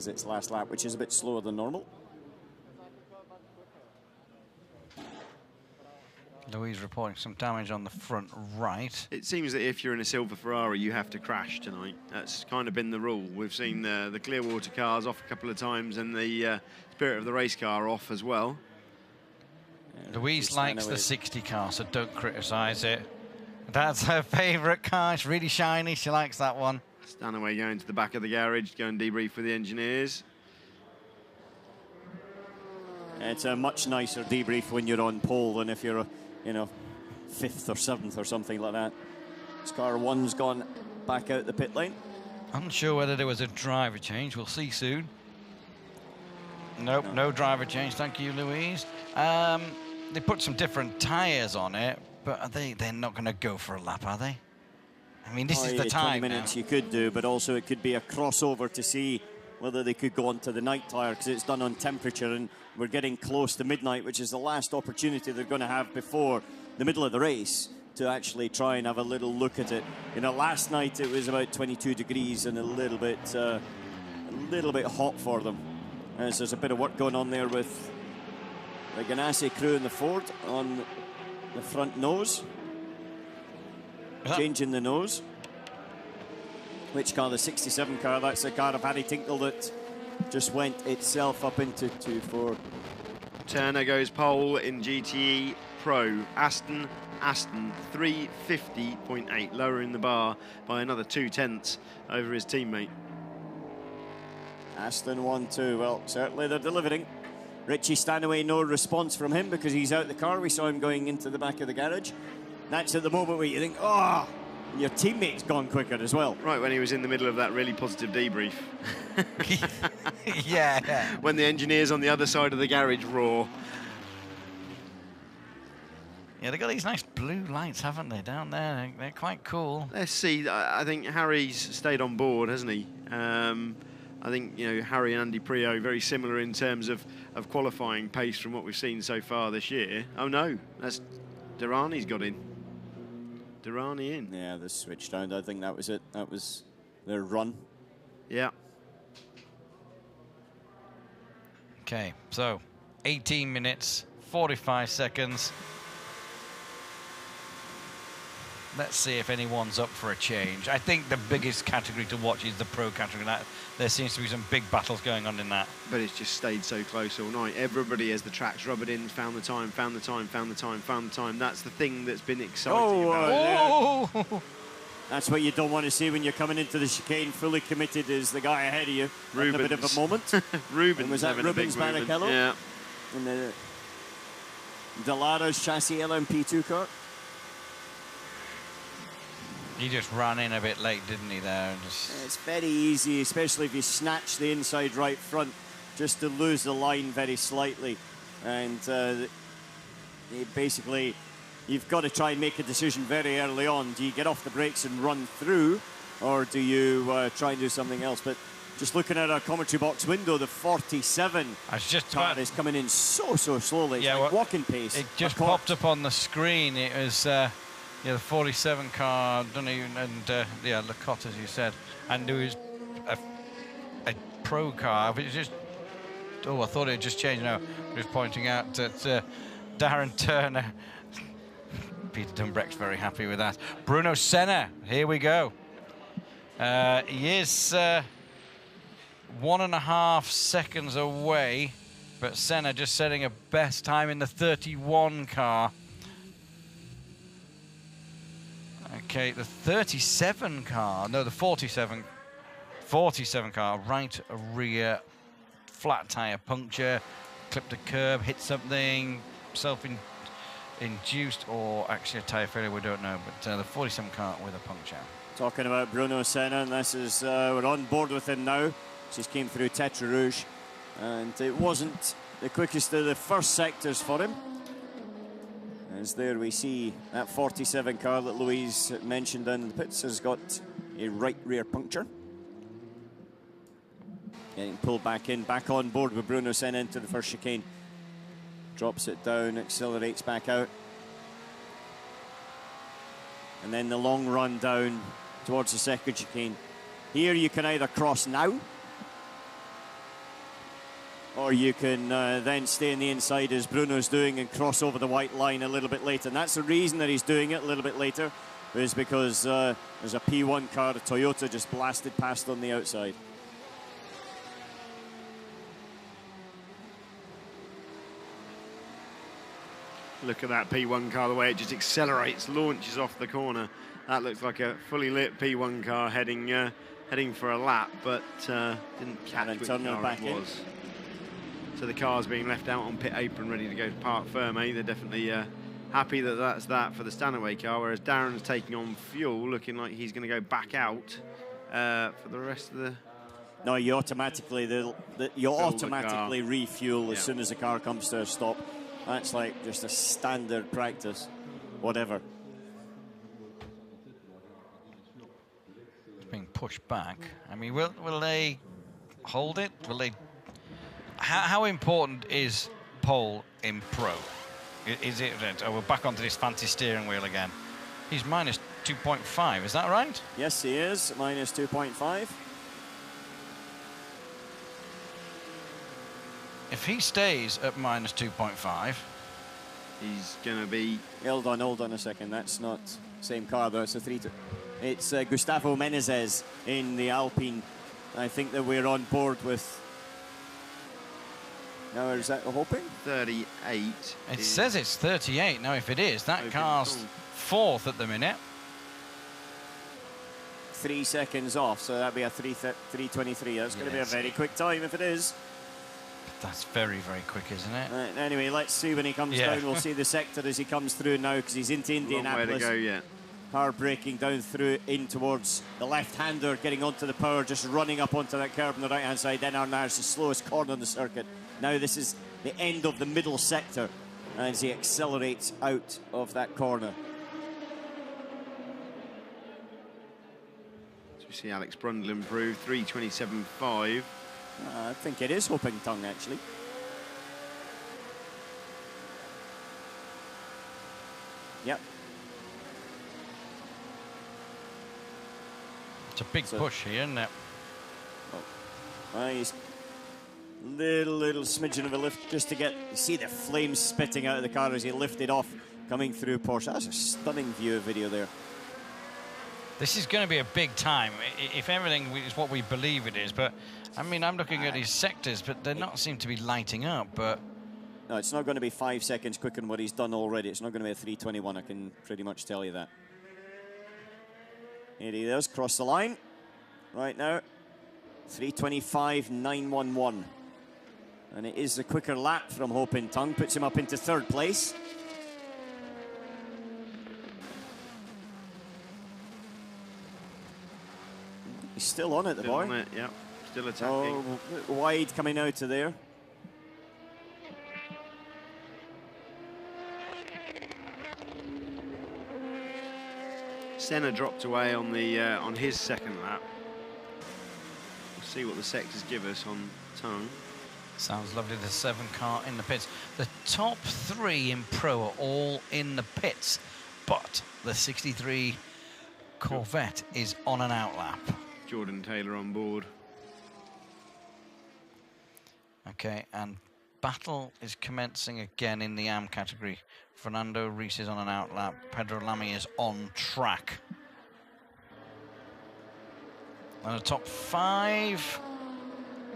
as its last lap, which is a bit slower than normal. Louise reporting some damage on the front right. It seems that if you're in a silver Ferrari, you have to crash tonight. That's kind of been the rule. We've seen the Clearwater cars off a couple of times and the Spirit of the Race car off as well. Yeah, Louise likes the 60 car, so don't criticise it. That's her favourite car. It's really shiny. She likes that one. Stanaway going to the back of the garage, go and debrief with the engineers. It's a much nicer debrief when you're on pole than if you're, you know, 5th or 7th or something like that. Car 1's gone back out the pit lane. Unsure whether there was a driver change. We'll see soon. Nope, no driver change. Thank you, Louise. They put some different tyres on it, but they're not going to go for a lap, are they? I mean, this is the time 20 minutes now. you could do, but also it could be a crossover to see whether they could go onto the night tyre, because it's done on temperature, and we're getting close to midnight, which is the last opportunity they're going to have before the middle of the race to actually try and have a little look at it. You know, last night it was about 22 degrees and a little bit hot for them. As there's a bit of work going on there with the Ganassi crew in the Ford on the front nose. Changing the nose. Which car? The 67 car. That's the car of Harry Tinkle that just went itself up into 2-4. Turner goes pole in GTE Pro. Aston 350.8, lowering the bar by another 0.2 over his teammate. Aston 1-2. Well, certainly they're delivering. Richie Stanaway, no response from him because he's out the car. We saw him going into the back of the garage. That's at the moment where you think, oh, your teammate's gone quicker as well. Right when he was in the middle of that really positive debrief. Yeah. When the engineers on the other side of the garage roar. Yeah, they've got these nice blue lights, haven't they, down there? They're quite cool. Let's see. I think Harry's stayed on board, hasn't he? I think, you know, Harry and Andy Prio very similar in terms of qualifying pace from what we've seen so far this year. Oh no, that's Durrani's got in. Durrani in. Yeah, they switched round. I think that was it. That was their run. Yeah. Okay, so 18 minutes, 45 seconds. Let's see if anyone's up for a change. I think the biggest category to watch is the pro category. There seems to be some big battles going on in that. But it's just stayed so close all night. Everybody, as the tracks rubbered in, found the time. That's the thing that's been exciting about it. That's what you don't want to see when you're coming into the chicane. Fully committed is the guy ahead of you. Having a bit of a moment. Rubens. And was that Rubens Barrichello? Yeah. In the Dalara's chassis LMP2 car. He just ran in a bit late, didn't he, there? It's very easy, especially if you snatch the inside right front, just to lose the line very slightly. And basically, you've got to try and make a decision very early on. Do you get off the brakes and run through, or do you try and do something else? But just looking at our commentary box window, the 47 car is coming in so slowly. It's like walking pace. It just popped up on the screen. It was... yeah, the 47 car, and yeah, Lacotte, as you said, and there was a pro car. But it's just, I thought it had just changed. No, just pointing out that Darren Turner, Peter Dunbrecht's very happy with that. Bruno Senna, here we go. He is 1.5 seconds away, but Senna just setting a best time in the 31 car. Okay, the 37 car, no, the 47 car, right rear, flat tyre puncture, clipped a curb, hit something, self-induced, or actually a tyre failure, we don't know, but the 47 car with a puncture. Talking about Bruno Senna, and this is, we're on board with him now. Just came through Tetra Rouge, and it wasn't the quickest of the first sectors for him. As there we see that 47 car that Louise mentioned in the pits has got a right rear puncture. Getting pulled back in, back on board with Bruno Senna into the first chicane. Drops it down, accelerates back out. And then the long run down towards the second chicane. Here you can either cross now, or you can then stay in the inside as Bruno's doing and cross over the white line a little bit later. And that's the reason that he's doing it a little bit later, is because there's a P1 car, a Toyota, just blasted past on the outside. Look at that P1 car, the way it just accelerates, launches off the corner. That looks like a fully lit P1 car heading for a lap, but didn't catch which car it was. So the car's being left out on pit apron, ready to go to parc ferme. They're definitely happy that that's that for the Stanaway car, whereas Darren's taking on fuel, looking like he's going to go back out for the rest of the... No, you automatically refuel as soon as the car comes to a stop. That's like just a standard practice, whatever. It's being pushed back. I mean, will they hold it? Will they? How important is pole in pro? Is it? Oh, we're back onto this fancy steering wheel again. He's minus 2.5. Is that right? Yes, he is minus 2.5. If he stays at minus 2.5, he's going to be... Hold on a second. That's not same car, though. It's a 3-2. It's Gustavo Menezes in the Alpine. I think that we're on board with... Now, is that hoping? 38. It says it's 38. Now, if it is, that car's fourth at the minute. 3 seconds off, so that'd be a 3:23. That's going to be a very quick time if it is. That's very, very quick, isn't it? Anyway, let's see when he comes down. We'll see the sector as he comes through now, because he's into Indianapolis. Long way to go yet. Car braking down through in towards the left-hander, getting onto the power, just running up onto that curb on the right-hand side. Then Arnaud's the slowest corner on the circuit. Now this is the end of the middle sector as he accelerates out of that corner. So we see Alex Brundle improve, 3:27.5. I think it is Hoping Tongue, actually. Yep. It's a big push here, isn't it? He's little smidgen of a lift just to get... You see the flames spitting out of the car as he lifted off, coming through Porsche. That's a stunning view of video there. This is going to be a big time, if everything is what we believe it is. But, I mean, I'm looking at his sectors, but they don't seem to be lighting up. But no, it's not going to be 5 seconds quicker than what he's done already. It's not going to be a 3:21, I can pretty much tell you that. Here he is, cross the line. Right now, 3:25.911. And it is a quicker lap from Hoping Tongue, puts him up into third place. He's still on it, the boy. Still on it, yeah. Still attacking. Oh, wide coming out of there. Senna dropped away on the on his second lap. We'll see what the sectors give us on Tongue. Sounds lovely. The 7 car in the pits. The top 3 in Pro are all in the pits, but the 63 Corvette is on an outlap. Jordan Taylor on board. Okay, and battle is commencing again in the AM category. Fernando Reis is on an outlap. Pedro Lamy is on track. And the top 5,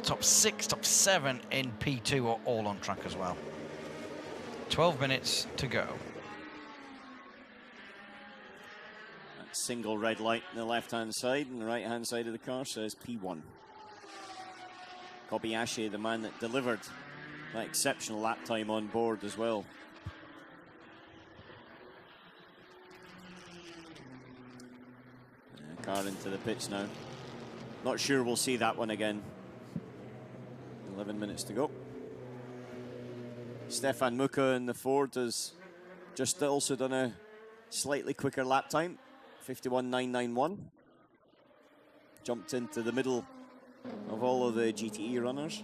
top 6, top 7 in P2 are all on track as well. 12 minutes to go. That single red light on the left-hand side, and the right-hand side of the car says P1. Kobayashi, the man that delivered that exceptional lap time on board as well. Car into the pits now. Not sure we'll see that one again. 11 minutes to go. Stefan Muka in the Ford has just also done a slightly quicker lap time, 51.991. Jumped into the middle of all of the GTE runners.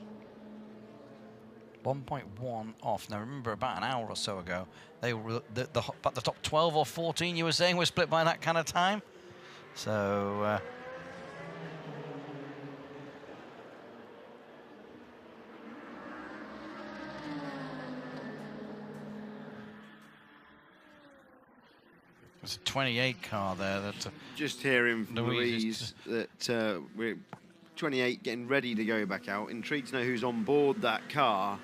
1.1 off. Now remember, about an hour or so ago, they were the top 12 or 14 you were saying were split by that kind of time. So It's a 28 car there. That just hearing from Louise that we're 28 getting ready to go back out. Intrigued to know who's on board that car.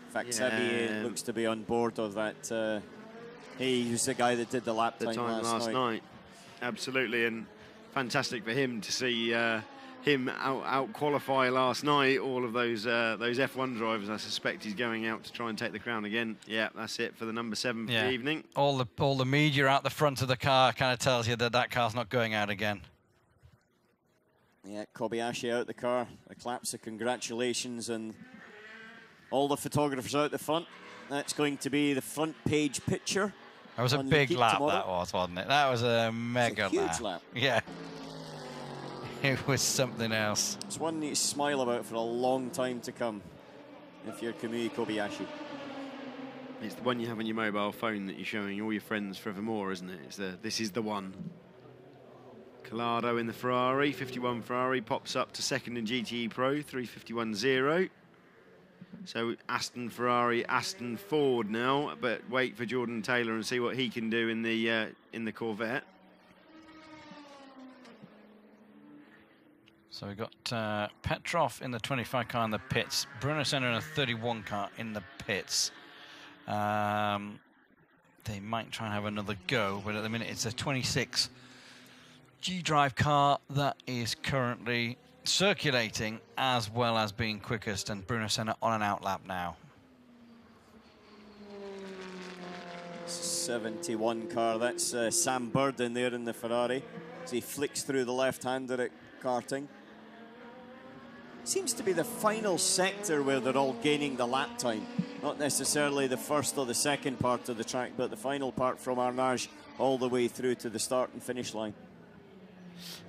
In fact, Xavier looks to be on board of that. He was the guy that did the lap time last night. Absolutely, and fantastic for him to see him out qualify last night. All of those F1 drivers. I suspect he's going out to try and take the crown again. Yeah, that's it for the number 7 for the evening. All the media out the front of the car kind of tells you that that car's not going out again. Yeah, Kobayashi out the car. The claps of congratulations, and all the photographers out the front. That's going to be the front page picture. That was a big lap, that was, wasn't it? That was a mega huge lap. Yeah. It was something else. It's one you smile about for a long time to come if you're Kamui Kobayashi. It's the one you have on your mobile phone that you're showing all your friends forevermore, isn't it? It's this is the one. Collado in the Ferrari, 51 Ferrari, pops up to second in GTE Pro, 351.0. So Aston Ferrari, Aston Ford now, but wait for Jordan Taylor and see what he can do in the Corvette. So we've got Petrov in the 25 car in the pits, Bruno Senna in a 31 car in the pits. They might try and have another go, but at the minute it's a 26 G-Drive car that is currently circulating as well as being quickest, and Bruno Senna on an out lap now. 71 car, that's Sam Bird in there in the Ferrari as he flicks through the left-hander at karting. Seems to be the final sector where they're all gaining the lap time. Not necessarily the first or the second part of the track, but the final part from Arnage all the way through to the start and finish line.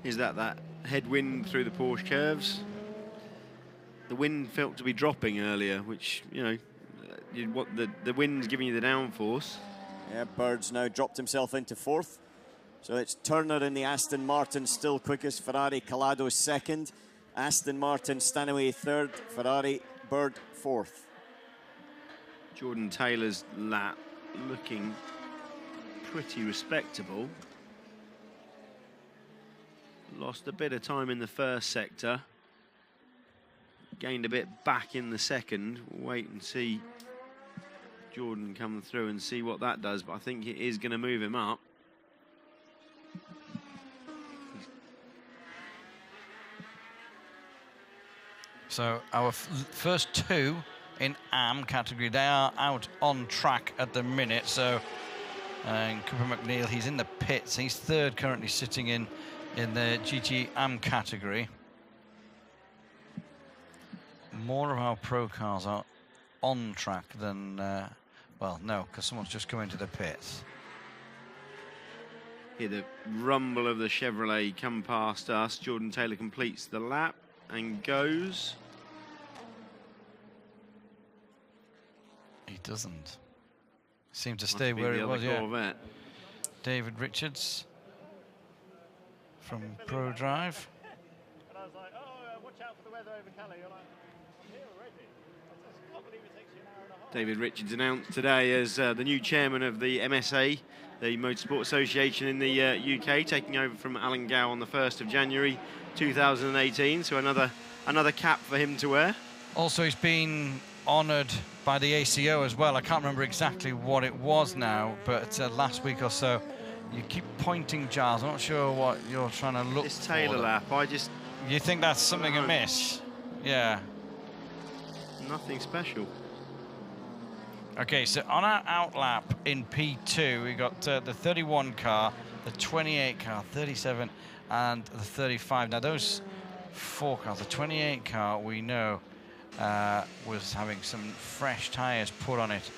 Is that headwind through the Porsche Curves? The wind felt to be dropping earlier, which, you know, the wind's giving you the downforce. Yeah, Bird's now dropped himself into 4th. So it's Turner in the Aston Martin still quickest, Ferrari Collado 2nd, Aston Martin Stanaway 3rd, Ferrari Bird 4th. Jordan Taylor's lap looking pretty respectable. Lost a bit of time in the first sector. Gained a bit back in the second. Wait and see Jordan come through and see what that does. But I think it is going to move him up. So our first two in AM category, they are out on track at the minute. So Cooper McNeil, he's in the pits. He's 3rd currently sitting in the GT AM category. More of our pro cars are on track than, well, no, because someone's just come into the pits. Hear the rumble of the Chevrolet come past us. Jordan Taylor completes the lap and goes. He doesn't. Seemed to stay where he was, yeah. David Richards from Pro Drive. And I was like, watch out for the weather over Cali. You're like, I'm here already. I can't believe it takes you an hour and a half. David Richards announced today as the new chairman of the MSA, the Motorsport Association in the UK, taking over from Alan Gow on the 1st of January 2018. So another cap for him to wear. Also, he's been honoured by the ACO as well. I can't remember exactly what it was now, but last week or so. You keep pointing, Giles. I'm not sure what you're trying to look for. This Taylor lap, You think that's something amiss? Yeah. Nothing special. Okay, so on our out lap in P2, we got the 31 car, the 28 car, 37, and the 35. Now, those 4 cars, the 28 car, we know, was having some fresh tyres put on it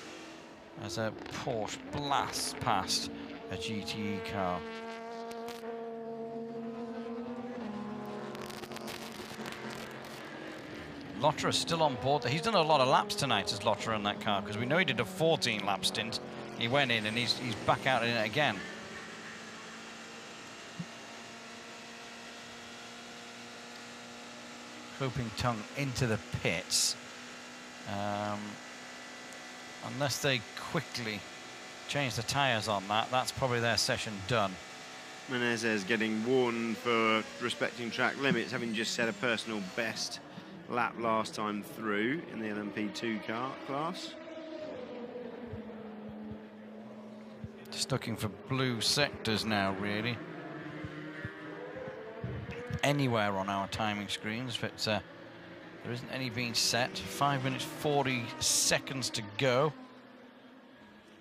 as a Porsche blasts past a GTE car. Lotterer still on board. He's done a lot of laps tonight as Lotterer in that car, because we know he did a 14-lap stint. He went in and he's back out in it again. Hoping Tongue into the pits. Unless they quickly change the tyres on that, that's probably their session done. Menezes getting warned for respecting track limits, having just set a personal best lap last time through in the LMP2 car class. Just looking for blue sectors now, really. Anywhere on our timing screens, but there isn't any being set. 5 minutes 40 seconds to go.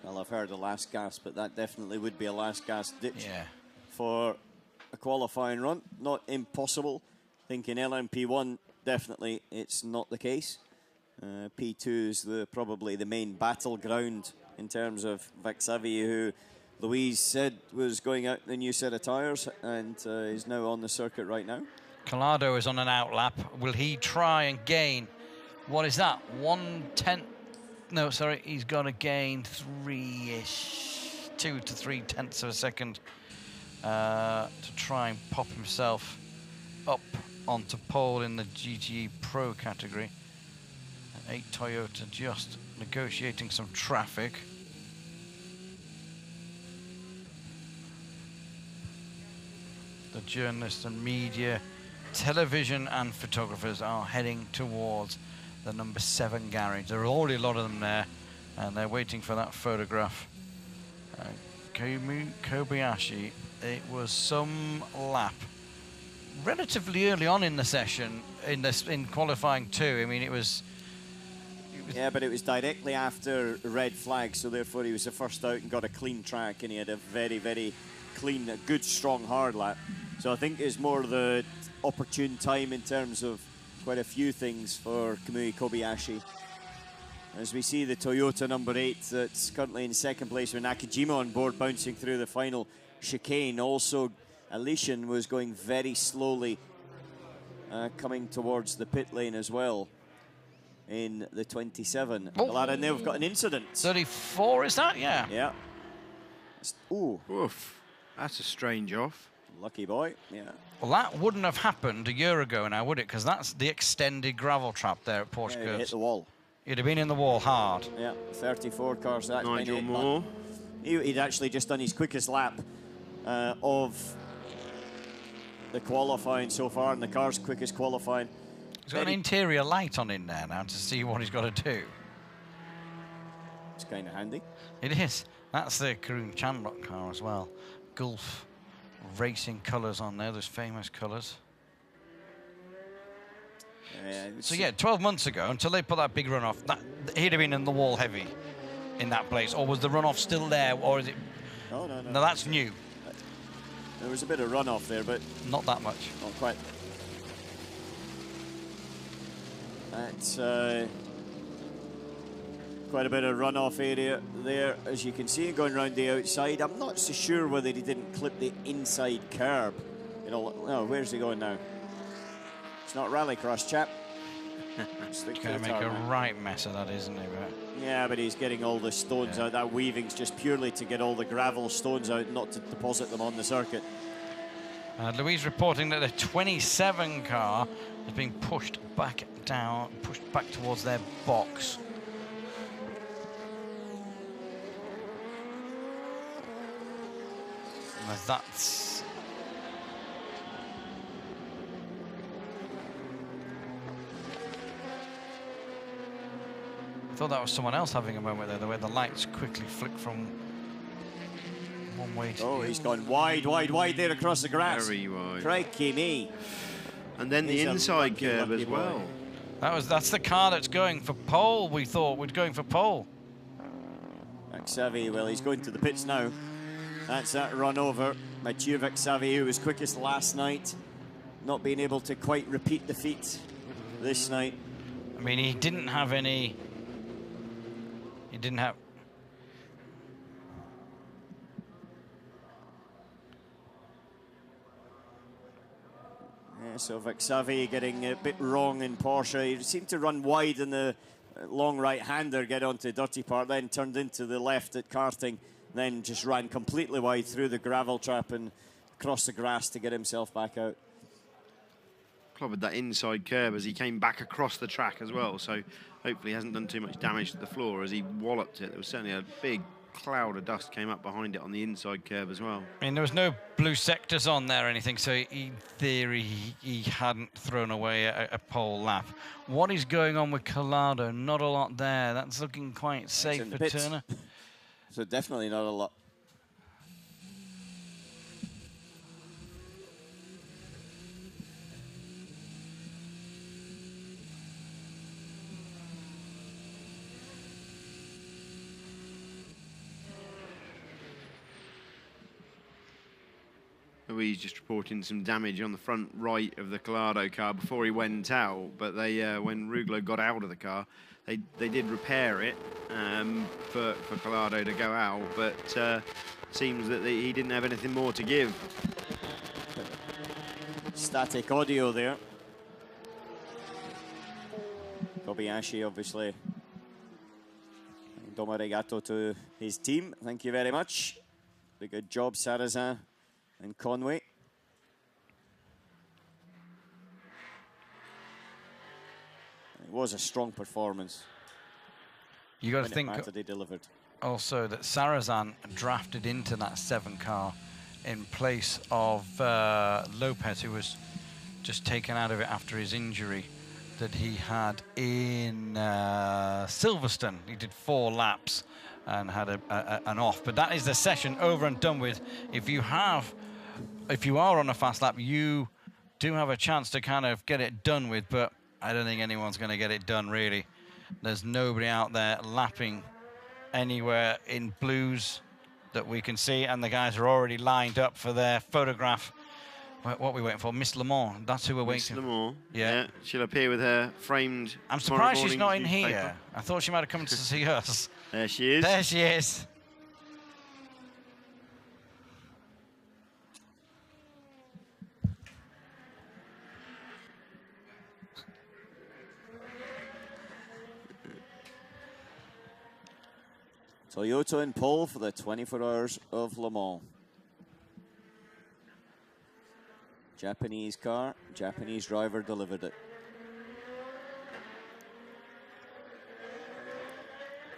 Well, I've heard a last gas, but that definitely would be a last gas ditch for a qualifying run. Not impossible. I think in LMP1, definitely it's not the case. P2 is probably the main battleground in terms of Vaxavi, who Louise said was going out in a new set of tyres and is now on the circuit right now. Collado is on an out lap. Will he try and gain, what is that, 1/10? No, sorry, he's got to gain 3-ish, 2 to 3 tenths of a second to try and pop himself up onto pole in the GTE Pro category. 8 Toyota just negotiating some traffic. The journalists and media, television and photographers are heading towards the number 7 garage. There are already a lot of them there, and they're waiting for that photograph. Kobayashi, it was some lap relatively early on in the session, in qualifying 2. I mean, it was... Yeah, but it was directly after red flag, so therefore he was the first out and got a clean track, and he had a very, very clean, a good, strong, hard lap. So I think it's more the opportune time in terms of quite a few things for Kamui Kobayashi. As we see the Toyota number 8 that's currently in second place with Nakajima on board, bouncing through the final chicane. Also, Allocation was going very slowly, coming towards the pit lane as well in the 27. Oh. And they've got an incident. 34, is that? Yeah. Yeah. Ooh. Oof. That's a strange off. Lucky boy, yeah. Well, that wouldn't have happened a year ago now, would it? Because that's the extended gravel trap there at Porsche Curves. Hit the wall. He'd have been in the wall hard. Yeah, 34 cars. That's Nigel Moore. He'd actually just done his quickest lap of the qualifying so far, and the car's quickest qualifying. He's got an interior light on in there now to see what he's got to do. It's kind of handy. It is. That's the Karun Chandler car as well. Gulf racing colours on there, those famous colours. So yeah, 12 months ago, until they put that big runoff, he'd have been in the wall heavy in that place. Or was the runoff still there, or is it? No, no, no. No, that's new. There was a bit of runoff there, but not that much. Not quite. That's quite a bit of runoff area there, as you can see, going around the outside. I'm not so sure whether he didn't clip the inside curb. You know, no, where's he going now? It's not rallycross, chap. He's going to make a right mess of that, isn't he? But yeah, but he's getting all the stones out. That weaving's just purely to get all the gravel stones out, not to deposit them on the circuit. Louise reporting that the 27 car has been pushed back down, pushed back towards their box. That's... I thought that was someone else having a moment there, the way the lights quickly flick from one way to the other. He's gone wide, wide, wide there across the grass. Very wide. Crikey me. And then the inside curve as well. That's the car that's going for pole, we thought. We're going for pole. Vaxavi, well, he's going to the pits now. That's that run over. Mathieu Vaxavi, who was quickest last night, not being able to quite repeat the feat this night. I mean, he didn't have any... He didn't have... Yeah, so Vaxavi getting a bit wrong in Porsche. He seemed to run wide in the long right-hander, get onto the dirty part, then turned into the left at karting, then just ran completely wide through the gravel trap and across the grass to get himself back out. Clobbered that inside curve as he came back across the track as well, so hopefully he hasn't done too much damage to the floor as he walloped it. There was certainly a big cloud of dust came up behind it on the inside curve as well. I mean, there was no blue sectors on there or anything, so in theory, he hadn't thrown away a pole lap. What is going on with Collado? Not a lot there. That's looking quite safe for Turner. So definitely not a lot. Louise just reporting some damage on the front right of the Collado car before he went out, but they when Ruglo got out of the car, they did repair it for Collado to go out, but seems that he didn't have anything more to give. Static audio there. Kobayashi, obviously. Domo arigato to his team. Thank you very much. Very good job, Sarrazin and Conway. It was a strong performance. You got to think they delivered. Also that Sarrazin drafted into that 7 car in place of Lopez, who was just taken out of it after his injury that he had in Silverstone. He did 4 laps and had an off. But that is the session over and done with. If you are on a fast lap, you do have a chance to kind of get it done with, but I don't think anyone's going to get it done, really. There's nobody out there lapping anywhere in blues that we can see, and the guys are already lined up for their photograph. What are we waiting for? Miss Le Mans. That's who we're waiting for. Miss Le Mans. Yeah. She'll appear with her framed. I'm surprised she's not in here. I thought she might have come to see us. There she is. There she is. Toyota in pole for the 24 Hours of Le Mans. Japanese car, Japanese driver delivered it.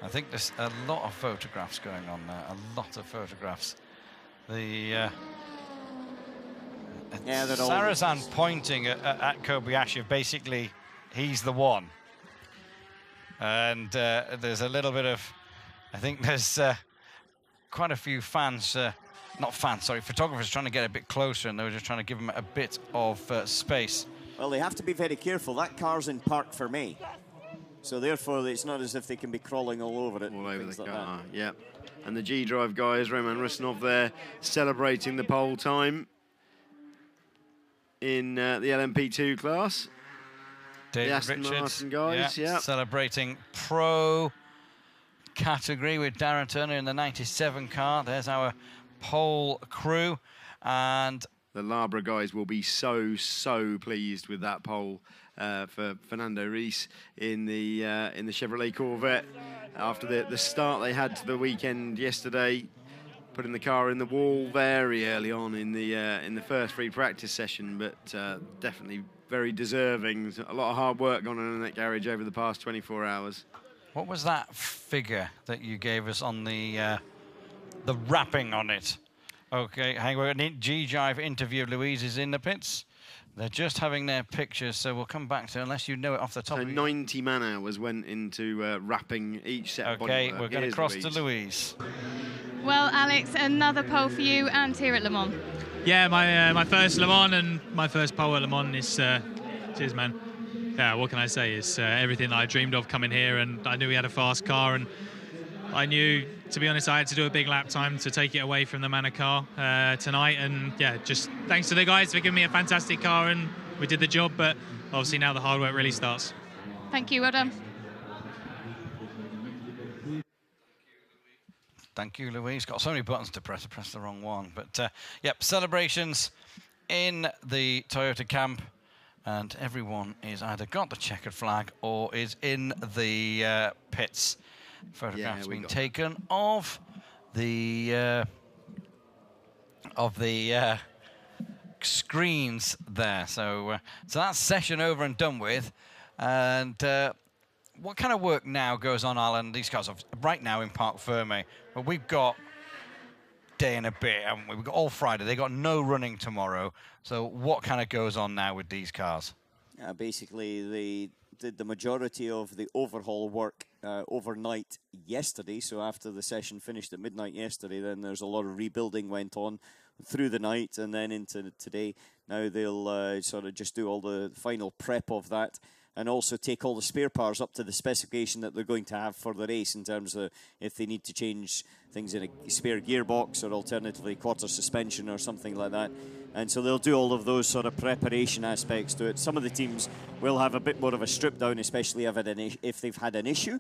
I think there's a lot of photographs going on there, a lot of photographs. The Sarrazin pointing at Kobayashi, basically he's the one. And there's a little bit of, I think there's quite a few fans, photographers trying to get a bit closer, and they were just trying to give him a bit of space. Well, they have to be very careful. That car's in park for me. So therefore, it's not as if they can be crawling all over it. All over the car, yeah. And the G-Drive guys, Roman Rusinov there, celebrating the pole time in the LMP2 class. David the Aston Richards, Martin guys, yeah. Celebrating pro category with Darren Turner in the 97 car. There's our pole crew, and the Labra guys will be so pleased with that pole for Fernando Reis in the Chevrolet Corvette after the start they had to the weekend yesterday, putting the car in the wall very early on in the first free practice session, but definitely very deserving. A lot of hard work gone on in that garage over the past 24 hours. What was that figure that you gave us on the wrapping on it? Okay, hang on. G-Drive interview. Louise is in the pits. They're just having their pictures, so we'll come back to it unless you know it off the top of your 90 man-hours went into wrapping each set of bodywork. Okay, we're going to cross to Louise. Well, Alex, another pole for you and here at Le Mans. Yeah, my first Le Mans and my first pole at Le Mans is, cheers, man. Yeah, what can I say? It's everything that I dreamed of coming here, and I knew we had a fast car, and I knew, to be honest, I had to do a big lap time to take it away from the Manor car tonight. And yeah, just thanks to the guys for giving me a fantastic car, and we did the job. But obviously now the hard work really starts. Thank you, well done. Thank you, Louise. Got so many buttons to press. I pressed the wrong one. But yep, celebrations in the Toyota camp, and everyone is either got the checkered flag or is in the pits. Photographs being taken of the screens there. So that's session over and done with, and what kind of work now goes on, Alan? These cars are right now in Parc Ferme, but we've got day and a bit, and we've got all Friday. They got no running tomorrow. So what kind of goes on now with these cars? Basically, they did the majority of the overhaul work overnight yesterday. So after the session finished at midnight yesterday, then there's a lot of rebuilding went on through the night and then into today. Now they'll sort of just do all the final prep of that, and also take all the spare parts up to the specification that they're going to have for the race, in terms of if they need to change things in a spare gearbox or alternatively quarter suspension or something like that. And so they'll do all of those sort of preparation aspects to it. Some of the teams will have a bit more of a strip down, especially if they've had an issue.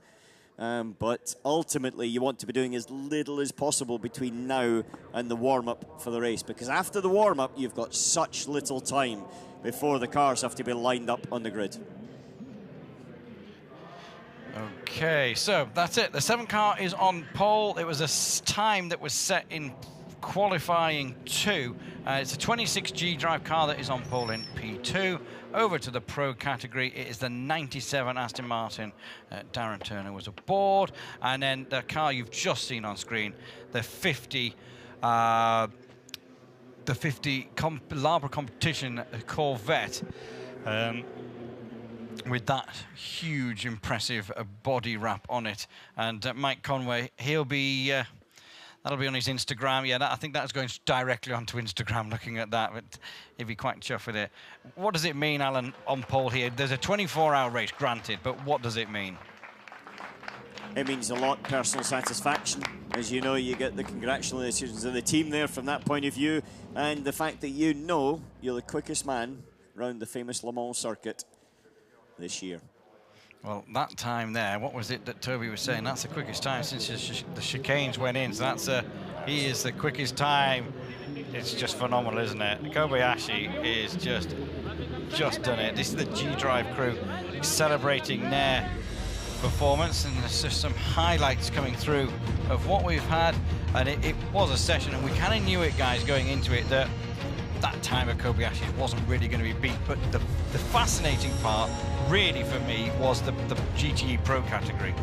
But ultimately, you want to be doing as little as possible between now and the warm-up for the race, because after the warm-up, you've got such little time before the cars have to be lined up on the grid. Okay, so that's it. The 7 car is on pole. It was a time that was set in qualifying 2. It's a 26G drive car that is on pole in P2. Over to the pro category, it is the 97 Aston Martin. Darren Turner was aboard. And then the car you've just seen on screen, the 50 Labour competition Corvette. With that huge, impressive body wrap on it. And Mike Conway, he'll be, that'll be on his Instagram. Yeah, I think that's going directly onto Instagram, looking at that, but he'll be quite chuffed with it. What does it mean, Alan, on pole here? There's a 24-hour race, granted, but what does it mean? It means a lot, personal satisfaction. As you know, you get the congratulations of the team there from that point of view, and the fact that you know you're the quickest man around the famous Le Mans circuit this year. Well, that time there, what was it that Toby was saying? That's the quickest time since the chicanes went in. So that's he is the quickest time. It's just phenomenal, isn't it? Kobayashi is just done it. This is the G-Drive crew celebrating their performance, and there's just some highlights coming through of what we've had. And it was a session, and we kind of knew it, guys, going into it, that time of Kobayashi wasn't really going to be beat. But the fascinating part, really, for me, was the GTE Pro category.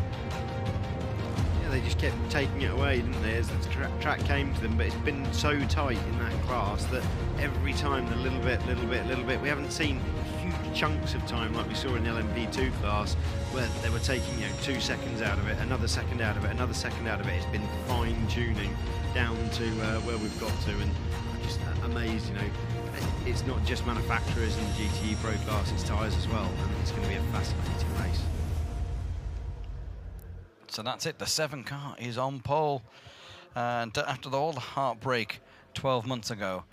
Yeah, they just kept taking it away, didn't they, as the track came to them. But it's been so tight in that class that every time a little bit. We haven't seen huge chunks of time like we saw in the LMP2 class, where they were taking 2 seconds out of it, another second out of it, another second out of it. It's been fine-tuning down to where we've got to, and I'm just amazed. It's not just manufacturers in the GTE Pro class, it's tyres as well, and it's going to be a fascinating race. So that's it, the 7 car is on pole, and after all the heartbreak 12 months ago,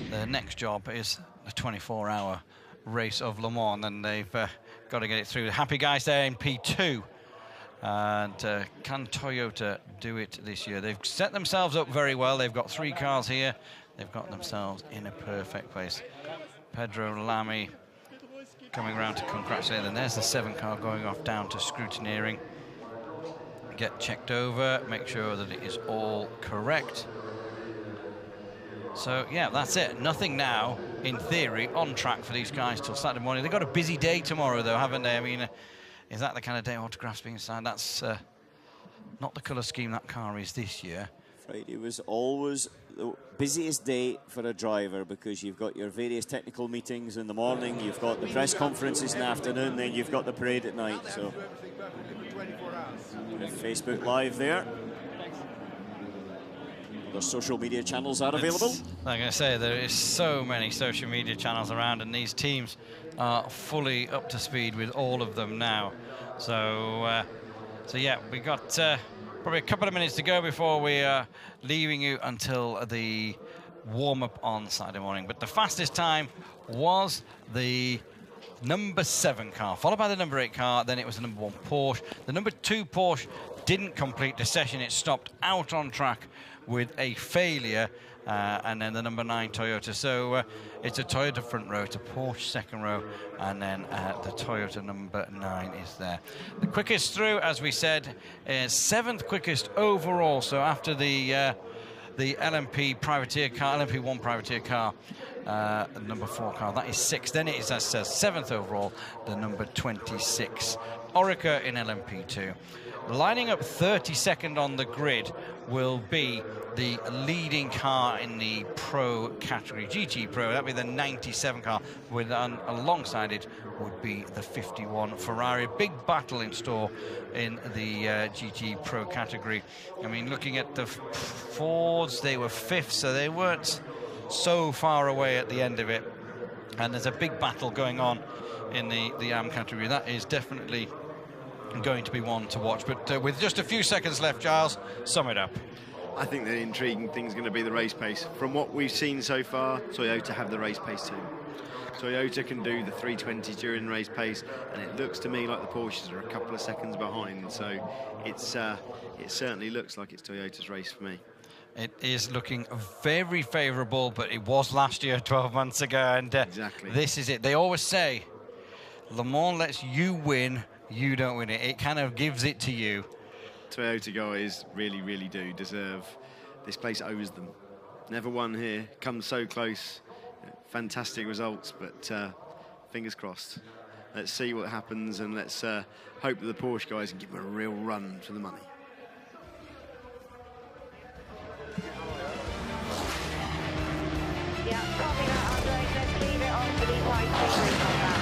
the next job is the 24-hour race of Le Mans, and they've got to get it through. The happy guys there in P2, and can Toyota do it this year? They've set themselves up very well. They've got 3 cars here. They've got themselves in a perfect place. Pedro Lamy coming around to congratulate them. There's the 7 car going off down to scrutineering. Get checked over, make sure that it is all correct. So, yeah, that's it. Nothing now, in theory, on track for these guys till Saturday morning. They've got a busy day tomorrow, though, haven't they? I mean, is that the kind of day autographs being signed? That's not the colour scheme that car is this year. Friday was always the busiest day for a driver, because you've got your various technical meetings in the morning, you've got the press conferences in the afternoon, then you've got the parade at night. So Facebook Live there. Other social media channels are available. Like I say, there is so many social media channels around, and these teams are fully up to speed with all of them now. So yeah, we got probably a couple of minutes to go before we are leaving you until the warm-up on Saturday morning. But the fastest time was the number 7 car, followed by the number 8 car, then it was the number 1 Porsche. The number 2 Porsche didn't complete the session. It stopped out on track with a failure, and then the number 9 Toyota. So it's a Toyota front row, it's a Porsche second row, and then the Toyota number 9 is there. The quickest through, as we said, is 7th quickest overall. So after the LMP privateer car, LMP1 privateer car, number 4 car, that is 6th. Then it is, as says, 7th overall, the number 26 Orica in LMP2. Lining up 32nd on the grid will be the leading car in the Pro category, GT Pro. That'll be the 97 car. With alongside it would be the 51 Ferrari. Big battle in store in the GT Pro category. I mean, looking at the Fords, they were 5th, so they weren't so far away at the end of it. And there's a big battle going on in the AM category. That is definitely going to be one to watch. But with just a few seconds left, Giles, sum it up. I think the intriguing thing is going to be the race pace. From what we've seen so far, Toyota have the race pace too. Toyota can do the 320 during race pace, and it looks to me like the Porsches are a couple of seconds behind. So it certainly looks like it's Toyota's race for me. It is looking very favourable, but it was last year, 12 months ago, and exactly. This is it. They always say, Le Mans lets you win, you don't win it. It kind of gives it to you. Toyota guys really do deserve, this place owes them. Never won here, come so close, fantastic results, but fingers crossed. Let's see what happens, and let's hope that the Porsche guys can give them a real run for the money. Yeah, copy that, Andre. Let's leave it on for the white